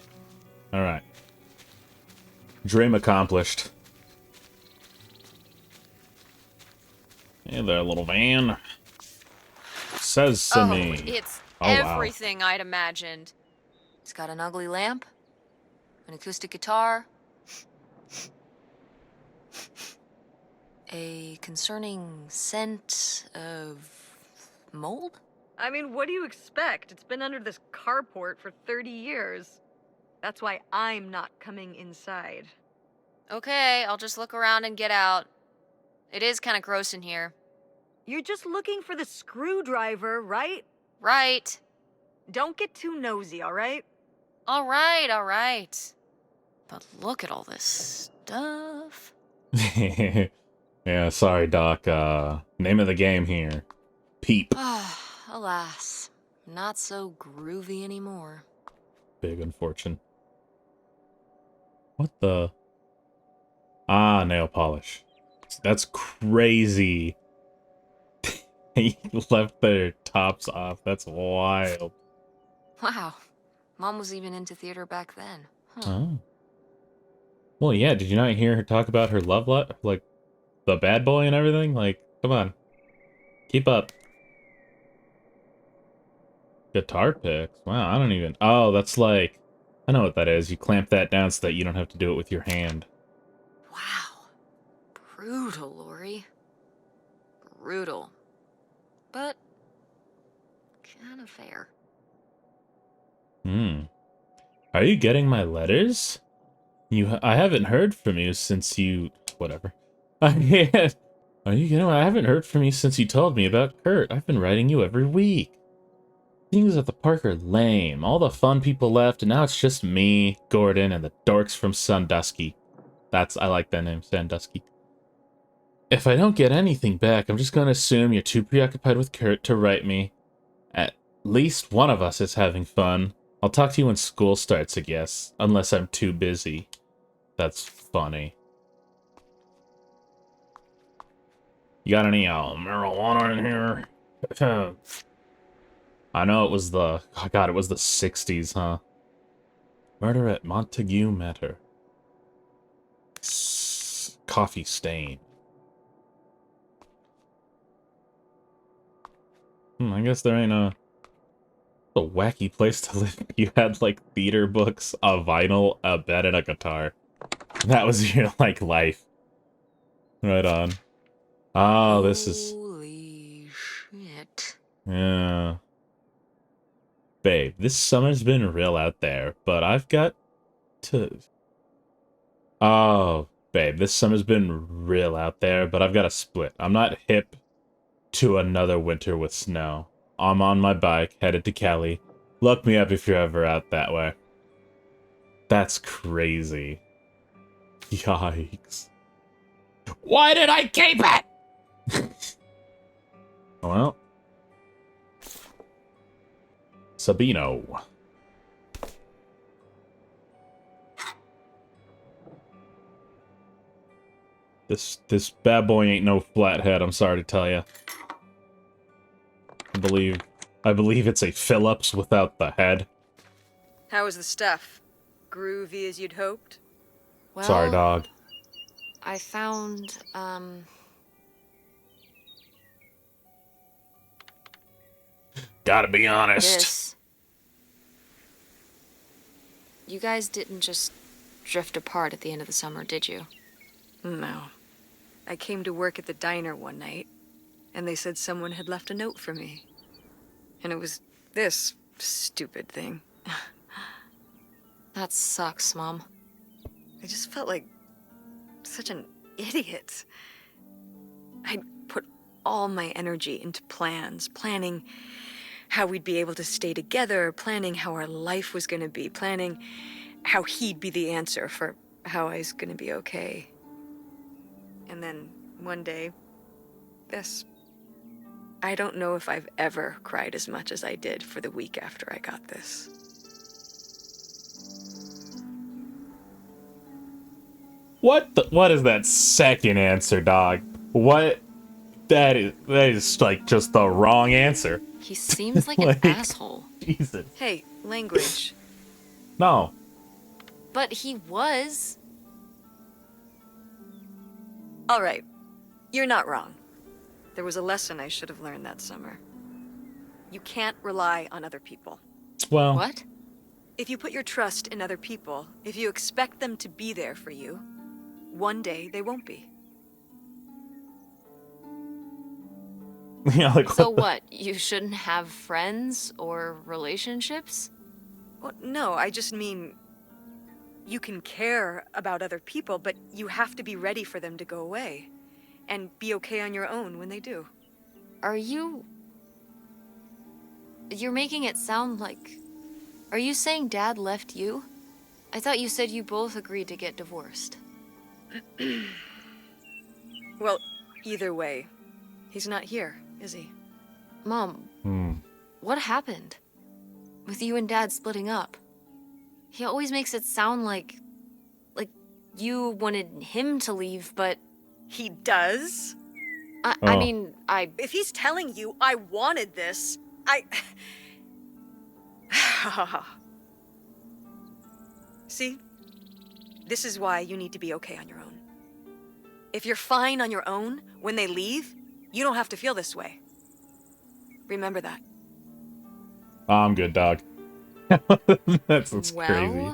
Alright. Dream accomplished. Hey there, little van. Says to me. It's Oh, wow. everything I'd imagined. It's got an ugly lamp, an acoustic guitar, a concerning scent of mold? I mean, what do you expect? It's been under this carport for 30 years. That's why I'm not coming inside. Okay, I'll just look around and get out. It is kind of gross in here. You're just looking for the screwdriver, right? Right. Don't get too nosy, all right? All right, all right. But look at all this stuff. Yeah, sorry, Doc. Name of the game here. Peep. Alas, not so groovy anymore. Big unfortune. What the? Ah, nail polish. That's crazy. He left their tops off. That's wild. Wow. Mom was even into theater back then. Huh. Oh. Well, yeah, did you not hear her talk about her love life? Like, the bad boy and everything? Like, come on. Keep up. Guitar picks? Wow, I don't even... Oh, that's like... I know what that is. You clamp that down so that you don't have to do it with your hand. Wow. Brutal, Lori. Brutal. But kind of fair. Are you getting my letters? I haven't heard from you since you... Whatever. Are you getting... I haven't heard from you since you told me about Kurt. I've been writing you every week. Things at the park are lame. All the fun people left, and now it's just me, Gordon, and the dorks from Sandusky. I like that name, Sandusky. If I don't get anything back, I'm just gonna assume you're too preoccupied with Kurt to write me. At least one of us is having fun. I'll talk to you when school starts, I guess. Unless I'm too busy. That's funny. You got any marijuana in here? I know it was the... Oh God, it was the 60s, huh? Murder at Montague Manor. Coffee stain. I guess there ain't a wacky place to live. You had, like, theater books, a vinyl, a bed, and a guitar. That was your, like, life. Right on. Oh, this is... Holy shit. Yeah. Babe, this summer's been real out there, but I've got to... Oh, babe, this summer's been real out there, but I've got to split. I'm not hip to another winter with snow. I'm on my bike, headed to Cali. Look me up if you're ever out that way. That's crazy. Yikes. Why did I keep it? Well. Sabino. This bad boy ain't no flathead, I'm sorry to tell you. I believe it's a Phillips without the head. How was the stuff? Groovy as you'd hoped? Well, Sorry, dog. I found, Gotta be honest. this. You guys didn't just drift apart at the end of the summer, did you? No. I came to work at the diner one night, and they said someone had left a note for me. And it was this stupid thing. That sucks, Mom. I just felt like such an idiot. I'd put all my energy into planning how we'd be able to stay together, planning how our life was going to be, planning how he'd be the answer for how I was going to be okay. And then one day, this. I don't know if I've ever cried as much as I did for the week after I got this. What is that second answer, dog? What? That is like just the wrong answer. He seems like Like- an asshole. Jesus. Hey, language. No. But he was. All right, you're not wrong. There was a lesson I should have learned that summer. You can't rely on other people. Well. What? If you put your trust in other people, if you expect them to be there for you, one day they won't be. Yeah, like So the- what? You shouldn't have friends or relationships? Well, no, I just mean you can care about other people, but you have to be ready for them to go away and be okay on your own when they do. Are you... You're making it sound like... Are you saying Dad left you? I thought you said you both agreed to get divorced. Well, either way, he's not here, is he? Mom, what happened? With you and Dad splitting up? He always makes it sound like you wanted him to leave, but... He does? I Oh. mean, If he's telling you I wanted this, See? This is why you need to be okay on your own. If you're fine on your own, when they leave, you don't have to feel this way. Remember that. I'm good, dog. That's well... crazy.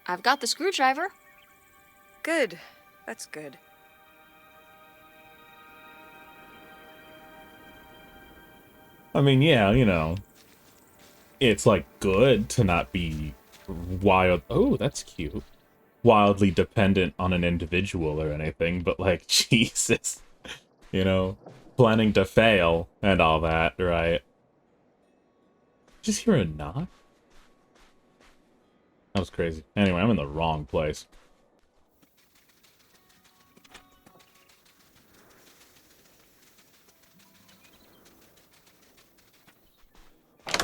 I've got the screwdriver. Good. That's good. I mean, yeah, you know, it's like good to not be wild. Oh, that's cute. Wildly dependent on an individual or anything, but like, Jesus, you know, planning to fail and all that, right? Just hear a knock? That was crazy. Anyway, I'm in the wrong place.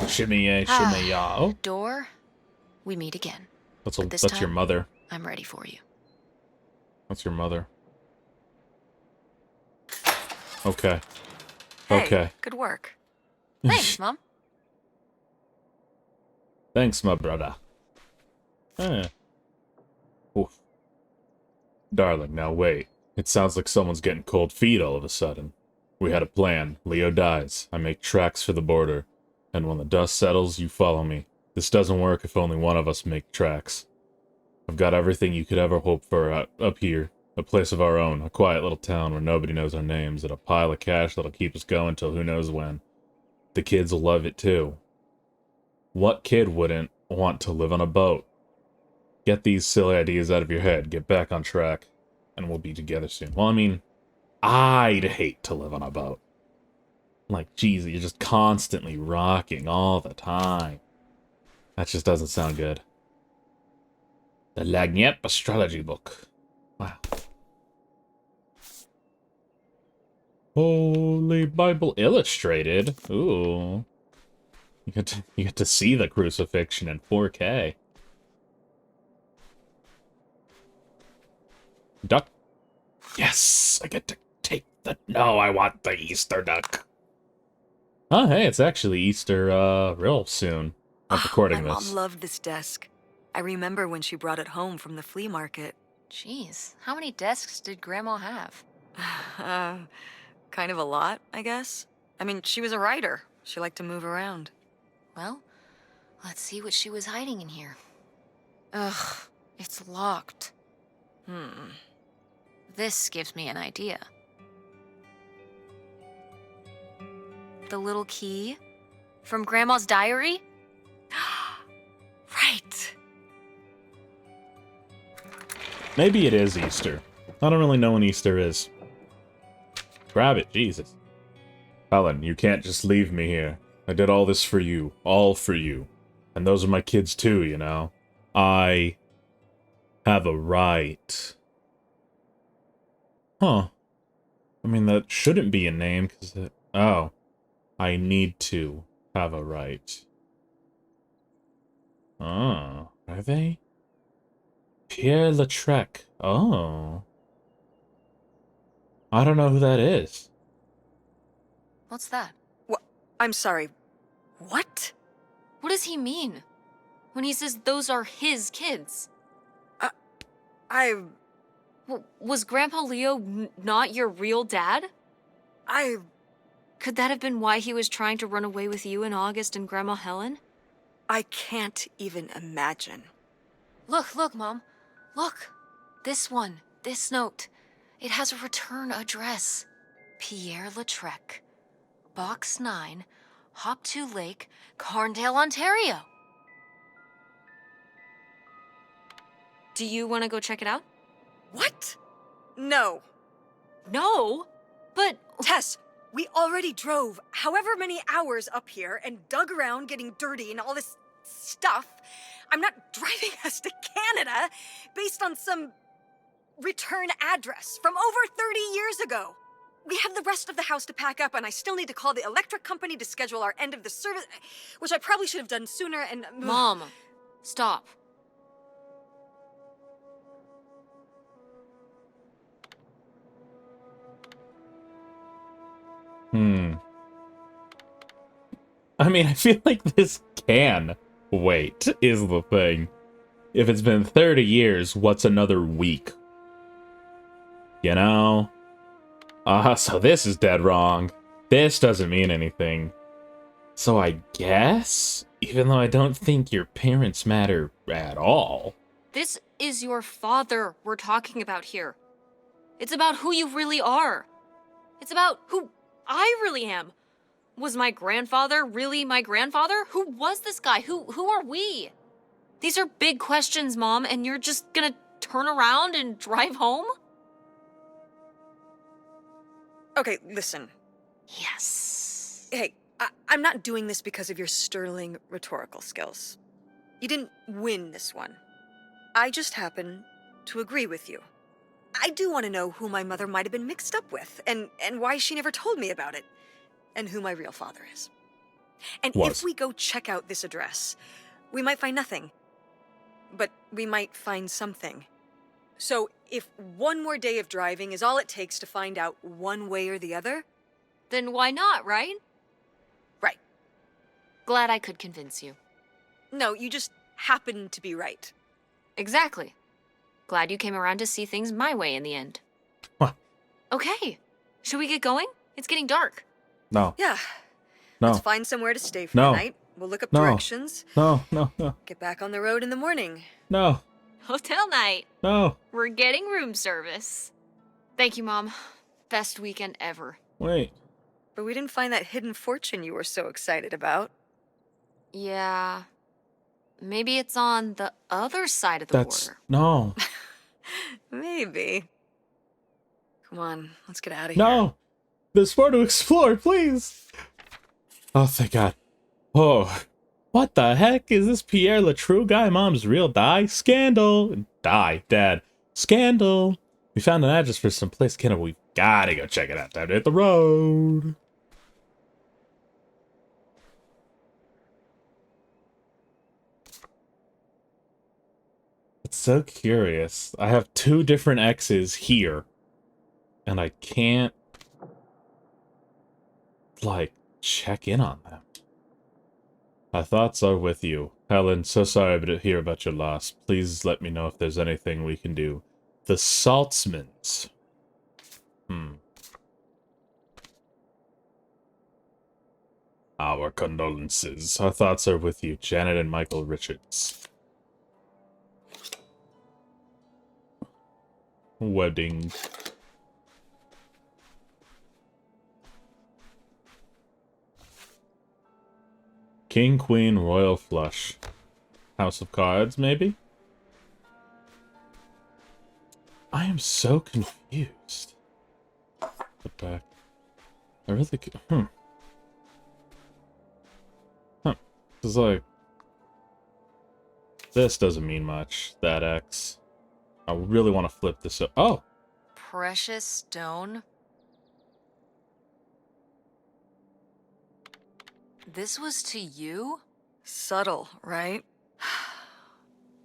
Shimmy yay, shimmy ya. Oh, Door, we meet again. that's this your time- mother. I'm ready for you. That's your mother. Okay. Hey, Okay. good work. Thanks, Mom. Thanks, my brother. Oof. Darling, now wait. It sounds like someone's getting cold feet all of a sudden. We had a plan. Leo dies. I make tracks for the border. And when the dust settles, you follow me. This doesn't work if only one of us make tracks. I've got everything you could ever hope for up here. A place of our own. A quiet little town where nobody knows our names. And a pile of cash that'll keep us going till who knows when. The kids will love it too. What kid wouldn't want to live on a boat? Get these silly ideas out of your head. Get back on track. And we'll be together soon. Well, I mean, I'd hate to live on a boat. Like, geez, you're just constantly rocking all the time. That just doesn't sound good. The Lagniappe astrology book. Wow. Holy Bible Illustrated. Ooh. You get to see the crucifixion in 4K. Duck. Yes, I get to take the... No, I want the Easter duck. Oh, hey, it's actually Easter, real soon. I'm recording My this. mom loved this desk. I remember when she brought it home from the flea market. Jeez, how many desks did Grandma have? Kind of a lot, I guess. I mean, she was a writer. She liked to move around. Well, let's see what she was hiding in here. Ugh, it's locked. This gives me an idea. The little key from Grandma's diary? Right. Maybe it is Easter. I don't really know when Easter is. Grab it, Jesus. Helen, you can't just leave me here. I did all this for you. All for you. And those are my kids too, you know? I have a right. Huh. I mean, that shouldn't be a name, because it... Oh. I need to have a right. Oh. Are they? Pierre Lautrec. Oh. I don't know who that is. What's that? What? I'm sorry. What? What does he mean? When he says those are his kids? Was Grandpa Leo not your real dad? Could that have been why he was trying to run away with you in August and Grandma Helen? I can't even imagine. Look, Mom. Look. This one. This note. It has a return address. Pierre Lautrec. Box 9, Hop 2 Lake, Carndale, Ontario. Do you want to go check it out? What? No. No, but... Tess, we already drove however many hours up here and dug around getting dirty and all this stuff. I'm not driving us to Canada based on some return address from over 30 years ago. We have the rest of the house to pack up, and I still need to call the electric company to schedule our end of the service, which I probably should have done sooner, and... Mom, stop. I mean, I feel like this can wait, is the thing. If it's been 30 years, what's another week? You know? So this is dead wrong. This doesn't mean anything. So I guess? Even though I don't think your parents matter at all. This is your father we're talking about here. It's about who you really are. It's about who I really am. Was my grandfather really my grandfather? Who was this guy? Who are we? These are big questions, Mom, and you're just gonna turn around and drive home? Okay, listen. Yes. Hey, I'm not doing this because of your sterling rhetorical skills. You didn't win this one. I just happen to agree with you. I do want to know who my mother might have been mixed up with, and why she never told me about it, and who my real father is. And if we go check out this address, we might find nothing. But we might find something. So if one more day of driving is all it takes to find out one way or the other... Then why not, right? Right. Glad I could convince you. No, you just happen to be right. Exactly. Glad you came around to see things my way in the end. What? Okay. Should we get going? It's getting dark. No. Yeah. No. Let's find somewhere to stay for No. the night. We'll look up No. directions. No. Get back on the road in the morning. No. Hotel night. No. We're getting room service. Thank you, Mom. Best weekend ever. Wait. But we didn't find that hidden fortune you were so excited about. Yeah. Maybe it's on the other side of the border. No. Maybe. Come on, let's get out of here. No. There's more to explore, please. Oh, thank God. Oh. What the heck? Is this Pierre Lautrec guy Mom's real Scandal. Dad. Scandal. We found an address for some place. We've gotta go check it out. Time to hit the road. It's so curious. I have 2 different X's here. And I can't... like, check in on them. Our thoughts are with you. Helen, so sorry to hear about your loss. Please let me know if there's anything we can do. The Saltzmans. Our condolences. Our thoughts are with you, Janet and Michael Richards. Wedding. King, Queen, Royal Flush. House of Cards, maybe? I am so confused. Put back. I really... Huh. This is like... This doesn't mean much. That X. I really want to flip this up. Oh! Precious stone? This was to you? Subtle, right?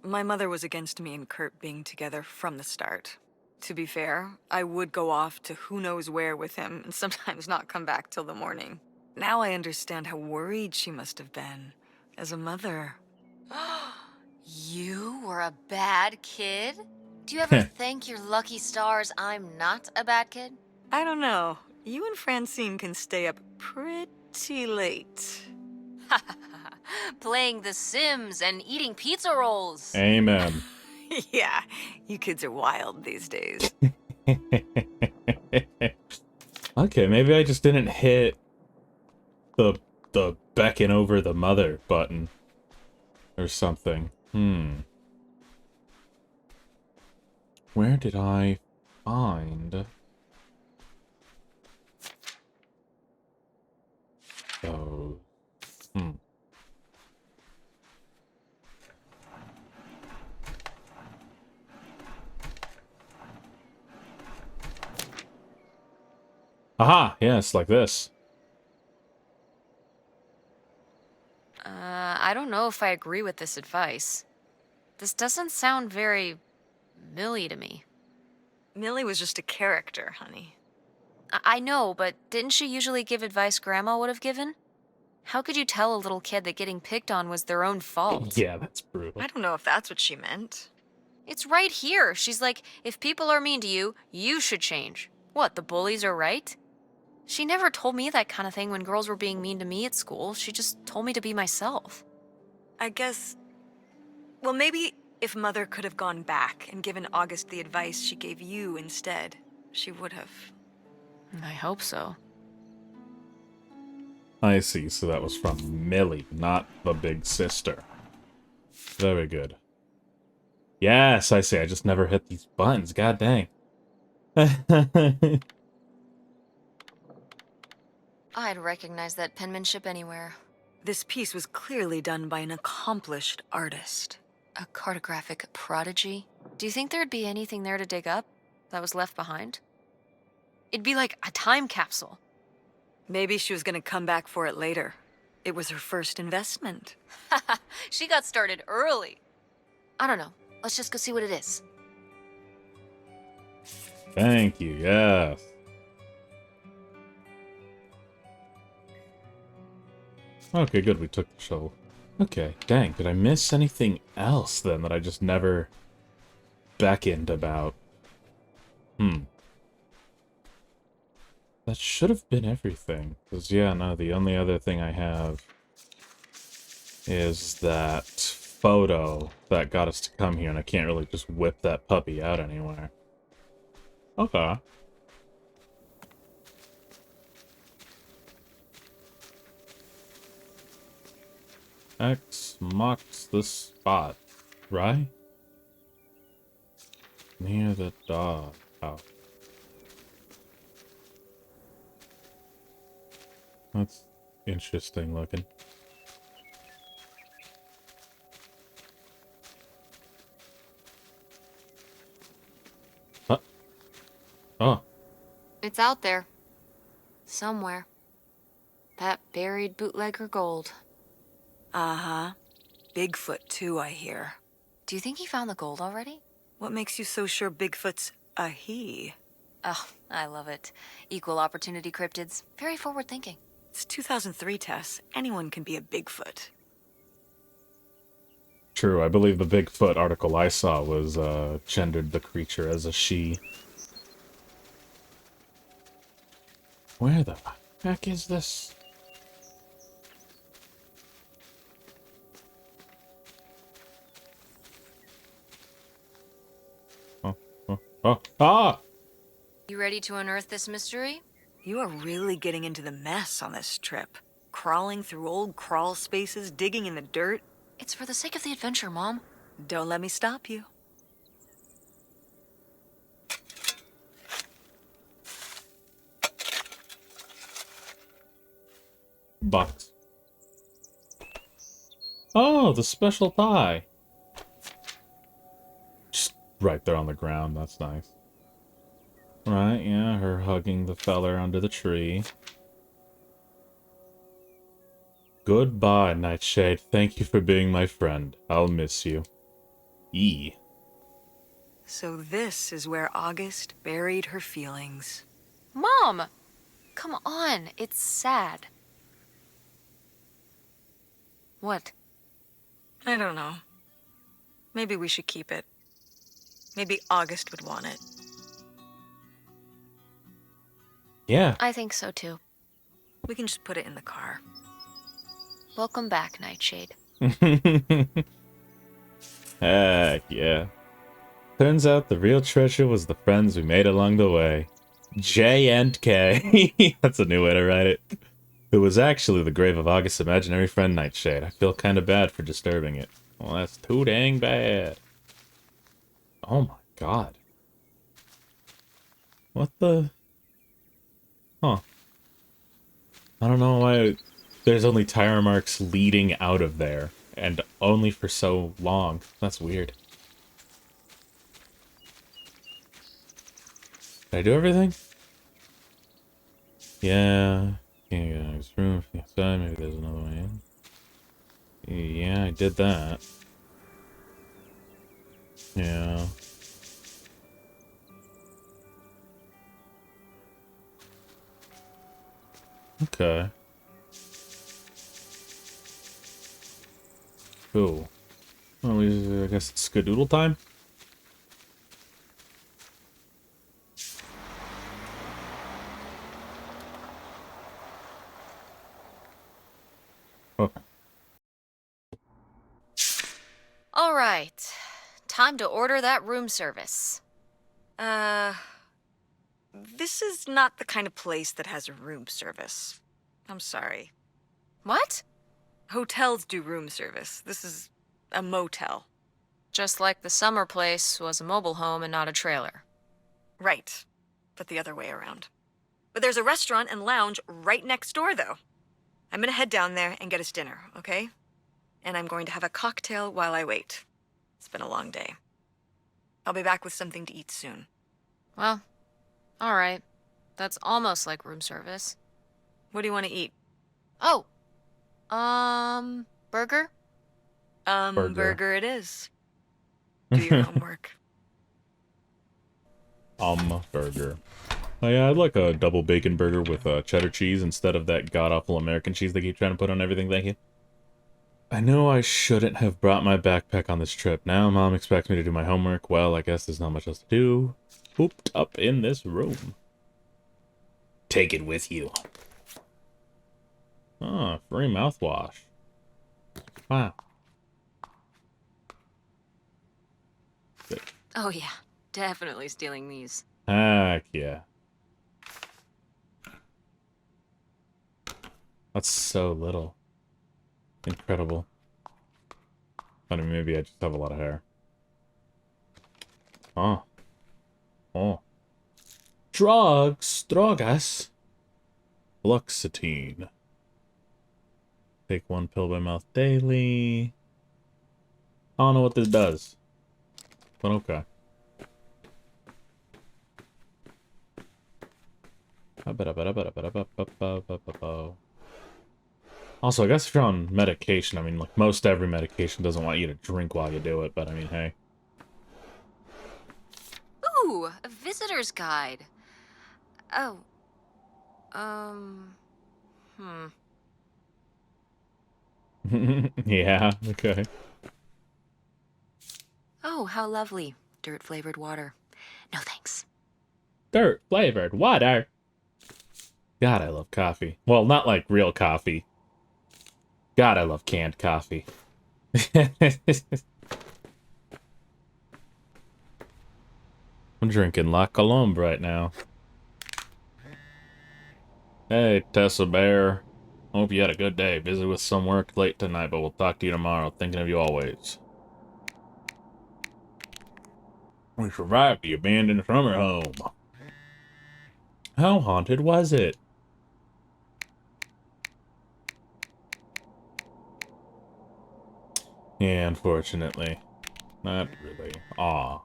My mother was against me and Kurt being together from the start. To be fair, I would go off to who knows where with him and sometimes not come back till the morning. Now I understand how worried she must have been as a mother. You were a bad kid? Do you ever thank your lucky stars I'm not a bad kid? I don't know. You and Francine can stay up pretty late. Playing The Sims and eating pizza rolls. Amen. Yeah, you kids are wild these days. Okay, maybe I just didn't hit the beckon over the mother button or something. Where did I find those? Aha! Yes, like this. I don't know if I agree with this advice. This doesn't sound very Millie to me. Millie was just a character, honey. I know, but didn't she usually give advice Grandma would have given? How could you tell a little kid that getting picked on was their own fault? Yeah, that's brutal. I don't know if that's what she meant. It's right here. She's like, if people are mean to you, you should change. What, the bullies are right? She never told me that kind of thing when girls were being mean to me at school. She just told me to be myself. I guess... Well, maybe if Mother could have gone back and given August the advice she gave you instead, she would have. I hope so. I see, so that was from Millie, not the big sister. Very good. Yes, I see, I just never hit these buttons, god dang. I'd recognize that penmanship anywhere. This piece was clearly done by an accomplished artist. A cartographic prodigy? Do you think there'd be anything there to dig up that was left behind? It'd be like a time capsule. Maybe she was gonna come back for it later. It was her first investment. She got started early. I don't know. Let's just go see what it is. Thank you, yes. Okay, good, we took the shovel. Okay, dang, did I miss anything else then that I just never beckoned about? That should have been everything. Because, yeah, no, the only other thing I have is that photo that got us to come here, and I can't really just whip that puppy out anywhere. Okay. X marks the spot, right? Near the dog house. That's interesting looking. Huh? Oh. It's out there. Somewhere. That buried bootlegger gold. Uh-huh. Bigfoot, too, I hear. Do you think he found the gold already? What makes you so sure Bigfoot's a he? Oh, I love it. Equal opportunity cryptids. Very forward thinking. It's 2003, Tess. Anyone can be a Bigfoot. True, I believe the Bigfoot article I saw was gendered the creature as a she. Where the heck is this? Ah! You ready to unearth this mystery? You are really getting into the mess on this trip. Crawling through old crawl spaces, digging in the dirt. It's for the sake of the adventure, Mom. Don't let me stop you. Box. Oh, the special pie. Just right there on the ground, that's nice. Right, yeah, her hugging the feller under the tree. Goodbye, Nightshade. Thank you for being my friend. I'll miss you. E. So this is where August buried her feelings. Mom! Come on, it's sad. What? I don't know. Maybe we should keep it. Maybe August would want it. Yeah. I think so too. We can just put it in the car. Welcome back, Nightshade. Heck yeah. Turns out the real treasure was the friends we made along the way. J and K. That's a new way to write it. It was actually the grave of August's imaginary friend Nightshade. I feel kind of bad for disturbing it. Well, that's too dang bad. Oh my god. What the... Huh. I don't know why there's only tire marks leading out of there, and only for so long. That's weird. Did I do everything? Yeah. Yeah, there's room for the outside. Maybe there's another way in. Yeah, I did that. Yeah. Okay. Cool. Well, I guess it's skadoodle time? Oh. All right. Time to order that room service. This is not the kind of place that has a room service. I'm sorry. What? Hotels do room service. This is a motel. Just like the summer place was a mobile home and not a trailer. Right. But the other way around. But there's a restaurant and lounge right next door, though. I'm gonna head down there and get us dinner, okay? And I'm going to have a cocktail while I wait. It's been a long day. I'll be back with something to eat soon. Well, all right. That's almost like room service. What do you want to eat? Oh, burger? Burger it is. Do your homework. Burger. Oh yeah, I'd like a double bacon burger with cheddar cheese instead of that god-awful American cheese they keep trying to put on everything, thank you. I know I shouldn't have brought my backpack on this trip. Now Mom expects me to do my homework. Well, I guess there's not much else to do. Pooped up in this room. Take it with you. Ah, free mouthwash. Wow. Oh yeah, definitely stealing these. Heck yeah. That's so little. Incredible. I mean, maybe I just have a lot of hair. Oh. Oh. Drugs. Drogas. Fluoxetine. Take 1 pill by mouth daily. I don't know what this does. But okay. Also, I guess if you're on medication, I mean, like, most every medication doesn't want you to drink while you do it, but I mean, hey. Ooh, a visitor's guide. Oh. Yeah, okay. Oh, how lovely. Dirt-flavored water. No thanks. Dirt flavored water. God, I love coffee. Well, not like real coffee. God, I love canned coffee. I'm drinking La Colombe right now. Hey, Tessa Bear. Hope you had a good day. Busy with some work late tonight, but we'll talk to you tomorrow. Thinking of you always. We survived the abandoned summer home. How haunted was it? Yeah, unfortunately. Not really. Aw.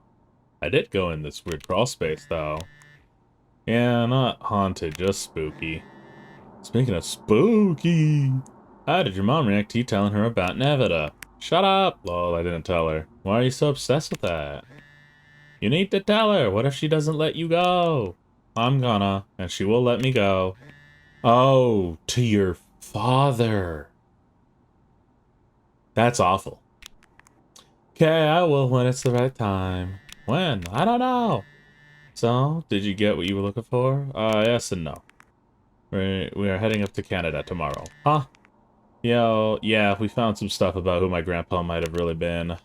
I did go in this weird crawl space, though. Yeah, not haunted, just spooky. Speaking of spooky, how did your mom react to you telling her about Nevada? Shut up! Lol, I didn't tell her. Why are you so obsessed with that? You need to tell her. What if she doesn't let you go? I'm gonna, and she will let me go. Oh, to your father. That's awful. Okay, I will when it's the right time. When? I don't know. So, did you get what you were looking for? Yes and no. We are heading up to Canada tomorrow. Huh? Yo, yeah, we found some stuff about who my grandpa might have really been.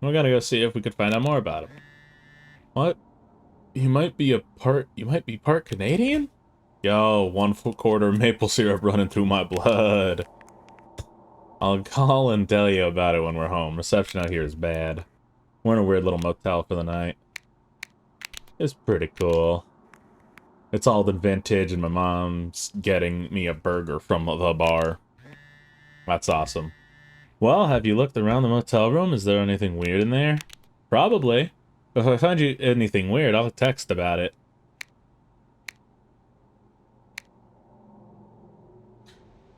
We're gonna go see if we could find out more about him. What? You might be part Canadian? Yo, 1/4 maple syrup running through my blood. I'll call and tell you about it when we're home. Reception out here is bad. We're in a weird little motel for the night. It's pretty cool. It's all the vintage, and my mom's getting me a burger from the bar. That's awesome. Well, have you looked around the motel room? Is there anything weird in there? Probably. If I find you anything weird, I'll text about it.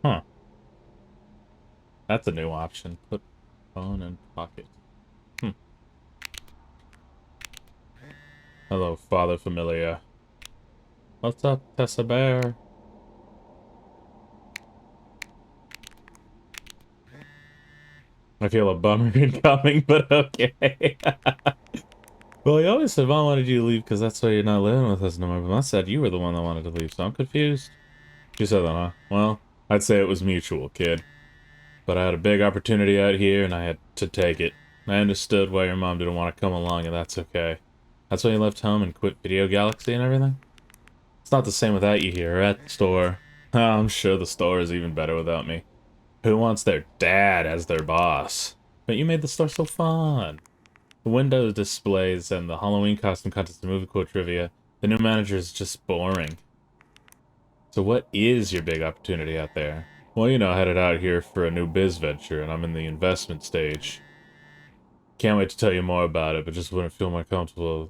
Huh. That's a new option. Put phone in pocket. Hello, Father Familia. What's up, Tessa Bear? I feel a bummer incoming, but okay. Well, you always said Mom wanted you to leave because that's why you're not living with us no more, but Mom said you were the one that wanted to leave, so I'm confused. She said that, huh? Well, I'd say it was mutual, kid. But I had a big opportunity out here, and I had to take it. I understood why your mom didn't want to come along, and that's okay. That's why you left home and quit Video Galaxy and everything? It's not the same without you here, or at the store. I'm sure the store is even better without me. Who wants their dad as their boss? But you made the store so fun. The window displays and the Halloween costume contest and movie quote trivia. The new manager is just boring. So what is your big opportunity out there? Well, you know, headed out here for a new biz venture, and I'm in the investment stage. Can't wait to tell you more about it, but just wouldn't feel more comfortable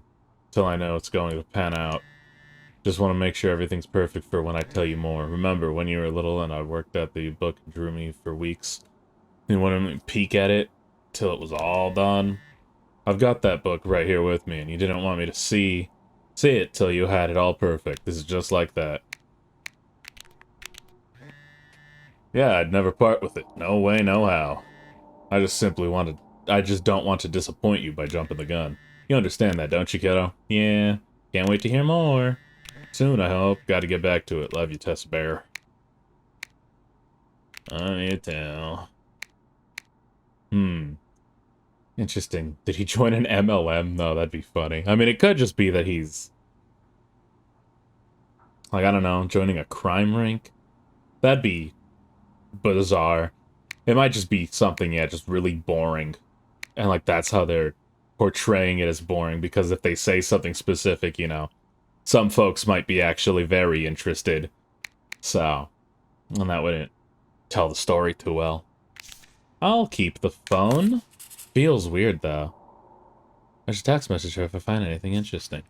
till I know it's going to pan out. Just want to make sure everything's perfect for when I tell you more. Remember, when you were little and I worked at the book and drew me for weeks, you wanted to peek at it till it was all done? I've got that book right here with me, and you didn't want me to see it till you had it all perfect. This is just like that. Yeah, I'd never part with it. No way, no how. I just don't want to disappoint you by jumping the gun. You understand that, don't you, kiddo? Yeah. Can't wait to hear more. Soon, I hope. Gotta get back to it. Love you, Tess Bear. You tell. Interesting. Did he join an MLM? No, that'd be funny. I mean, it could just be that he's... like, I don't know, joining a crime rink? That'd be bizarre. It might just be something, yeah, just really boring. And, like, that's how they're portraying it as boring, because if they say something specific, you know, some folks might be actually very interested. So, and that wouldn't tell the story too well. I'll keep the phone. Feels weird, though. I should text message her if I find anything interesting.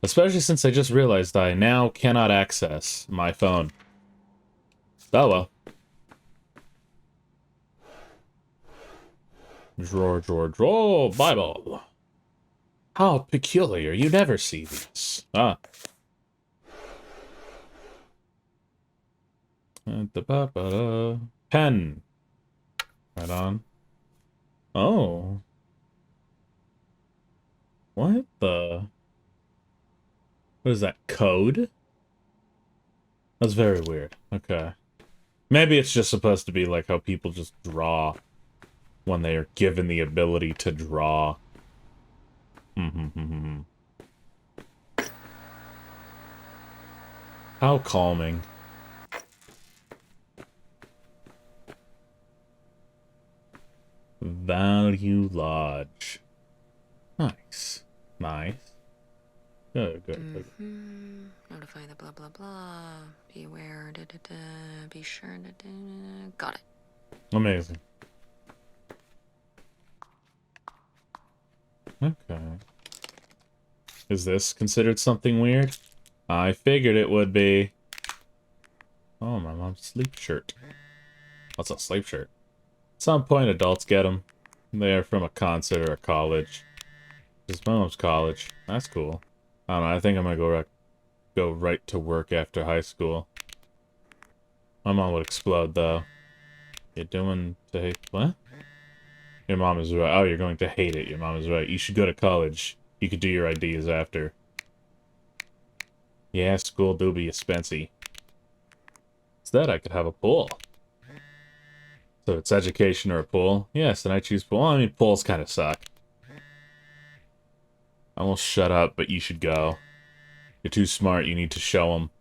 Especially since I just realized I now cannot access my phone. Oh well. Drawer, Bible. How peculiar, you never see these. Ah. Pen. Right on. Oh. What the? What is that? Code? That's very weird. Okay. Maybe it's just supposed to be like how people just draw when they are given the ability to draw. How calming. Value Lodge. Nice. Nice. Good, good. Notify the blah blah blah. Be aware. Be sure. Got it. Amazing. Okay. Is this considered something weird? I figured it would be. Oh, my mom's sleep shirt. What's a sleep shirt? At some point, adults get them. They're from a concert or a college. This is my mom's college. That's cool. I don't know. I think I'm gonna go right to work after high school. My mom would explode, though. You're doing to hate what? Your mom is right. Oh, you're going to hate it. Your mom is right. You should go to college. You could do your IDs after. Yeah, school do be expensive. Instead, I could have a pool. So it's education or a pool? Yes, then I choose pool. Well, I mean, pools kind of suck. I won't shut up, but you should go. You're too smart. You need to show them.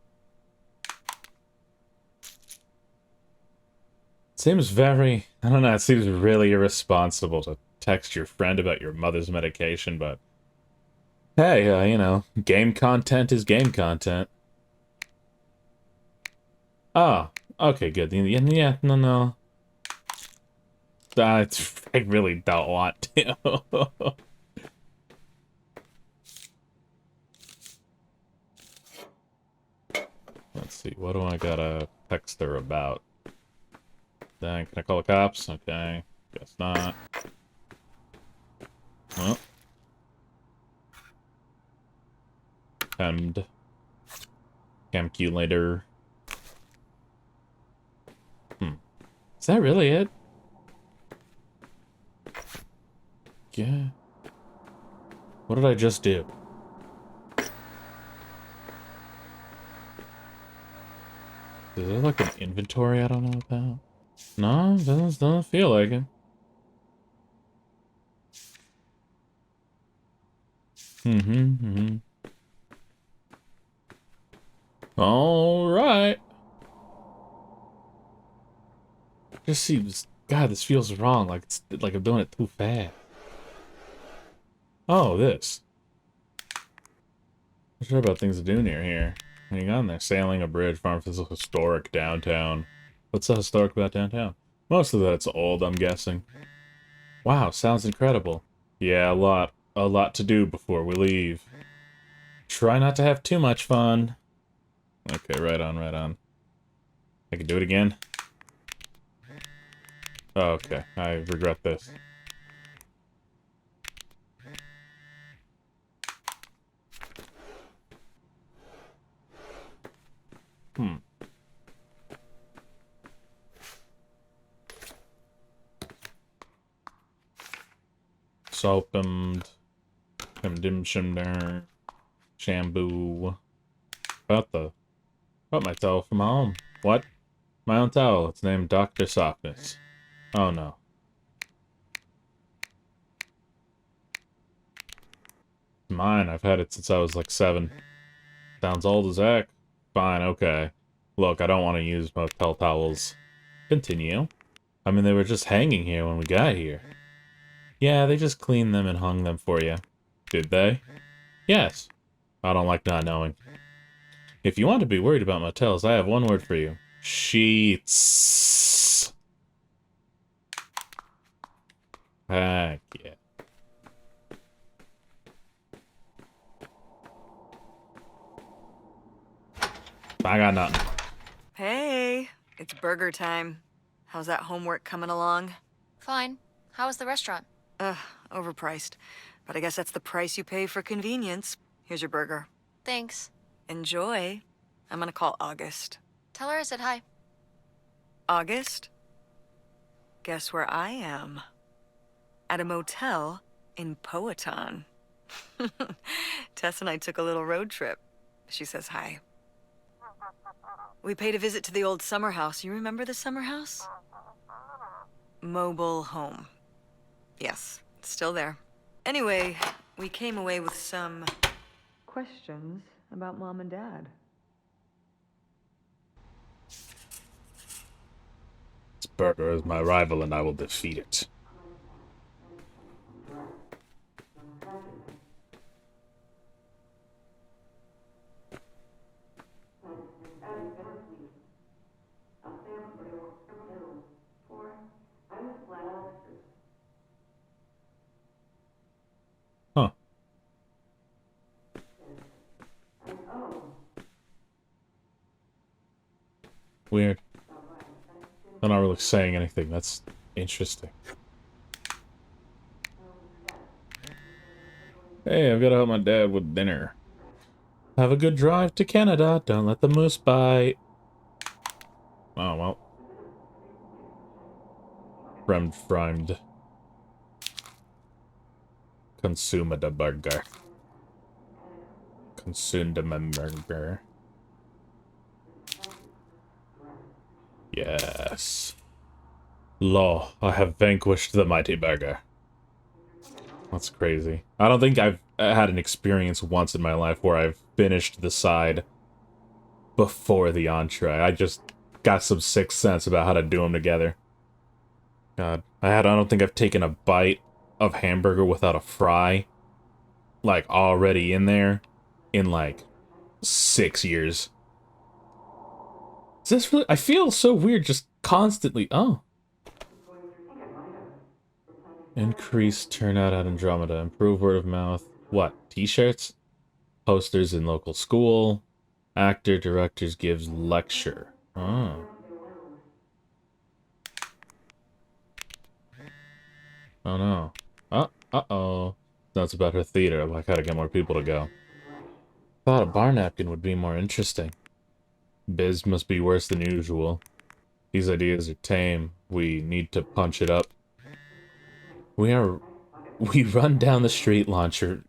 Seems very... I don't know. It seems really irresponsible to text your friend about your mother's medication, but... Hey, you know, game content is game content. Oh, okay, good. Yeah, no. I really don't want to. Let's see, what do I gotta text her about? Then, can I call the cops? Okay, guess not. Well. And calculator. Is that really it? Yeah. What did I just do? Is there like an inventory I don't know about? No, doesn't feel like it. All right. Just seems, God, this feels wrong. Like it's like I'm doing it too fast. Oh, this. Not sure about things to do near here. Hang on there. Sailing a bridge, farm for historic downtown. What's so historic about downtown? Most of that's old, I'm guessing. Wow, sounds incredible. Yeah, a lot. A lot to do before we leave. Try not to have too much fun. Okay, right on, right on. I can do it again. Oh, okay, I regret this. Salpum, dimshim, shampoo. About my towel from home. What? My own towel. It's named Dr. Softness. Oh no. It's mine. I've had it since I was like 7. Sounds old as heck. Fine, okay. Look, I don't want to use motel towels. Continue. I mean, they were just hanging here when we got here. Yeah, they just cleaned them and hung them for you. Did they? Yes. I don't like not knowing. If you want to be worried about motels, I have one word for you. Sheets. Heck yeah. I got nothing. Hey, it's burger time. How's that homework coming along? Fine. How was the restaurant? Overpriced. But I guess that's the price you pay for convenience. Here's your burger. Thanks. Enjoy. I'm gonna call August. Tell her I said hi. August? Guess where I am? At a motel in Powhatan. Tess and I took a little road trip. She says hi. We paid a visit to the old summer house. You remember the summer house? Mobile home. Yes, it's still there. Anyway, we came away with some questions about Mom and Dad. This burglar is my rival and I will defeat it. Huh. Weird. They're not really saying anything. That's interesting. Hey, I've got to help my dad with dinner. Have a good drive to Canada. Don't let the moose bite. Oh, well. Friend. Consume the burger. Consume the burger. Yes. Lo, I have vanquished the mighty burger. That's crazy. I don't think I've had an experience once in my life where I've finished the side before the entree. I just got some sixth sense about how to do them together. God, I don't think I've taken a bite of hamburger without a fry, like, already in there in, like, 6 years. Is this really... I feel so weird just constantly... Oh. Increase turnout at Andromeda. Improve word of mouth. What? T-shirts? Posters in local school. Actor, directors gives lecture. Oh. Oh no. Uh-oh. That's about her theater. Like how to get more people to go. Thought a bar napkin would be more interesting. Biz must be worse than usual. These ideas are tame. We need to punch it up. We run down the street launching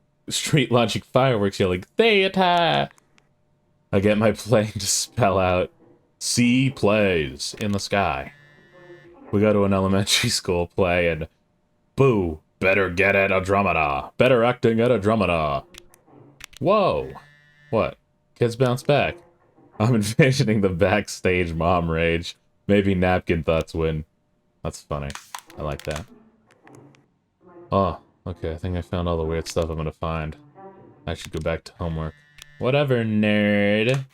fireworks yelling, Theater! I get my plane to spell out, C plays in the sky. We go to an elementary school play and, boo, better get at Andromeda. Better acting at Andromeda. Whoa. What? Kids bounce back. I'm envisioning the backstage mom rage. Maybe napkin thoughts win. That's funny. I like that. Oh, okay, I think I found all the weird stuff I'm gonna find. I should go back to homework. Whatever, nerd.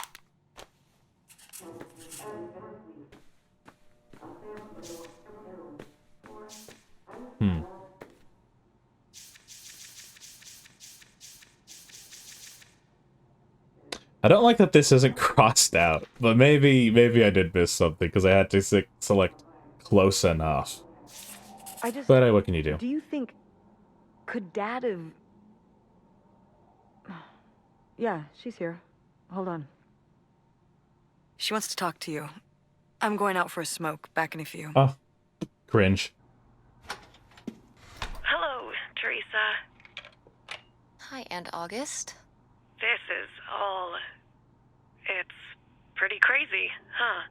I don't like that this isn't crossed out, but maybe I did miss something because I had to select close enough. But what can you do? Do you think... Could Dad have... Yeah, she's here. Hold on. She wants to talk to you. I'm going out for a smoke. Back in a few. Oh, cringe. Hello, Teresa. Hi, Aunt August. This is all... It's pretty crazy, huh?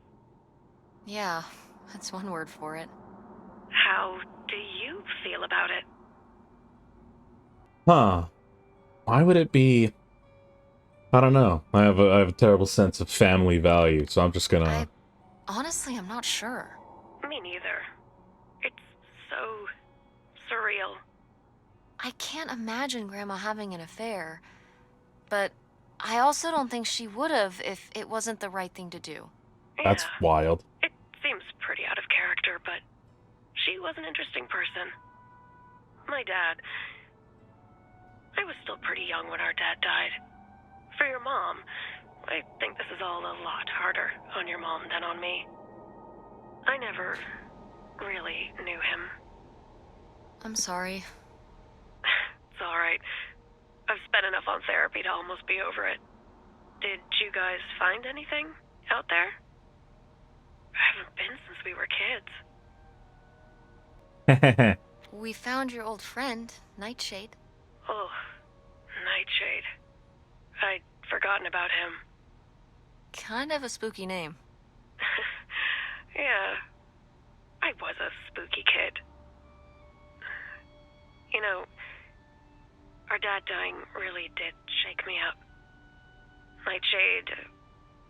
Yeah, that's one word for it. How do you feel about it? Huh. Why would it be... I don't know. I have a terrible sense of family value, so I'm just gonna... Honestly, I'm not sure. Me neither. It's so surreal. I can't imagine Grandma having an affair, but I also don't think she would have if it wasn't the right thing to do. That's Yeah, wild. it seems pretty out of character, but she was an interesting person. My dad... I was still pretty young when our dad died. For your mom, I think this is all a lot harder on your mom than on me. I never really knew him. I'm sorry. It's alright. I've spent enough on therapy to almost be over it. Did you guys find anything out there? I haven't been since we were kids. We found your old friend, Nightshade. Oh, Nightshade. I'd forgotten about him. Kind of a spooky name. Yeah, I was a spooky kid. You know, our dad dying really did shake me up. Nightshade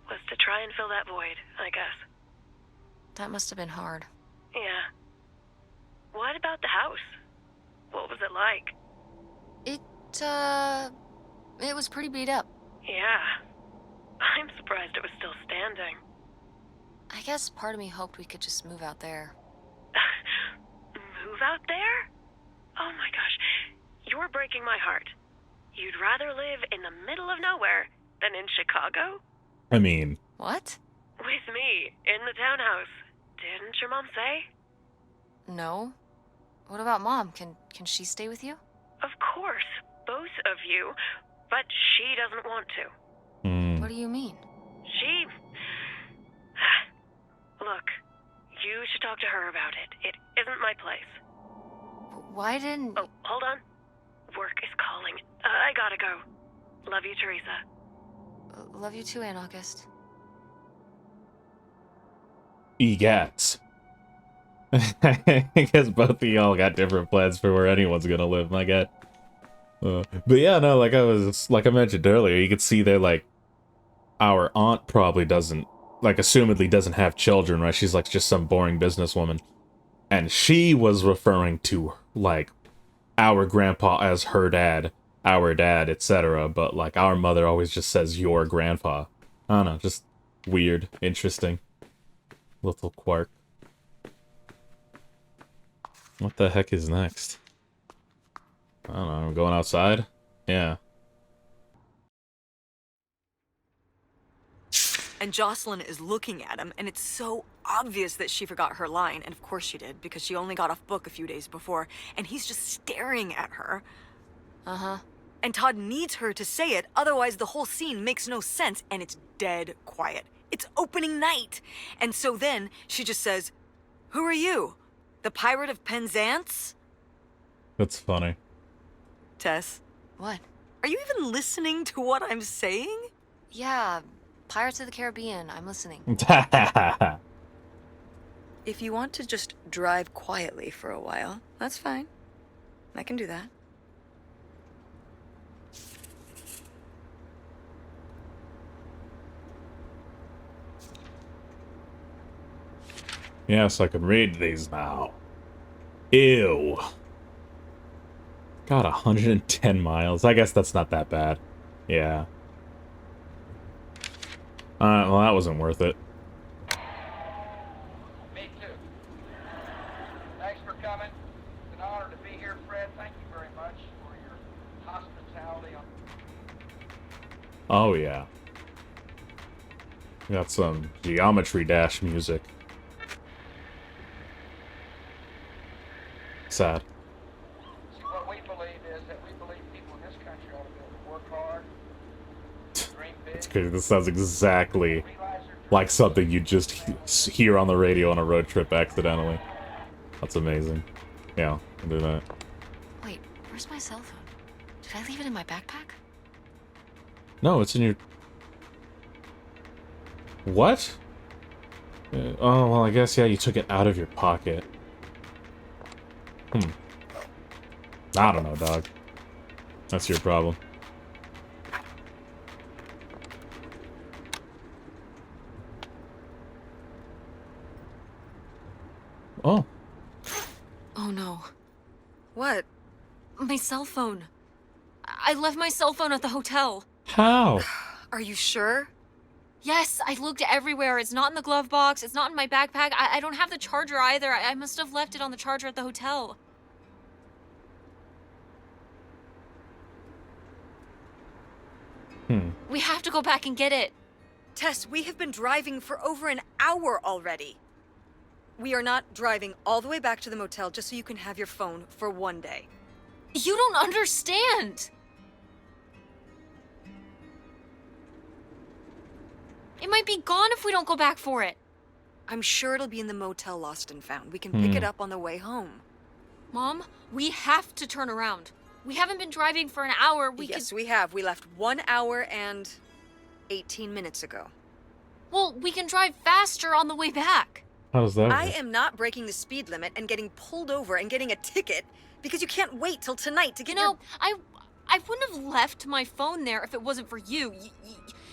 was to try and fill that void, I guess. That must have been hard. Yeah. What about the house? What was it like? It was pretty beat up. Yeah. I'm surprised it was still standing. I guess part of me hoped we could just move out there. Move out there? Oh my gosh. You're breaking my heart. You'd rather live in the middle of nowhere than in Chicago? I mean, What? With me, in the townhouse. Didn't your mom say? No. What about Mom? Can she stay with you? Of course, both of you. But she doesn't want to. What do you mean? She... Look, you should talk to her about it. It isn't my place. Why didn't... Oh, hold on. Work is calling. I gotta go. Love you, Teresa. Love you too, Aunt August. EGATs. I guess both of y'all got different plans for where anyone's gonna live, my god. But yeah, no, like I mentioned earlier, you could see there, like, our aunt probably doesn't, like, assumedly doesn't have children, right? She's, like, just some boring businesswoman. And she was referring to, like, our grandpa as her dad, our dad, etc. But, like, our mother always just says your grandpa. I don't know, just weird, interesting. Little quirk. What the heck is next? I don't know, I'm going outside? Yeah. And Jocelyn is looking at him, and it's so obvious that she forgot her line, and of course she did, because she only got off book a few days before, and he's just staring at her. Uh-huh. And Todd needs her to say it, otherwise the whole scene makes no sense, and it's dead quiet. It's opening night. And so then she just says, "Who are you? The Pirate of Penzance?" That's funny. Tess, What? are you even listening to what I'm saying? Yeah, Pirates of the Caribbean. I'm listening. If you want to just drive quietly for a while, that's fine. I can do that. Yes, I can read these now. Ew. God, 110 miles. I guess that's not that bad. Yeah. Well, that wasn't worth it. Me too. Thanks for coming. It's an honor to be here, Fred. Thank you very much for your hospitality. Oh, yeah. Got some Geometry Dash music. Sad. See, what we believe is that we believe people in this country ought to be able to work hard, dream big, It's crazy. This sounds exactly realize their like something you just hear on the radio on a road trip accidentally. That's amazing. Yeah, I'll do that. Wait, where's my cell phone? Did I leave it in my backpack? No, it's in your... What? Oh, well, I guess, yeah, you took it out of your pocket. I don't know, dog. That's your problem. Oh. Oh no. What? My cell phone. I left my cell phone at the hotel. How? Are you sure? Yes, I looked everywhere. It's not in the glove box. It's not in my backpack. I don't have the charger either. I must have left it on the charger at the hotel. We have to go back and get it. Tess, we have been driving for over an hour already. We are not driving all the way back to the motel just so you can have your phone for one day. You don't understand. It might be gone if we don't go back for it. I'm sure it'll be in the motel Lost and Found. We can pick it up on the way home. Mom, we have to turn around. We haven't been driving for an hour. Yes, we have. We left 1 hour and 18 minutes ago. Well, we can drive faster on the way back. How's that? I am not breaking the speed limit and getting pulled over and getting a ticket because you can't wait till tonight to get I wouldn't have left my phone there if it wasn't for you.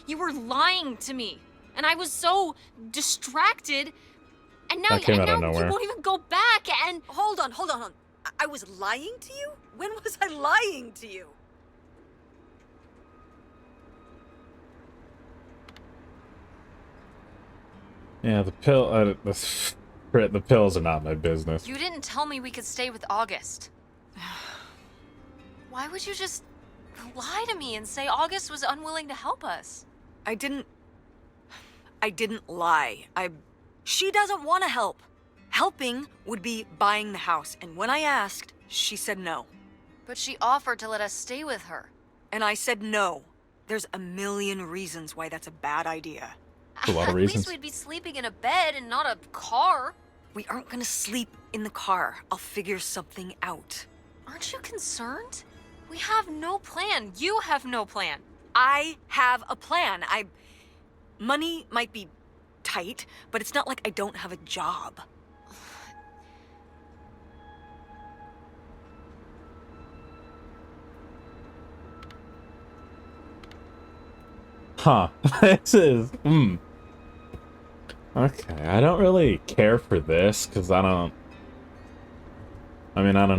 You were lying to me. And I was so distracted. And now, That came out of you nowhere. won't even go back and... Hold on. I was lying to you? When was I lying to you? Yeah, the pills are not my business. You didn't tell me we could stay with August. Why would you just lie to me and say August was unwilling to help us? I didn't lie. She doesn't want to help. Helping would be buying the house, and when I asked, she said no. But she offered to let us stay with her. And I said no. There's a million reasons why that's a bad idea. A lot of At reasons. least we'd be sleeping in a bed and not a car. We aren't gonna sleep in the car. I'll figure something out. Aren't you concerned? We have no plan. You have no plan. I have a plan. Money might be tight, but it's not like I don't have a job. Huh. This is... Okay, I don't really care for this, because I don't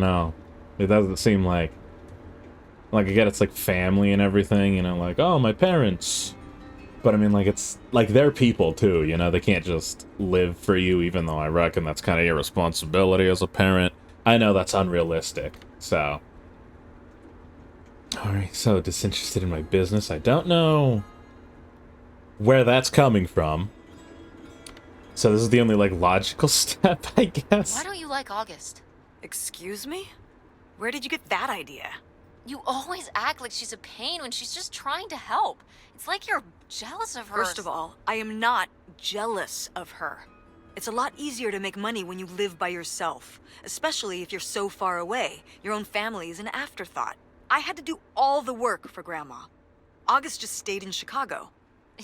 know. It doesn't seem like... Like, I get it's like family and everything, you know, like, oh, my parents. But I mean, like, it's like they're people too, you know, they can't just live for you, even though I reckon that's kind of your responsibility as a parent. I know that's unrealistic, so... Alright, so disinterested in my business. I don't know where that's coming from. So this is the only, like, logical step, I guess. Why don't you like August? Excuse me? Where did you get that idea? You always act like she's a pain when she's just trying to help. It's like you're jealous of her. First of all, I am not jealous of her. It's a lot easier to make money when you live by yourself, especially if you're so far away. Your own family is an afterthought. I had to do all the work for Grandma. August just stayed in Chicago.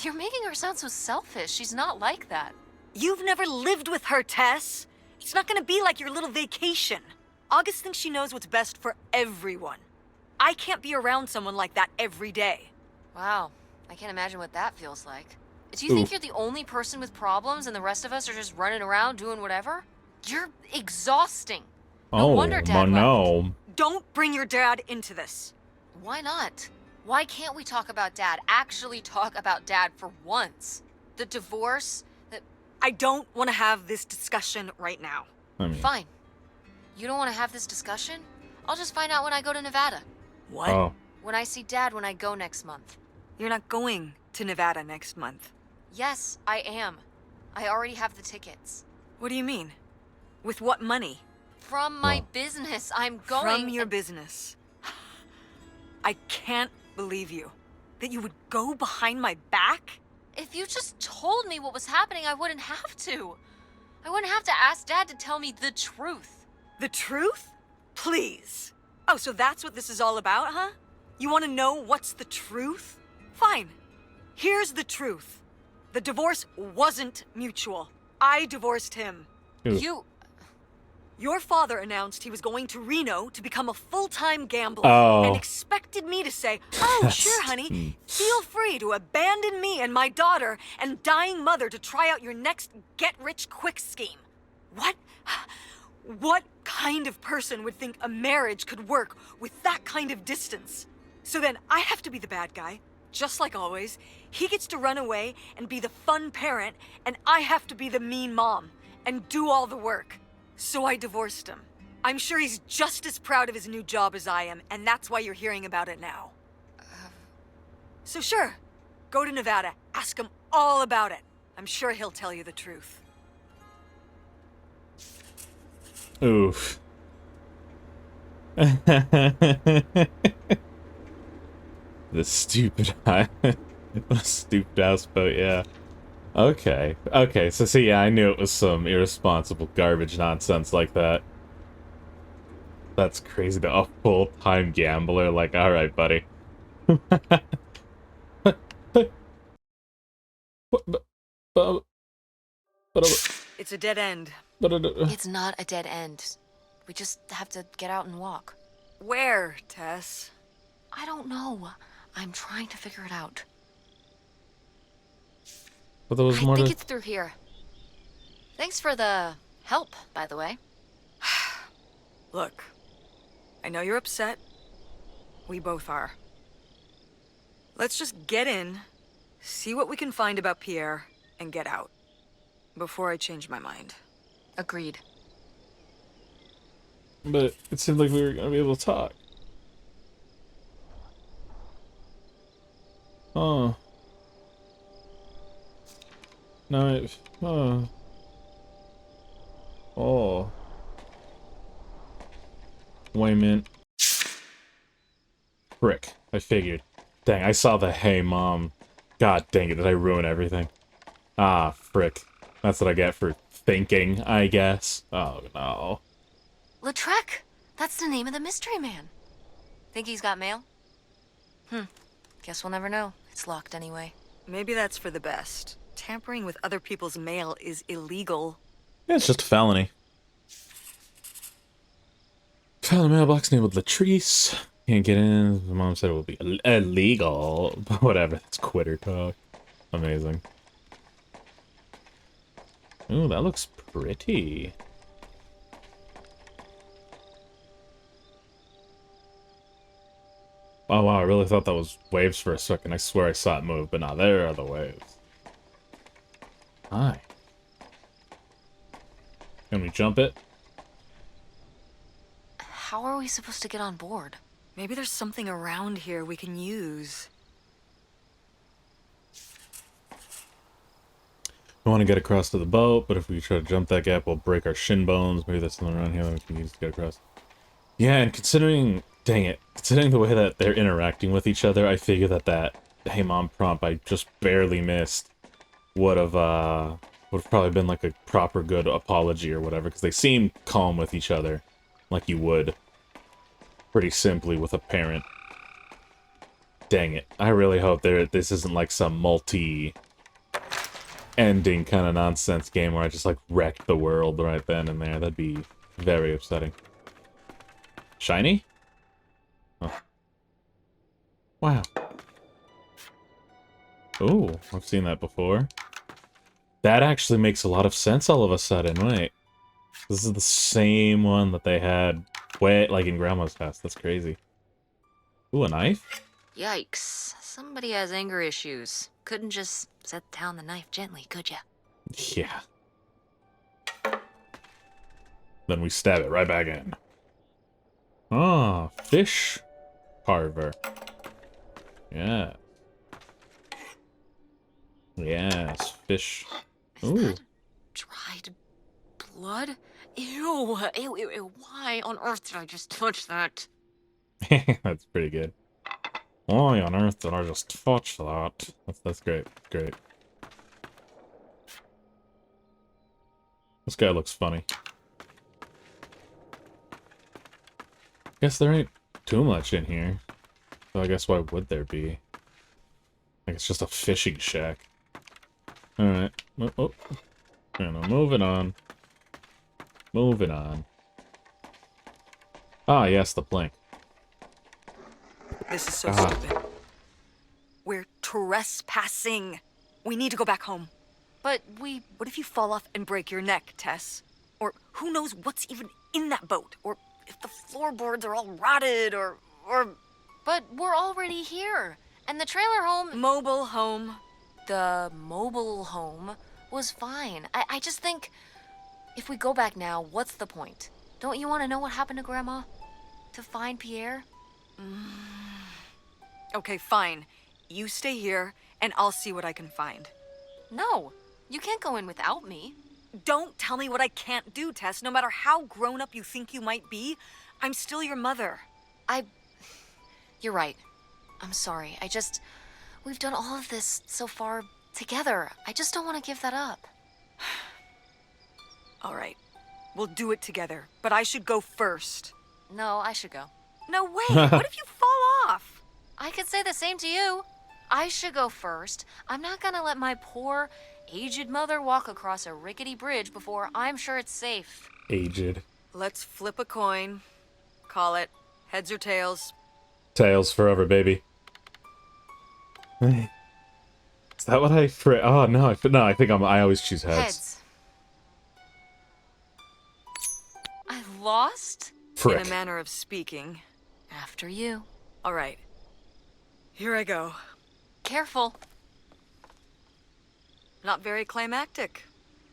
You're making her sound so selfish. She's not like that. You've never lived with her, Tess. It's not gonna be like your little vacation. August thinks she knows what's best for everyone. I can't be around someone like that every day. Wow, I can't imagine what that feels like. Do you think you're the only person with problems and the rest of us are just running around doing whatever? You're exhausting. No wonder Dad left. no. Don't bring your dad into this. Why not? Why can't we talk about Dad? Actually talk about Dad for once. The divorce, I don't want to have this discussion right now. I mean, Fine. You don't want to have this discussion? I'll just find out when I go to Nevada. What? oh. When I see Dad when I go next month. You're not going to Nevada next month. Yes, I am. I already have the tickets. What do you mean? With what money? From my Well. business, I'm going... From your business. I can't believe you. That you would go behind my back? If you just told me what was happening, I wouldn't have to. I wouldn't have to ask Dad to tell me the truth. The truth? Please. Oh, so that's what this is all about, huh? You want to know what's the truth? Fine. Here's the truth. The divorce wasn't mutual. I divorced him. Ew. Your father announced he was going to Reno to become a full-time gambler Oh. and expected me to say, oh, sure, honey, feel free to abandon me and my daughter and dying mother to try out your next get-rich-quick scheme. What kind of person would think a marriage could work with that kind of distance? So then I have to be the bad guy, just like always. He gets to run away and be the fun parent, and I have to be the mean mom and do all the work. So I divorced him. I'm sure he's just as proud of his new job as I am, and that's why you're hearing about it now. So sure, go to Nevada, ask him all about it. I'm sure he'll tell you the truth. Oof. The stupid stupid houseboat, yeah. Okay. Okay, so see, yeah, I knew it was some irresponsible garbage nonsense like that. That's crazy. A full-time gambler, like, alright, buddy. It's a dead end. It's not a dead end. We just have to get out and walk. Where, Tess? I don't know. I'm trying to figure it out. But there was I more think to... it's through here. Thanks for the help, by the way. Look, I know you're upset. We both are. Let's just get in, see what we can find about Pierre, and get out. Before I change my mind. Agreed. But it seemed like we were gonna be able to talk. Oh. No, oh. Oh. Wait a minute. Frick. I figured. Dang, I saw the hey mom. God dang it, did I ruin everything? Ah, frick. That's what I get for thinking, I guess. Oh no. Lautrec! That's the name of the mystery man. Think he's got mail? Guess we'll never know. It's locked anyway. Maybe that's for the best. Tampering with other people's mail is illegal. Yeah, it's just a felony. Found a mailbox named Latrice. Can't get in. My mom said it will be illegal. But whatever, that's quitter talk. Amazing. Ooh, that looks pretty. Oh wow, I really thought that was waves for a second. I swear I saw it move, but nah, there are the waves. Hi. Can we jump it? How are we supposed to get on board? Maybe there's something around here we can use. We want to get across to the boat, but if we try to jump that gap, we'll break our shin bones. Maybe there's something around here that we can use to get across. Yeah, and considering... Dang it. Considering the way that they're interacting with each other, I figure that hey mom prompt I just barely missed would have probably been like a proper good apology or whatever, because they seem calm with each other, like you would pretty simply with a parent. Dang it. I really hope this isn't like some multi-ending kind of nonsense game where I just like wrecked the world right then and there. That'd be very upsetting. Shiny? Oh. Wow. Ooh, I've seen that before. That actually makes a lot of sense all of a sudden. Wait. This is the same one that they had way, like in Grandma's house. That's crazy. Ooh, a knife? Yikes. Somebody has anger issues. Couldn't just set down the knife gently, could ya? Yeah. Then we stab it right back in. Ah, fish carver. Yeah. Yes, fish. Is Ooh. that dried blood? Ew, ew, ew, ew. Why on earth did I just touch that? That's pretty good. Why on earth did I just touch that? That's great. Great. This guy looks funny. Guess there ain't too much in here. So I guess why would there be? Like it's just a fishing shack. Alright. Oh. Moving on. Moving on. Ah, yes, the plank. This is so stupid. We're trespassing. We need to go back home. But What if you fall off and break your neck, Tess? Or who knows what's even in that boat? Or if the floorboards are all rotted, or... But we're already here. And the trailer home... Mobile home. The mobile home was fine. I just think... If we go back now, what's the point? Don't you want to know what happened to Grandma? To find Pierre? Okay, fine. You stay here, and I'll see what I can find. No, you can't go in without me. Don't tell me what I can't do, Tess. No matter how grown up you think you might be, I'm still your mother. You're right. I'm sorry. We've done all of this so far Together. I just don't want to give that up. All right. We'll do it together, but I should go first. No, I should go. No way! What if you fall off? I could say the same to you. I should go first. I'm not gonna let my poor, aged mother walk across a rickety bridge before I'm sure it's safe. Aged. Let's flip a coin. Call it heads or tails. Tails forever, baby. Is that what I... Oh, no, I think I always choose heads. Heads. I lost? Frick. In a manner of speaking. After you. All right. Here I go. Careful. Not very climactic.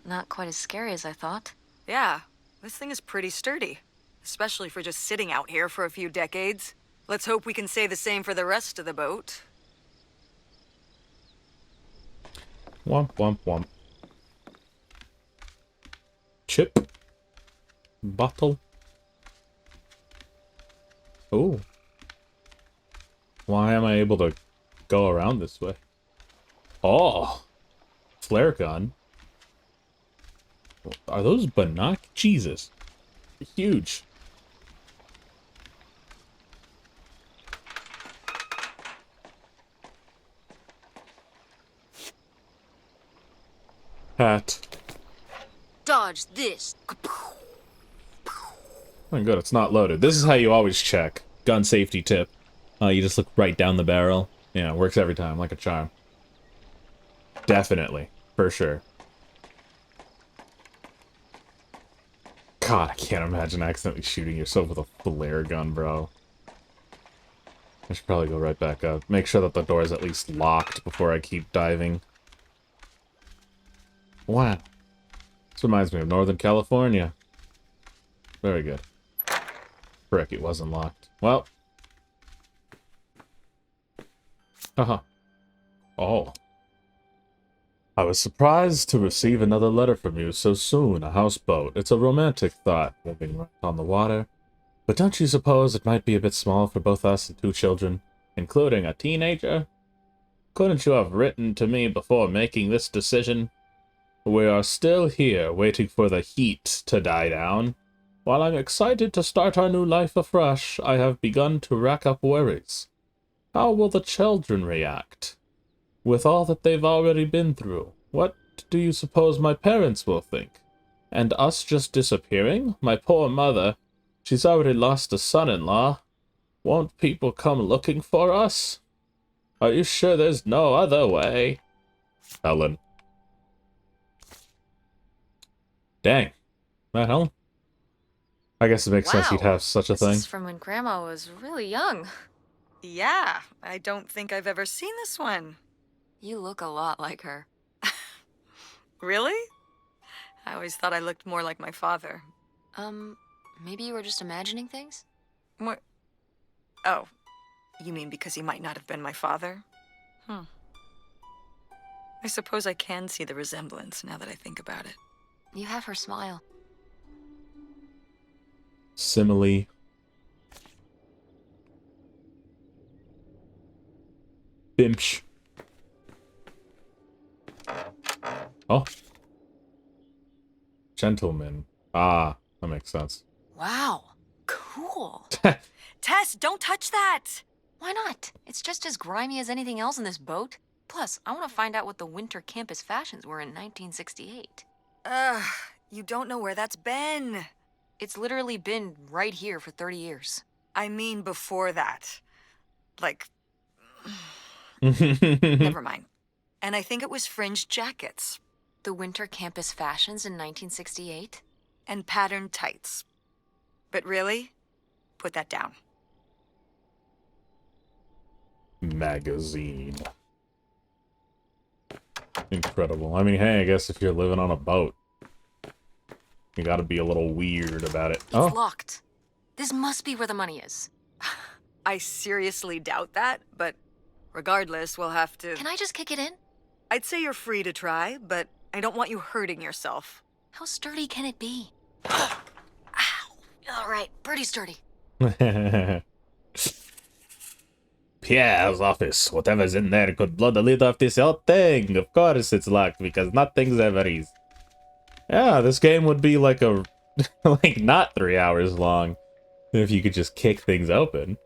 Not quite as scary as I thought. Yeah, this thing is pretty sturdy. Especially for just sitting out here for a few decades. Let's hope we can say the same for the rest of the boat. Womp, womp, womp. Chip. Bottle. Oh. Why am I able to go around this way? Oh. Flare gun. Are those binoc? Jesus. They're huge. Hat. Dodge this. Oh, good, it's not loaded. This is how you always check. Gun safety tip. You just look right down the barrel. Yeah, it works every time, like a charm. Definitely. For sure. God, I can't imagine accidentally shooting yourself with a flare gun, bro. I should probably go right back up. Make sure that the door is at least locked before I keep diving. Wow. This reminds me of Northern California. Very good. Frick, it wasn't locked. Well. Haha. Oh. I was surprised to receive another letter from you so soon, a houseboat. It's a romantic thought, moving right on the water. But don't you suppose it might be a bit small for both us and 2 children, including a teenager? Couldn't you have written to me before making this decision? We are still here, waiting for the heat to die down. While I'm excited to start our new life afresh, I have begun to rack up worries. How will the children react? With all that they've already been through, what do you suppose my parents will think? And us just disappearing? My poor mother, she's already lost a son-in-law. Won't people come looking for us? Are you sure there's no other way? Helen. Dang. That Helen? I guess it makes sense you'd have such a This thing. is from when Grandma was really young. Yeah, I don't think I've ever seen this one. You look a lot like her. Really? I always thought I looked more like my father. Maybe you were just imagining things? What? Oh, you mean because he might not have been my father? I suppose I can see the resemblance now that I think about it. You have her smile. Simile. Bimsh. Oh. Gentleman. Ah, that makes sense. Wow. Cool. Tess, don't touch that! Why not? It's just as grimy as anything else in this boat. Plus, I want to find out what the winter campus fashions were in 1968. You don't know where that's been. It's literally been right here for 30 years. I mean before that. Like... Never Never mind. And I think it was fringed jackets. The winter campus fashions in 1968? And patterned tights. But really? Put that down. Magazine. Incredible. I mean, hey, I guess if you're living on a boat, you gotta be a little weird about it. It's locked. This must be where the money is. I seriously doubt that, but regardless, we'll have to... Can I just kick it in? I'd say you're free to try, but I don't want you hurting yourself. How sturdy can it be? Ow. All right, pretty sturdy. Pierre's office. Whatever's in there could blow the lid off this whole thing. Of course it's locked, because nothing's ever easy. Yeah, this game would be like a... like, not 3 hours long. If you could just kick things open.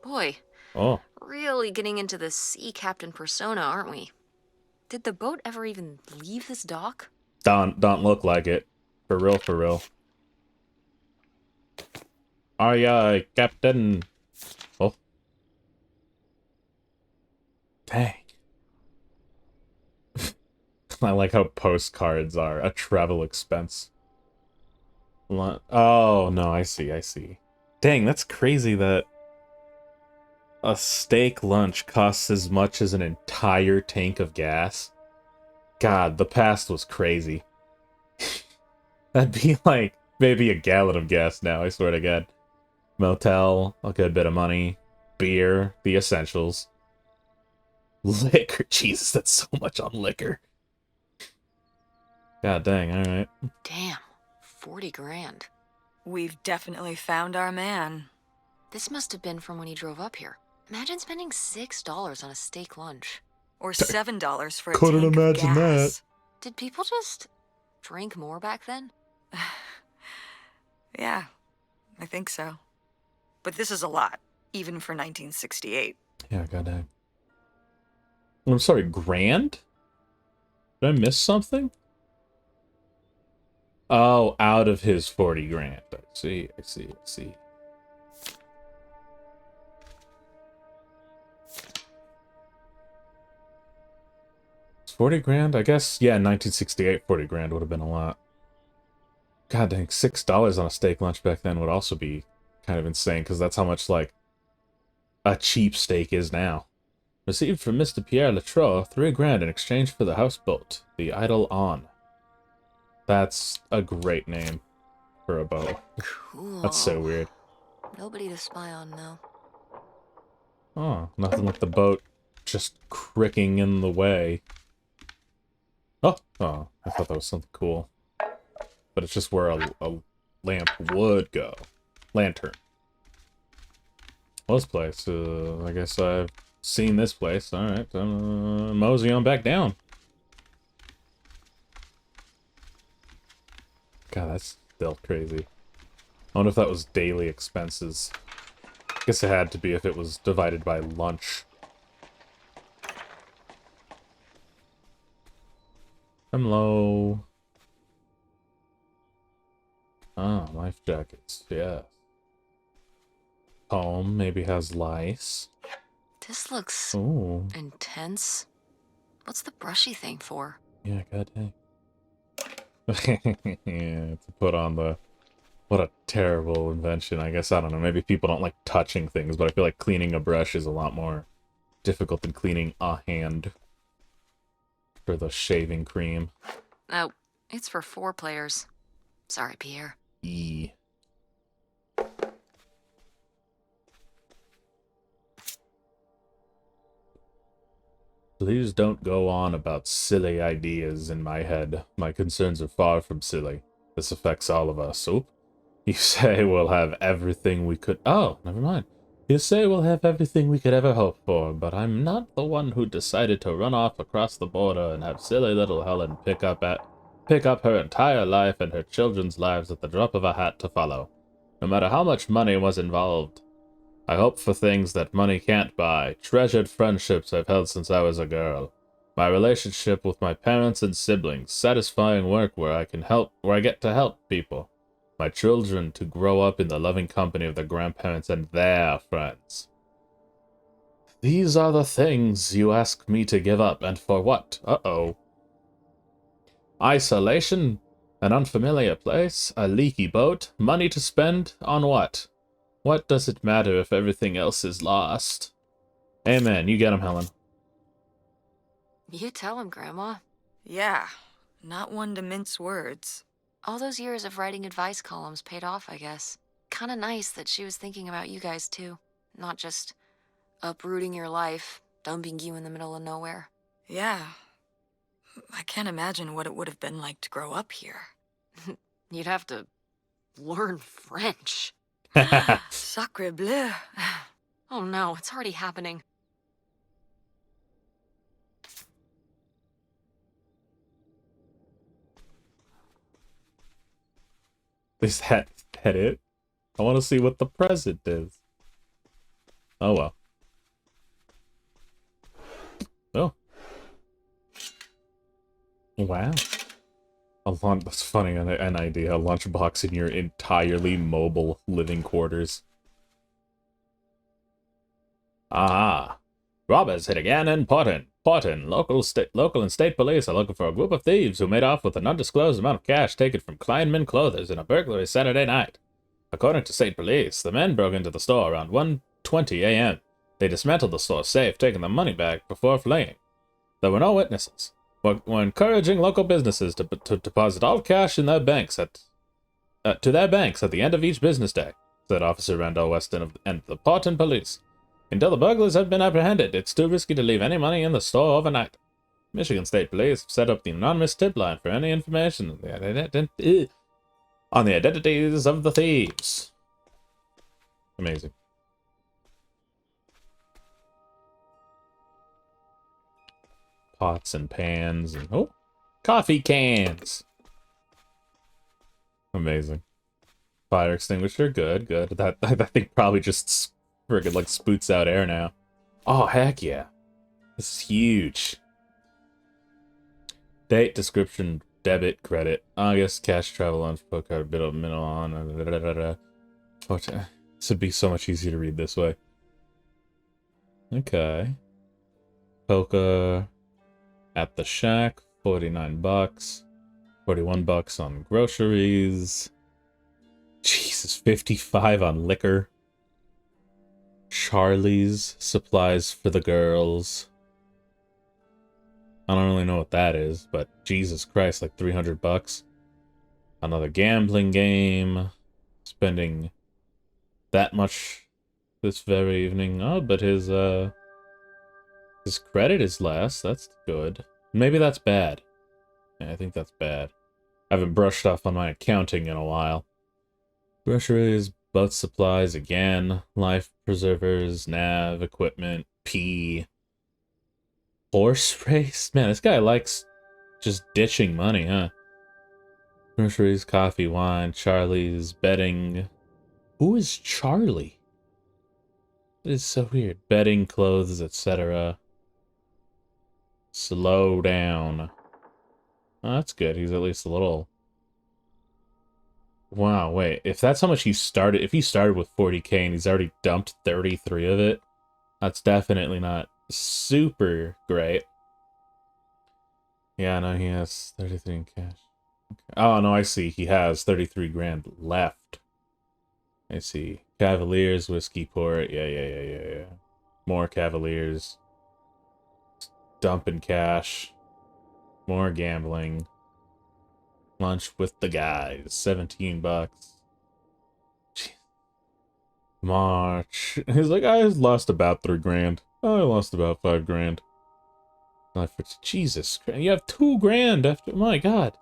Boy, Oh. really getting into the sea captain persona, aren't we? Did the boat ever even leave this dock? Don't look like it. For real, for real. Aye, aye, Captain. Oh. Dang. I like how postcards are a travel expense. Oh, no, I see. Dang, that's crazy that a steak lunch costs as much as an entire tank of gas. God, the past was crazy. That'd be like maybe a gallon of gas now, I swear to God. Motel, a good bit of money. Beer, the essentials. Liquor, Jesus, that's so much on liquor. God dang, alright. Damn, 40 grand. We've definitely found our man. This must have been from when he drove up here. Imagine spending $6 on a steak lunch. Or $7 for a Couldn't tank imagine of that. gas. Did people just drink more back then? Yeah, I think so. But this is a lot, even for 1968. Yeah, god dang. I'm sorry, grand? Did I miss something? Oh, out of his 40 grand. I see. It's 40 grand? I guess, yeah, 1968, 40 grand would have been a lot. God dang, $6 on a steak lunch back then would also be kind of insane, because that's how much, like, a cheap steak is now. Received from Mr. Pierre Latroux, 3 grand in exchange for the houseboat, the Idle On. That's a great name for a boat. Cool. That's so weird. Nobody to spy on now. Oh, nothing like the boat just cricking in the way. Oh, I thought that was something cool. But it's just where a lamp would go. Lantern. Well, this place, I guess I've seen this place. Alright, mosey on back down. God, that's still crazy. I wonder if that was daily expenses. I guess it had to be if it was divided by lunch. I'm low. Ah, life jackets, yeah. Home maybe has lice. This looks Ooh. intense. What's the brushy thing for? Yeah, god dang. Yeah, to put on the... What a terrible invention. I guess, I don't know, maybe people don't like touching things, but I feel like cleaning a brush is a lot more difficult than cleaning a hand. For the shaving cream. Oh, it's for 4 players. Sorry, Pierre. E. Please don't go on about silly ideas in my head. My concerns are far from silly. This affects all of us. Oop. You say we'll have everything we could... Oh, never mind. You say we'll have everything we could ever hope for, but I'm not the one who decided to run off across the border and have silly little Helen pick up her entire life and her children's lives at the drop of a hat to follow. No matter how much money was involved. I hope for things that money can't buy, treasured friendships I've held since I was a girl. My relationship with my parents and siblings, satisfying work where I get to help people. My children to grow up in the loving company of their grandparents and their friends. These are the things you ask me to give up, and for what? Uh-oh. Isolation, an unfamiliar place, a leaky boat, money to spend, on what? What does it matter if everything else is lost? Amen. You get him, Helen. You tell him, Grandma. Yeah, not one to mince words. All those years of writing advice columns paid off, I guess. Kinda nice that she was thinking about you guys, too. Not just uprooting your life, dumping you in the middle of nowhere. Yeah. I can't imagine what it would have been like to grow up here. You'd have to learn French. Sacre bleu. Oh no, it's already happening. Is that it? I want to see what the present is. Oh well. Oh. Wow. That's funny, an idea. A lunchbox in your entirely mobile living quarters. Ah. Robbers hit again in Portland. Local and state police are looking for a group of thieves who made off with an undisclosed amount of cash taken from Kleinman Clothers in a burglary Saturday night. According to state police, the men broke into the store around 1:20 a.m. They dismantled the store safe, taking the money back before fleeing. There were no witnesses. We're encouraging local businesses to deposit all cash in their banks to their banks at the end of each business day, said Officer Randall Weston and the Portland Police. Until the burglars have been apprehended, it's too risky to leave any money in the store overnight. Michigan State Police have set up the anonymous tip line for any information on the identities of the thieves. Amazing. Pots and pans and coffee cans. Amazing. Fire extinguisher, good. That thing probably just friggin' like spoots out air now. Oh heck yeah. This is huge. Date, description, debit, credit, August, cash, travel on, card, bit of middle on. This would be so much easier to read this way. Okay. Polka at the shack, $49. $41 on groceries. Jesus, 55 on liquor. Charlie's supplies for the girls. I don't really know what that is, but Jesus Christ, like $300. Another gambling game. Spending that much this very evening. Oh, but his credit is less. That's good. Maybe that's bad. Yeah, I think that's bad. I haven't brushed off on my accounting in a while. Groceries, boat supplies again, life preservers, nav, equipment, pee. Horse race? Man, this guy likes just ditching money, huh? Groceries, coffee, wine, Charlie's, bedding. Who is Charlie? It is so weird. Bedding, clothes, etc. Slow down. Oh, that's good. He's at least a little... Wow, wait. If that's how much he started... If he started with 40k and he's already dumped 33 of it, that's definitely not super great. Yeah, no, he has 33 in cash. Okay. Oh, no, I see. He has 33 grand left. I see. Cavaliers, whiskey port. Yeah. More Cavaliers. Dumping cash. More gambling. Lunch with the guys. $17. Jeez. March. He's like, I lost about 3 grand. Oh, I lost about 5 grand. Jesus Christ. You have 2 grand after. My God.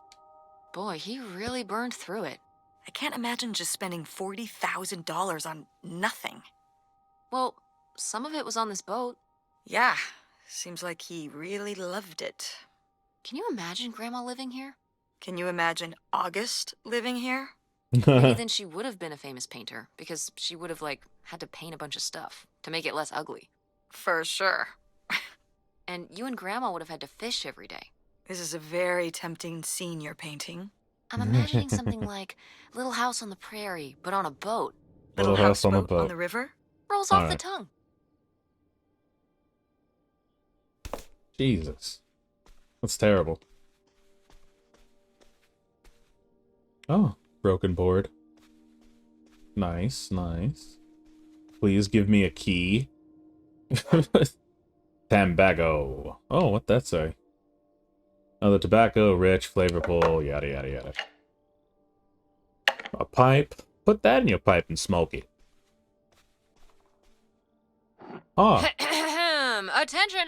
Boy, he really burned through it. I can't imagine just spending $40,000 on nothing. Well, some of it was on this boat. Yeah, seems like he really loved it. Can you imagine Grandma living here? Can you imagine August living here? Maybe then she would have been a famous painter, because she would have, like, had to paint a bunch of stuff to make it less ugly. For sure. And you and Grandma would have had to fish every day. This is a very tempting scene you're painting. I'm imagining something like Little House on the Prairie, but on a boat. Little houseboat on the river? Rolls off the tongue. Jesus. That's terrible. Oh, broken board. Nice. Please give me a key. Tobacco. Oh, what'd that say? Oh, the tobacco, rich, flavorful, yada. A pipe. Put that in your pipe and smoke it. Oh. Attention,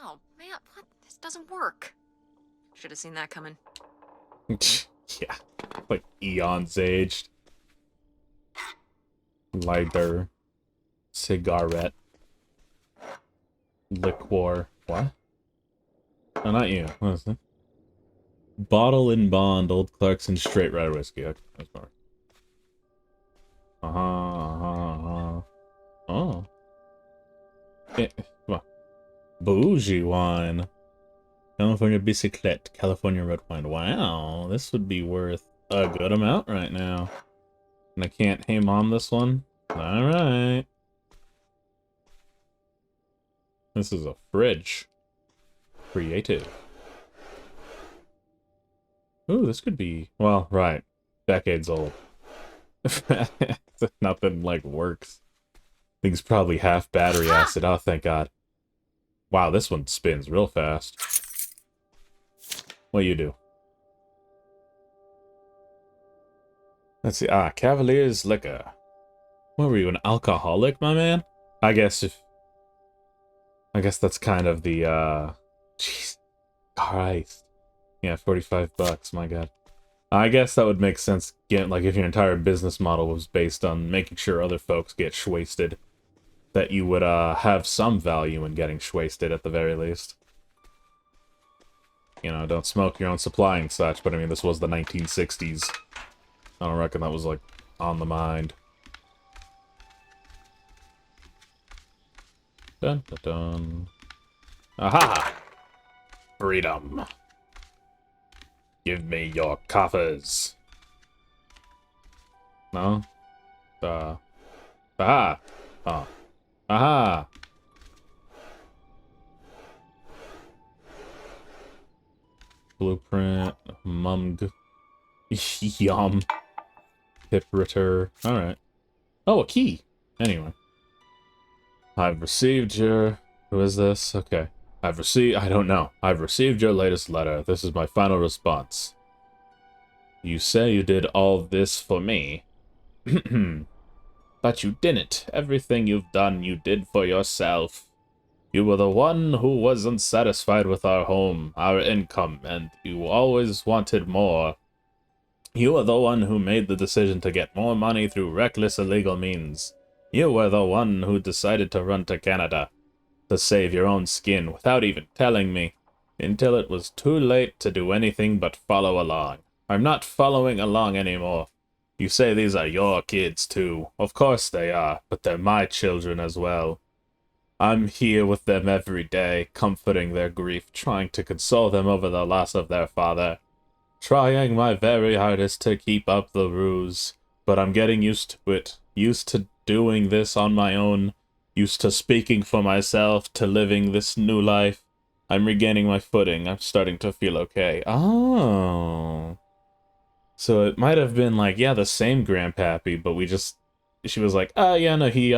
Oh, man, what? This doesn't work. Should have seen that coming. Yeah. Like eons aged. Lighter. Cigarette. Liqueur. What? Oh, not you. What is it? Bottle and Bond, Old Clarkson Straight Rye Whiskey. Okay, that's more. Oh. Come on. Bougie wine. California Bicyclette. California Red Wine. Wow, this would be worth a good amount right now. And I can't hey mom this one? Alright. This is a fridge. Creative. Ooh, this could be... Well, right. Decades old. Nothing, like, works. Thing's probably half battery acid. Oh, thank God. Wow, this one spins real fast. What you do? Let's see. Ah, Cavalier's Liquor. What were you, an alcoholic, my man? I guess that's kind of the, Jeez. Christ. Yeah, 45 bucks, my God. I guess that would make sense, like, if your entire business model was based on making sure other folks get shwasted, that you would, have some value in getting shwasted at the very least. You know, don't smoke your own supply and such, but I mean, this was the 1960s. I don't reckon that was, like, on the mind. Dun dun dun. Aha! Freedom. Give me your coffers. No? Aha! Oh. Aha! Blueprint. Mumg. Yum. Hipritter. Alright. Oh, a key! Anyway. I've received your... Who is this? Okay. I don't know. I've received your latest letter. This is my final response. You say you did all this for me. But you didn't. Everything you've done, you did for yourself. You were the one who wasn't satisfied with our home, our income, and you always wanted more. You were the one who made the decision to get more money through reckless illegal means. You were the one who decided to run to Canada. To save your own skin without even telling me, until it was too late to do anything but follow along. I'm not following along anymore. You say these are your kids too. Of course they are, but they're my children as well. I'm here with them every day, comforting their grief, trying to console them over the loss of their father. Trying my very hardest to keep up the ruse, but I'm getting used to it, used to doing this on my own. Used to speaking for myself, to living this new life. I'm regaining my footing. I'm starting to feel okay. Oh. So it might have been like, yeah, the same grandpappy, but she was like, oh, yeah, no, he,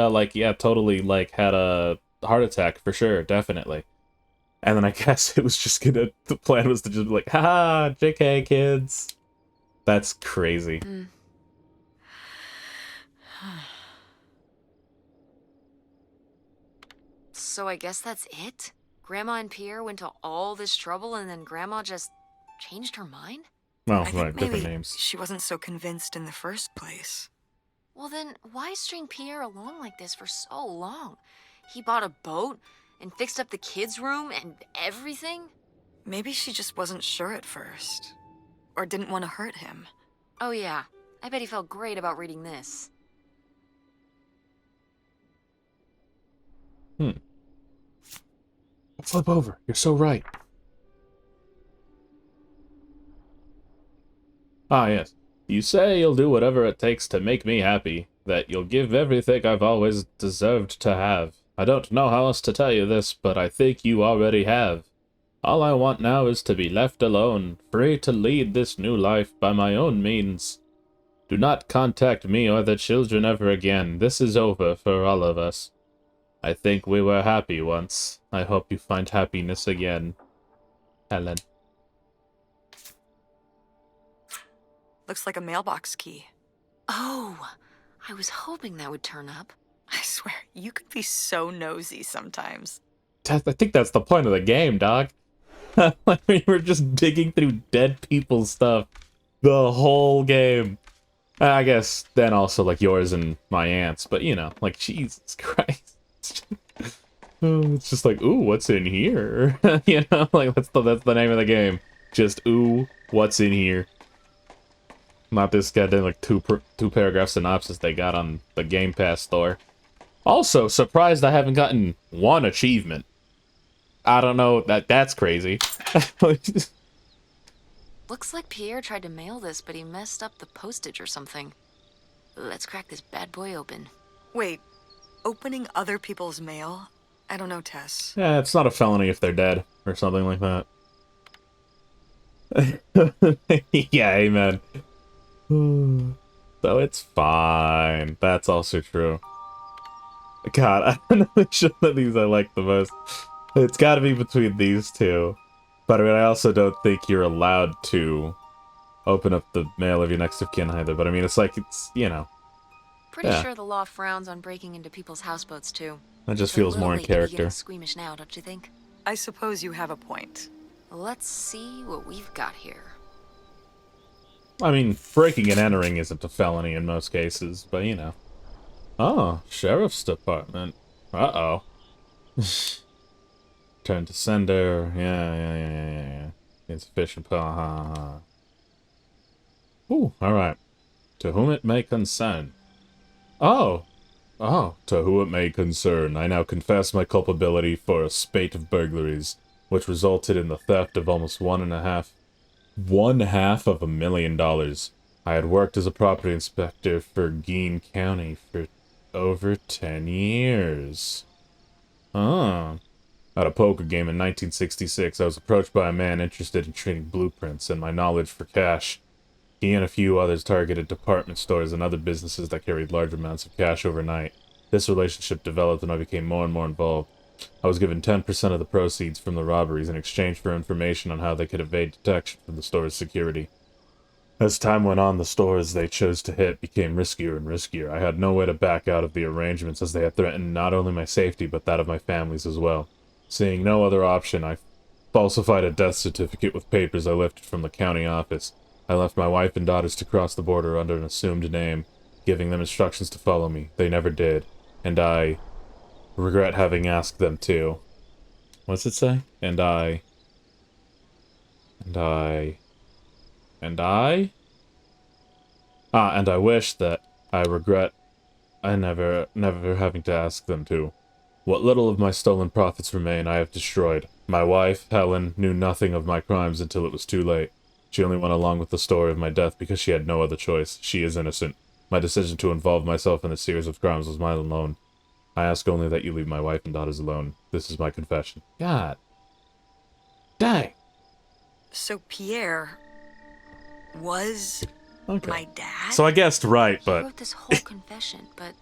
totally, like, had a heart attack for sure, definitely. And then I guess it was just the plan was to just be like, haha, JK, kids. That's crazy. So I guess that's it? Grandma and Pierre went to all this trouble and then Grandma just changed her mind? Well, I think right, different maybe names. she wasn't so convinced in the first place. Well then, why string Pierre along like this for so long? He bought a boat and fixed up the kids' room and everything? Maybe she just wasn't sure at first. Or didn't want to hurt him. Oh yeah, I bet he felt great about reading this. Flip over. You're so right. Ah, yes. You say you'll do whatever it takes to make me happy, that you'll give everything I've always deserved to have. I don't know how else to tell you this, but I think you already have. All I want now is to be left alone, free to lead this new life by my own means. Do not contact me or the children ever again. This is over for all of us. I think we were happy once. I hope you find happiness again. Helen. Looks like a mailbox key. Oh, I was hoping that would turn up. I swear, you could be so nosy sometimes. I think that's the point of the game, dog. Like, we were just digging through dead people's stuff the whole game. I guess then also like yours and my aunt's, but you know, like Jesus Christ. It's just like, ooh, what's in here? You know, like that's the name of the game. Just ooh, what's in here? Not this goddamn like two paragraph synopsis they got on the Game Pass store. Also, surprised I haven't gotten one achievement. I don't know, that's crazy. Looks like Pierre tried to mail this, but he messed up the postage or something. Let's crack this bad boy open. Wait, opening other people's mail? I don't know, Tess. Yeah, it's not a felony if they're dead or something like that. Yeah, amen. So it's fine. That's also true. God, I don't know which one of these I like the most. It's gotta be between these two. But I mean, I also don't think you're allowed to open up the mail of your next of kin either. But I mean, it's like, it's, you know. Pretty Yeah. sure the law frowns on breaking into people's houseboats, too. That just It's a feels little more in late to be getting character. squeamish now, don't you think? I suppose you have a point. Let's see what we've got here. I mean, breaking and entering isn't a felony in most cases, but you know. Oh, Sheriff's Department. Uh-oh. Turn to sender. Yeah. Insufficient. Ooh, alright. To whom it may concern. Oh, to whom it may concern, I now confess my culpability for a spate of burglaries, which resulted in the theft of almost one half of $1,000,000. I had worked as a property inspector for Gein County for over 10 years. At a poker game in 1966, I was approached by a man interested in trading blueprints and my knowledge for cash. He and a few others targeted department stores and other businesses that carried large amounts of cash overnight. This relationship developed and I became more and more involved. I was given 10% of the proceeds from the robberies in exchange for information on how they could evade detection from the store's security. As time went on, the stores they chose to hit became riskier and riskier. I had no way to back out of the arrangements as they had threatened not only my safety but that of my family's as well. Seeing no other option, I falsified a death certificate with papers I lifted from the county office. I left my wife and daughters to cross the border under an assumed name, giving them instructions to follow me. They never did, and I regret having asked them to. What's it say? And I wish that I regret I never having to ask them to. What little of my stolen profits remain, I have destroyed. My wife, Helen, knew nothing of my crimes until it was too late. She only went along with the story of my death because she had no other choice. She is innocent. My decision to involve myself in a series of crimes was mine alone. I ask only that you leave my wife and daughters alone. This is my confession. God. Dang. So Pierre was Okay. my dad? So I guessed right, He but wrote this whole confession, but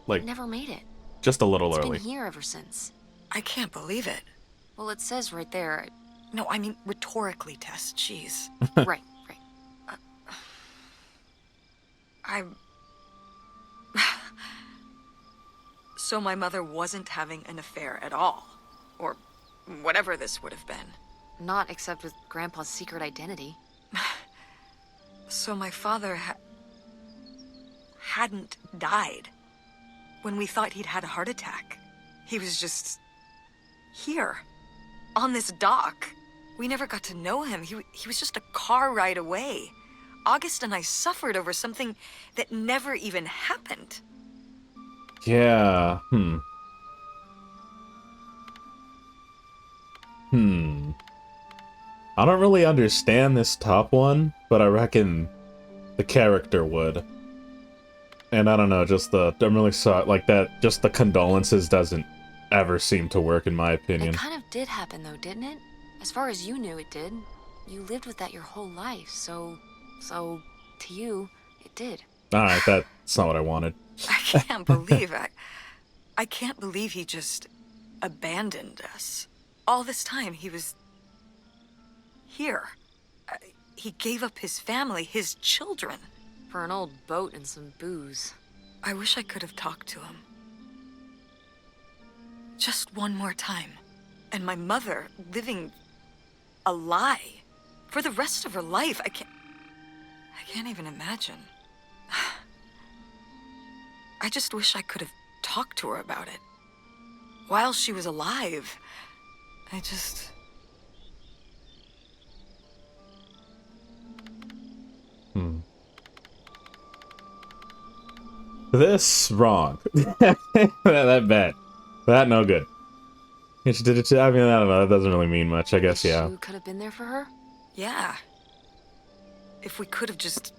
like never made it. just a little It's early. been here ever since. I can't believe it. Well, it says right there. No, I mean rhetorically, Tess. Jeez. Right. I'm... So my mother wasn't having an affair at all. Or whatever this would have been. Not except with Grandpa's secret identity. So my father hadn't died. When we thought he'd had a heart attack. He was just... here. On this dock. We never got to know him. He was just a car ride away. August and I suffered over something that never even happened. Yeah. I don't really understand this top one, but I reckon the character would. And I don't know, just I'm really sorry, like that, just the condolences doesn't ever seem to work in my opinion. It kind of did happen though, didn't it? As far as you knew, it did. You lived with that your whole life, so to you, it did. Alright, that's not what I wanted. I can't believe I can't believe he just abandoned us. All this time he was here. He gave up his family, his children. For an old boat and some booze. I wish I could have talked to him. Just one more time. And my mother living a lie for the rest of her life. I can't even imagine. I just wish I could have talked to her about it. While she was alive. I just... This wrong. that bad. That no good. Yeah, she did it to, I mean, I don't know, that doesn't really mean much, I guess, yeah. You could have been there for her? Yeah. If we could have just...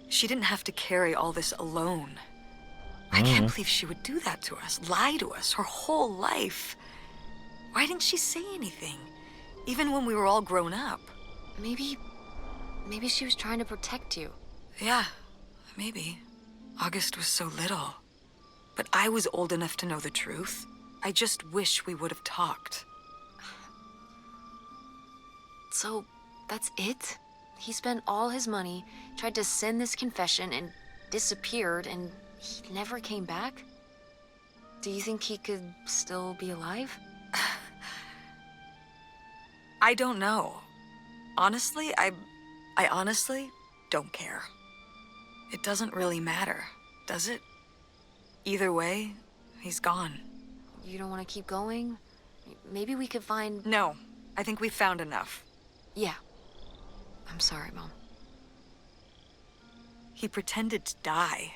She didn't have to carry all this alone. I can't believe she would do that to us, lie to us, her whole life. Why didn't she say anything? Even when we were all grown up. Maybe she was trying to protect you. Yeah, maybe. August was so little. But I was old enough to know the truth. I just wish we would have talked. So, that's it? He spent all his money, tried to send this confession, and disappeared, and he never came back? Do you think he could still be alive? I don't know. Honestly, I honestly don't care. It doesn't really matter, does it? Either way, he's gone. You don't want to keep going? Maybe we could find... No, I think we found enough. Yeah. I'm sorry, Mom. He pretended to die.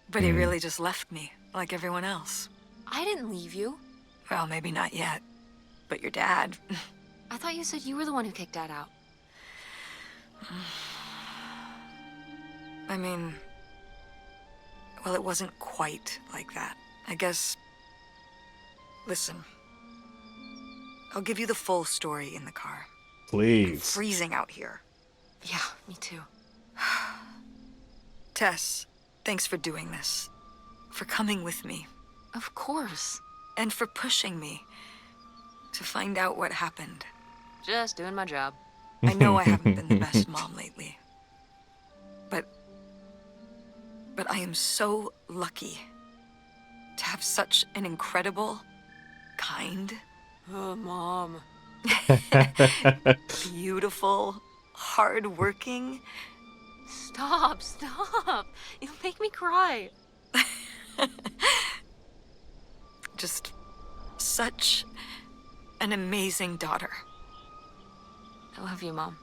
But he really just left me, like everyone else. I didn't leave you. Well, maybe not yet. But your dad... I thought you said you were the one who kicked Dad out. I mean... Well, it wasn't quite like that. I guess... Listen. I'll give you the full story in the car. Please. I'm freezing out here. Yeah, me too. Tess, thanks for doing this. For coming with me. Of course. And for pushing me to find out what happened. Just doing my job. I know I haven't been the best mom lately. But I am so lucky to have such an incredible, kind, Mom. beautiful, hardworking... Stop. You'll make me cry. Just such an amazing daughter. I love you, Mom.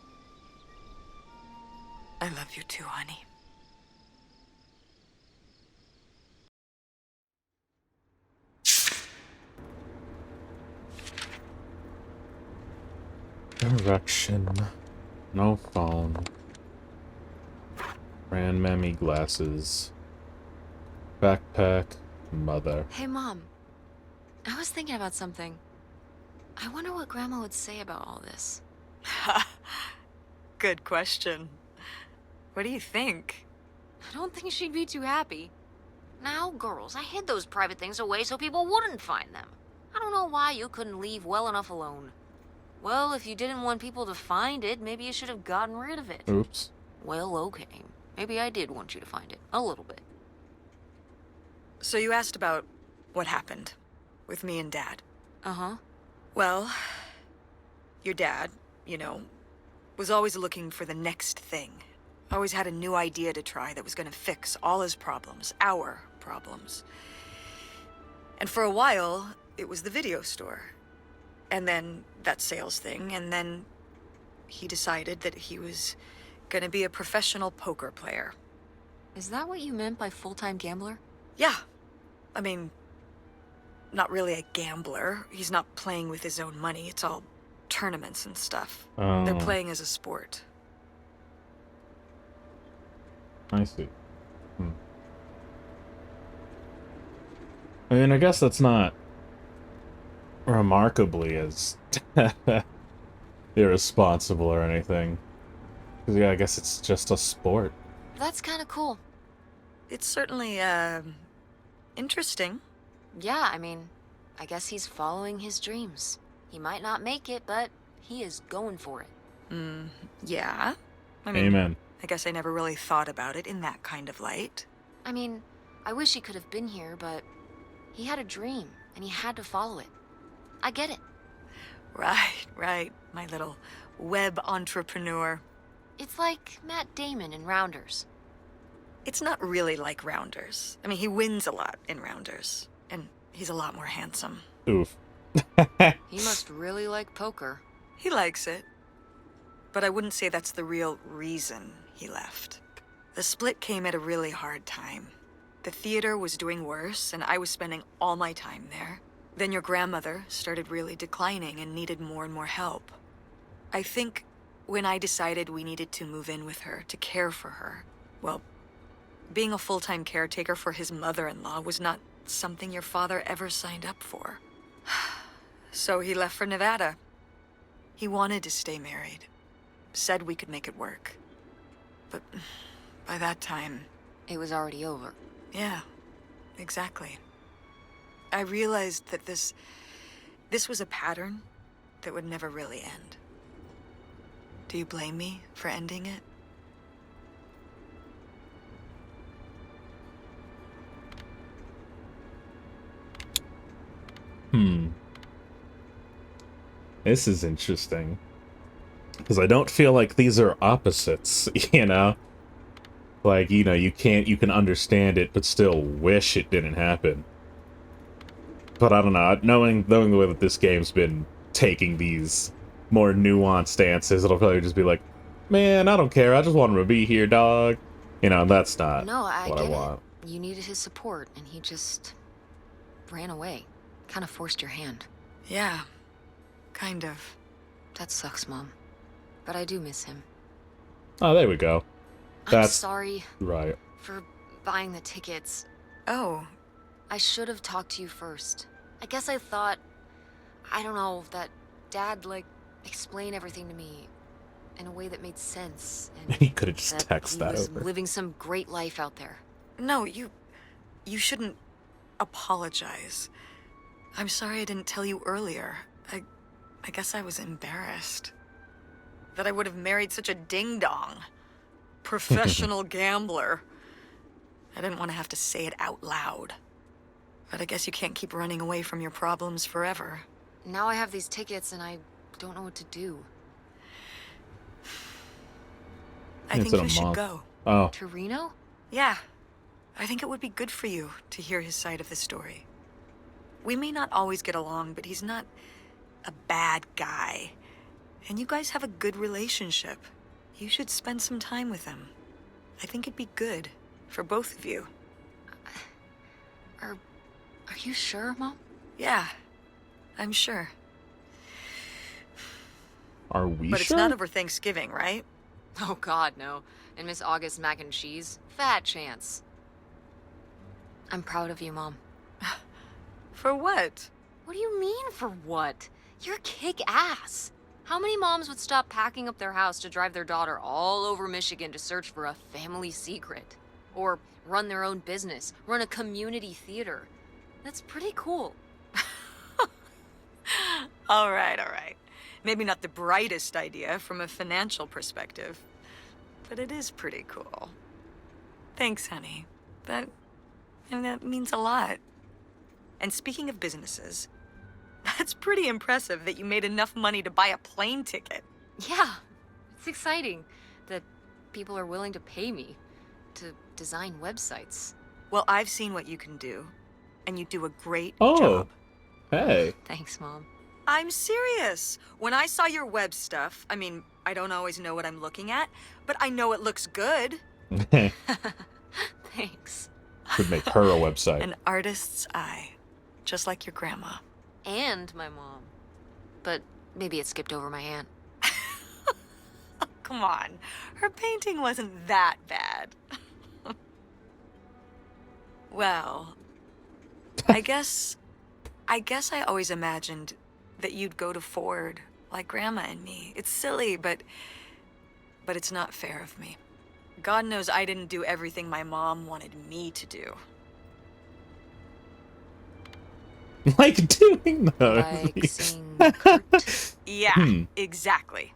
I love you too, honey. Direction. No phone. Grandmammy glasses. Backpack. Mother. Hey, Mom. I was thinking about something. I wonder what Grandma would say about all this. Good question. What do you think? I don't think she'd be too happy. Now, girls, I hid those private things away so people wouldn't find them. I don't know why you couldn't leave well enough alone. Well, if you didn't want people to find it, maybe you should have gotten rid of it. Oops. Well, okay. Maybe I did want you to find it. A little bit. So you asked about what happened with me and Dad. Uh-huh. Well, your dad, you know, was always looking for the next thing. Always had a new idea to try that was going to fix all his problems, our problems. And for a while, it was the video store. And then that sales thing, and then he decided that he was going to be a professional poker player. Is that what you meant by full-time gambler? Yeah. I mean, not really a gambler. He's not playing with his own money. It's all tournaments and stuff. Oh. They're playing as a sport. I see. I mean, I guess that's not remarkably as irresponsible or anything. 'Cause, yeah, I guess it's just a sport. That's kind of cool. It's certainly, interesting. Yeah, I mean, I guess he's following his dreams. He might not make it, but he is going for it. Yeah. I mean, Amen. I guess I never really thought about it in that kind of light. I mean, I wish he could have been here, but he had a dream, and he had to follow it. I get it. Right. My little web entrepreneur. It's like Matt Damon in Rounders. It's not really like Rounders. I mean, he wins a lot in Rounders, and he's a lot more handsome. Oof. He must really like poker. He likes it. But I wouldn't say that's the real reason he left. The split came at a really hard time. The theater was doing worse, and I was spending all my time there. Then your grandmother started really declining and needed more and more help. I think when I decided we needed to move in with her to care for her, well, being a full-time caretaker for his mother-in-law was not something your father ever signed up for. So he left for Nevada. He wanted to stay married. Said we could make it work. But by that time... It was already over. Yeah, exactly. I realized that this was a pattern that would never really end. Do you blame me for ending it? This is interesting. Because I don't feel like these are opposites, you know? Like, you know, you can understand it, but still wish it didn't happen. But I don't know, knowing the way that this game's been taking these more nuanced answers, it'll probably just be like, man, I don't care, I just want him to be here, dog. You know, that's not No, what I want. You needed his support, and he just ran away. Kind of forced your hand. Yeah, kind of. That sucks, Mom. But I do miss him. Oh, there we go. I'm That's sorry right. for buying the tickets. Oh, I should have talked to you first. I guess I thought, I don't know, that Dad, explain everything to me in a way that made sense. And He could have just texted that he was over. living some great life out there. no, you shouldn't apologize. I'm sorry I didn't tell you earlier. I guess I was embarrassed. That I would have married such a ding-dong. Professional gambler. I didn't want to have to say it out loud. But I guess you can't keep running away from your problems forever. Now I have these tickets and I don't know what to do. I It's think in a you should month. go. Oh, To Reno? Yeah. I think it would be good for you to hear his side of the story. We may not always get along, but he's not a bad guy. And you guys have a good relationship. You should spend some time with him. I think it'd be good for both of you. Are you sure, Mom? Yeah, I'm sure. are we But sure? it's not over Thanksgiving, right? Oh, God, no. And Miss August mac and cheese? Fat chance. I'm proud of you, Mom. For what? What do you mean, for what? You're kick-ass. How many moms would stop packing up their house to drive their daughter all over Michigan to search for a family secret? Or run their own business, run a community theater? That's pretty cool. All right. Maybe not the brightest idea from a financial perspective, but it is pretty cool. Thanks, honey. That means a lot. And speaking of businesses, that's pretty impressive that you made enough money to buy a plane ticket. Yeah, it's exciting that people are willing to pay me to design websites. Well, I've seen what you can do, and you do a great Oh. job. Hey. Thanks, Mom. I'm serious. When I saw your web stuff, I mean, I don't always know what I'm looking at, but I know it looks good. Thanks. Would make her a website. An artist's eye, just like your grandma. And my mom. But maybe it skipped over my aunt. Come on, her painting wasn't that bad. Well, I guess I always imagined that you'd go to Ford like Grandma and me. It's silly, but it's not fair of me. God knows I didn't do everything my mom wanted me to do. Like doing those. Like seeing Kurt. Yeah, exactly.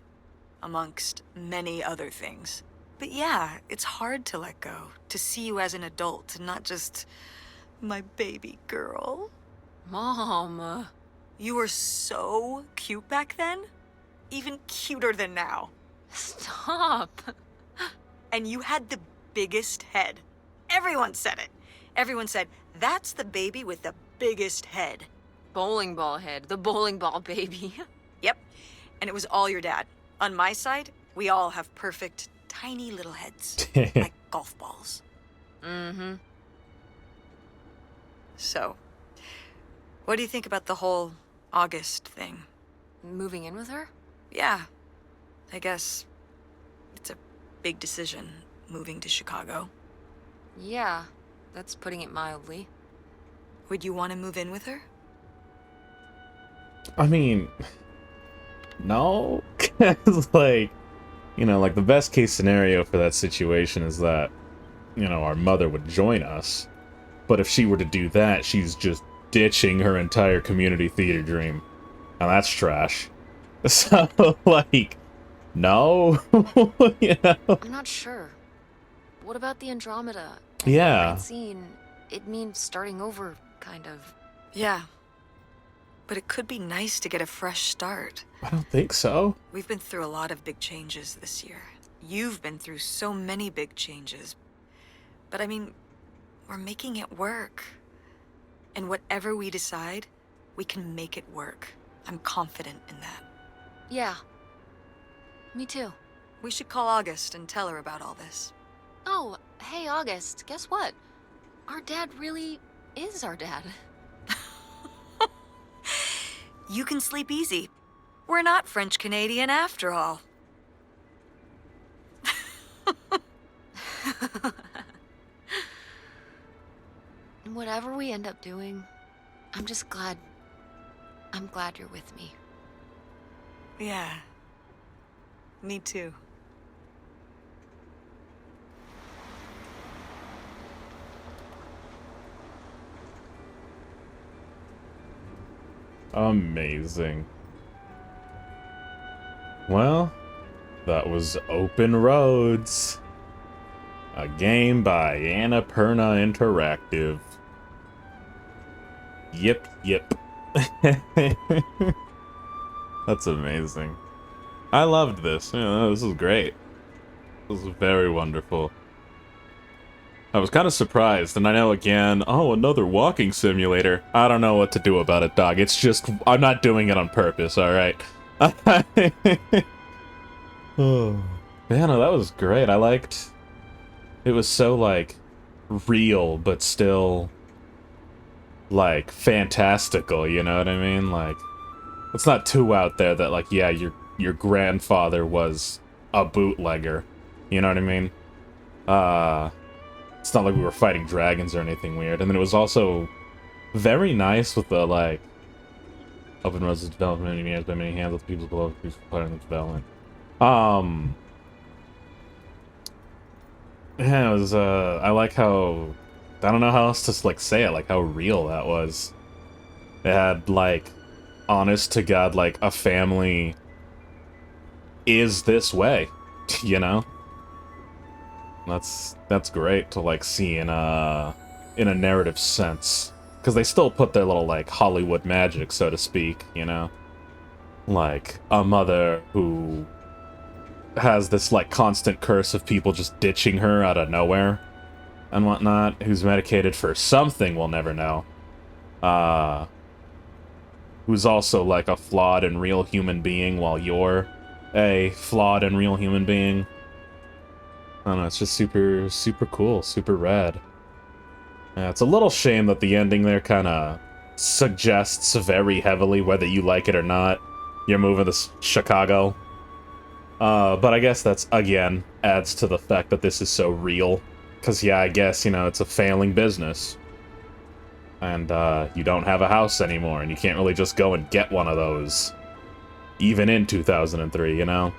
Amongst many other things. But yeah, it's hard to let go, to see you as an adult, and not just my baby girl. Mom. You were so cute back then, even cuter than now. Stop. And you had the biggest head. Everyone said it. Everyone said, that's the baby with the biggest head. Bowling ball head, the bowling ball baby. Yep. And it was all your dad. On my side, we all have perfect, tiny little heads. Like golf balls. Mm-hmm. So, what do you think about the whole August thing? Moving in with her? Yeah. I guess it's a big decision, moving to Chicago. Yeah, that's putting it mildly. Would you want to move in with her? I mean, no. 'Cause, like, you know, like the best case scenario for that situation is that, you know, our mother would join us. But if she were to do that, she's just ditching her entire community theater dream. And that's trash. So, like, no. You know? I'm not sure. What about the Andromeda? And Yeah. the scene, it means starting over, kind of. Yeah. But it could be nice to get a fresh start. I don't think so. We've been through a lot of big changes this year. You've been through so many big changes. But I mean, we're making it work. And whatever we decide, we can make it work. I'm confident in that. Yeah. Me too. We should call August and tell her about all this. Oh, hey, August, guess what? Our dad really is our dad. You can sleep easy. We're not French-Canadian after all. Whatever we end up doing, I'm just glad. I'm glad you're with me. Yeah. Me too. Amazing. Well, that was Open Roads. A game by Annapurna Interactive. Yep, yep. That's amazing. I loved this. Yeah, this was great. This was very wonderful. I was kind of surprised, and I know again, oh, another walking simulator. I don't know what to do about it, dog. It's just, I'm not doing it on purpose, alright? Oh. Yeah, no, that was great. I liked... It was so, like, real, but still, like, fantastical, you know what I mean? Like, it's not too out there that, like, yeah, your grandfather was a bootlegger. You know what I mean? It's not like we were fighting dragons or anything weird. And then it was also very nice with the, like, open roads to development many years by many hands with people below who's part of the development. Yeah, it was, I like how, I don't know how else to, like, say it, like, how real that was. It had, like, honest to God, like, a family is this way, you know? That's great to, like, see in a narrative sense. Because they still put their little, like, Hollywood magic, so to speak, you know? Like, a mother who has this, like, constant curse of people just ditching her out of nowhere and whatnot, who's medicated for something we'll never know. Who's also, like, a flawed and real human being while you're a flawed and real human being. I don't know, it's just super, super cool, super rad. Yeah, it's a little shame that the ending there kind of suggests very heavily, whether you like it or not, you're moving to Chicago. But I guess that's, again, adds to the fact that this is so real. Because, yeah, I guess, you know, it's a failing business. And, you don't have a house anymore, and you can't really just go and get one of those. Even in 2003, you know?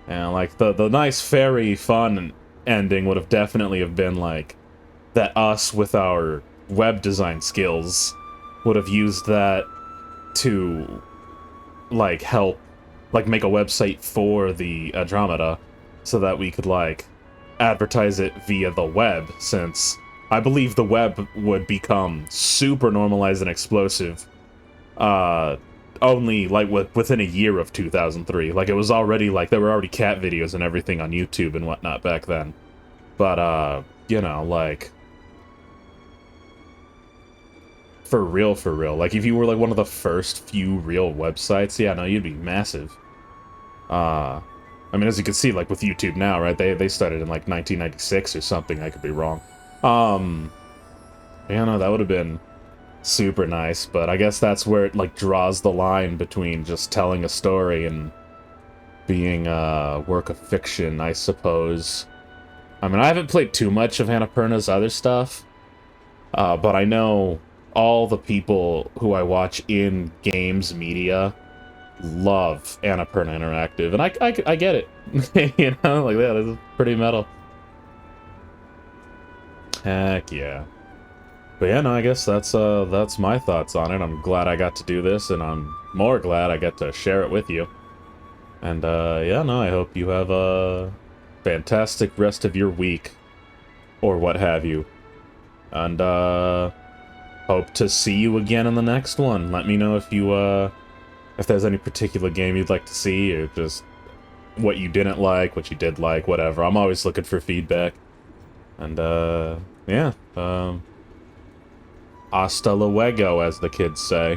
And, like, the nice, fairy, fun ending would have definitely have been, like, that us, with our web design skills, would have used that to, like, help, like, make a website for the Andromeda, so that we could, like, advertise it via the web, since I believe the web would become super normalized and explosive, only, like, within a year of 2003. Like, it was already, like, there were already cat videos and everything on YouTube and whatnot back then. But, you know, like, for real, like, if you were, like, one of the first few real websites, yeah, no, you'd be massive. I mean, as you can see, like, with YouTube now, right, they started in, like, 1996 or something, I could be wrong. Yeah, no, that would have been super nice, but I guess that's where it, like, draws the line between just telling a story and being a work of fiction, I suppose. I mean, I haven't played too much of Annapurna's other stuff, but I know all the people who I watch in games media love Annapurna Interactive, and I get it. You know, like, yeah, this is pretty metal. Heck yeah. But yeah, no, I guess that's my thoughts on it. I'm glad I got to do this, and I'm more glad I get to share it with you. And yeah, no, I hope you have a fantastic rest of your week, or what have you. And hope to see you again in the next one. Let me know if you if there's any particular game you'd like to see, or just what you didn't like, what you did like, whatever. I'm always looking for feedback. And yeah, hasta luego, as the kids say.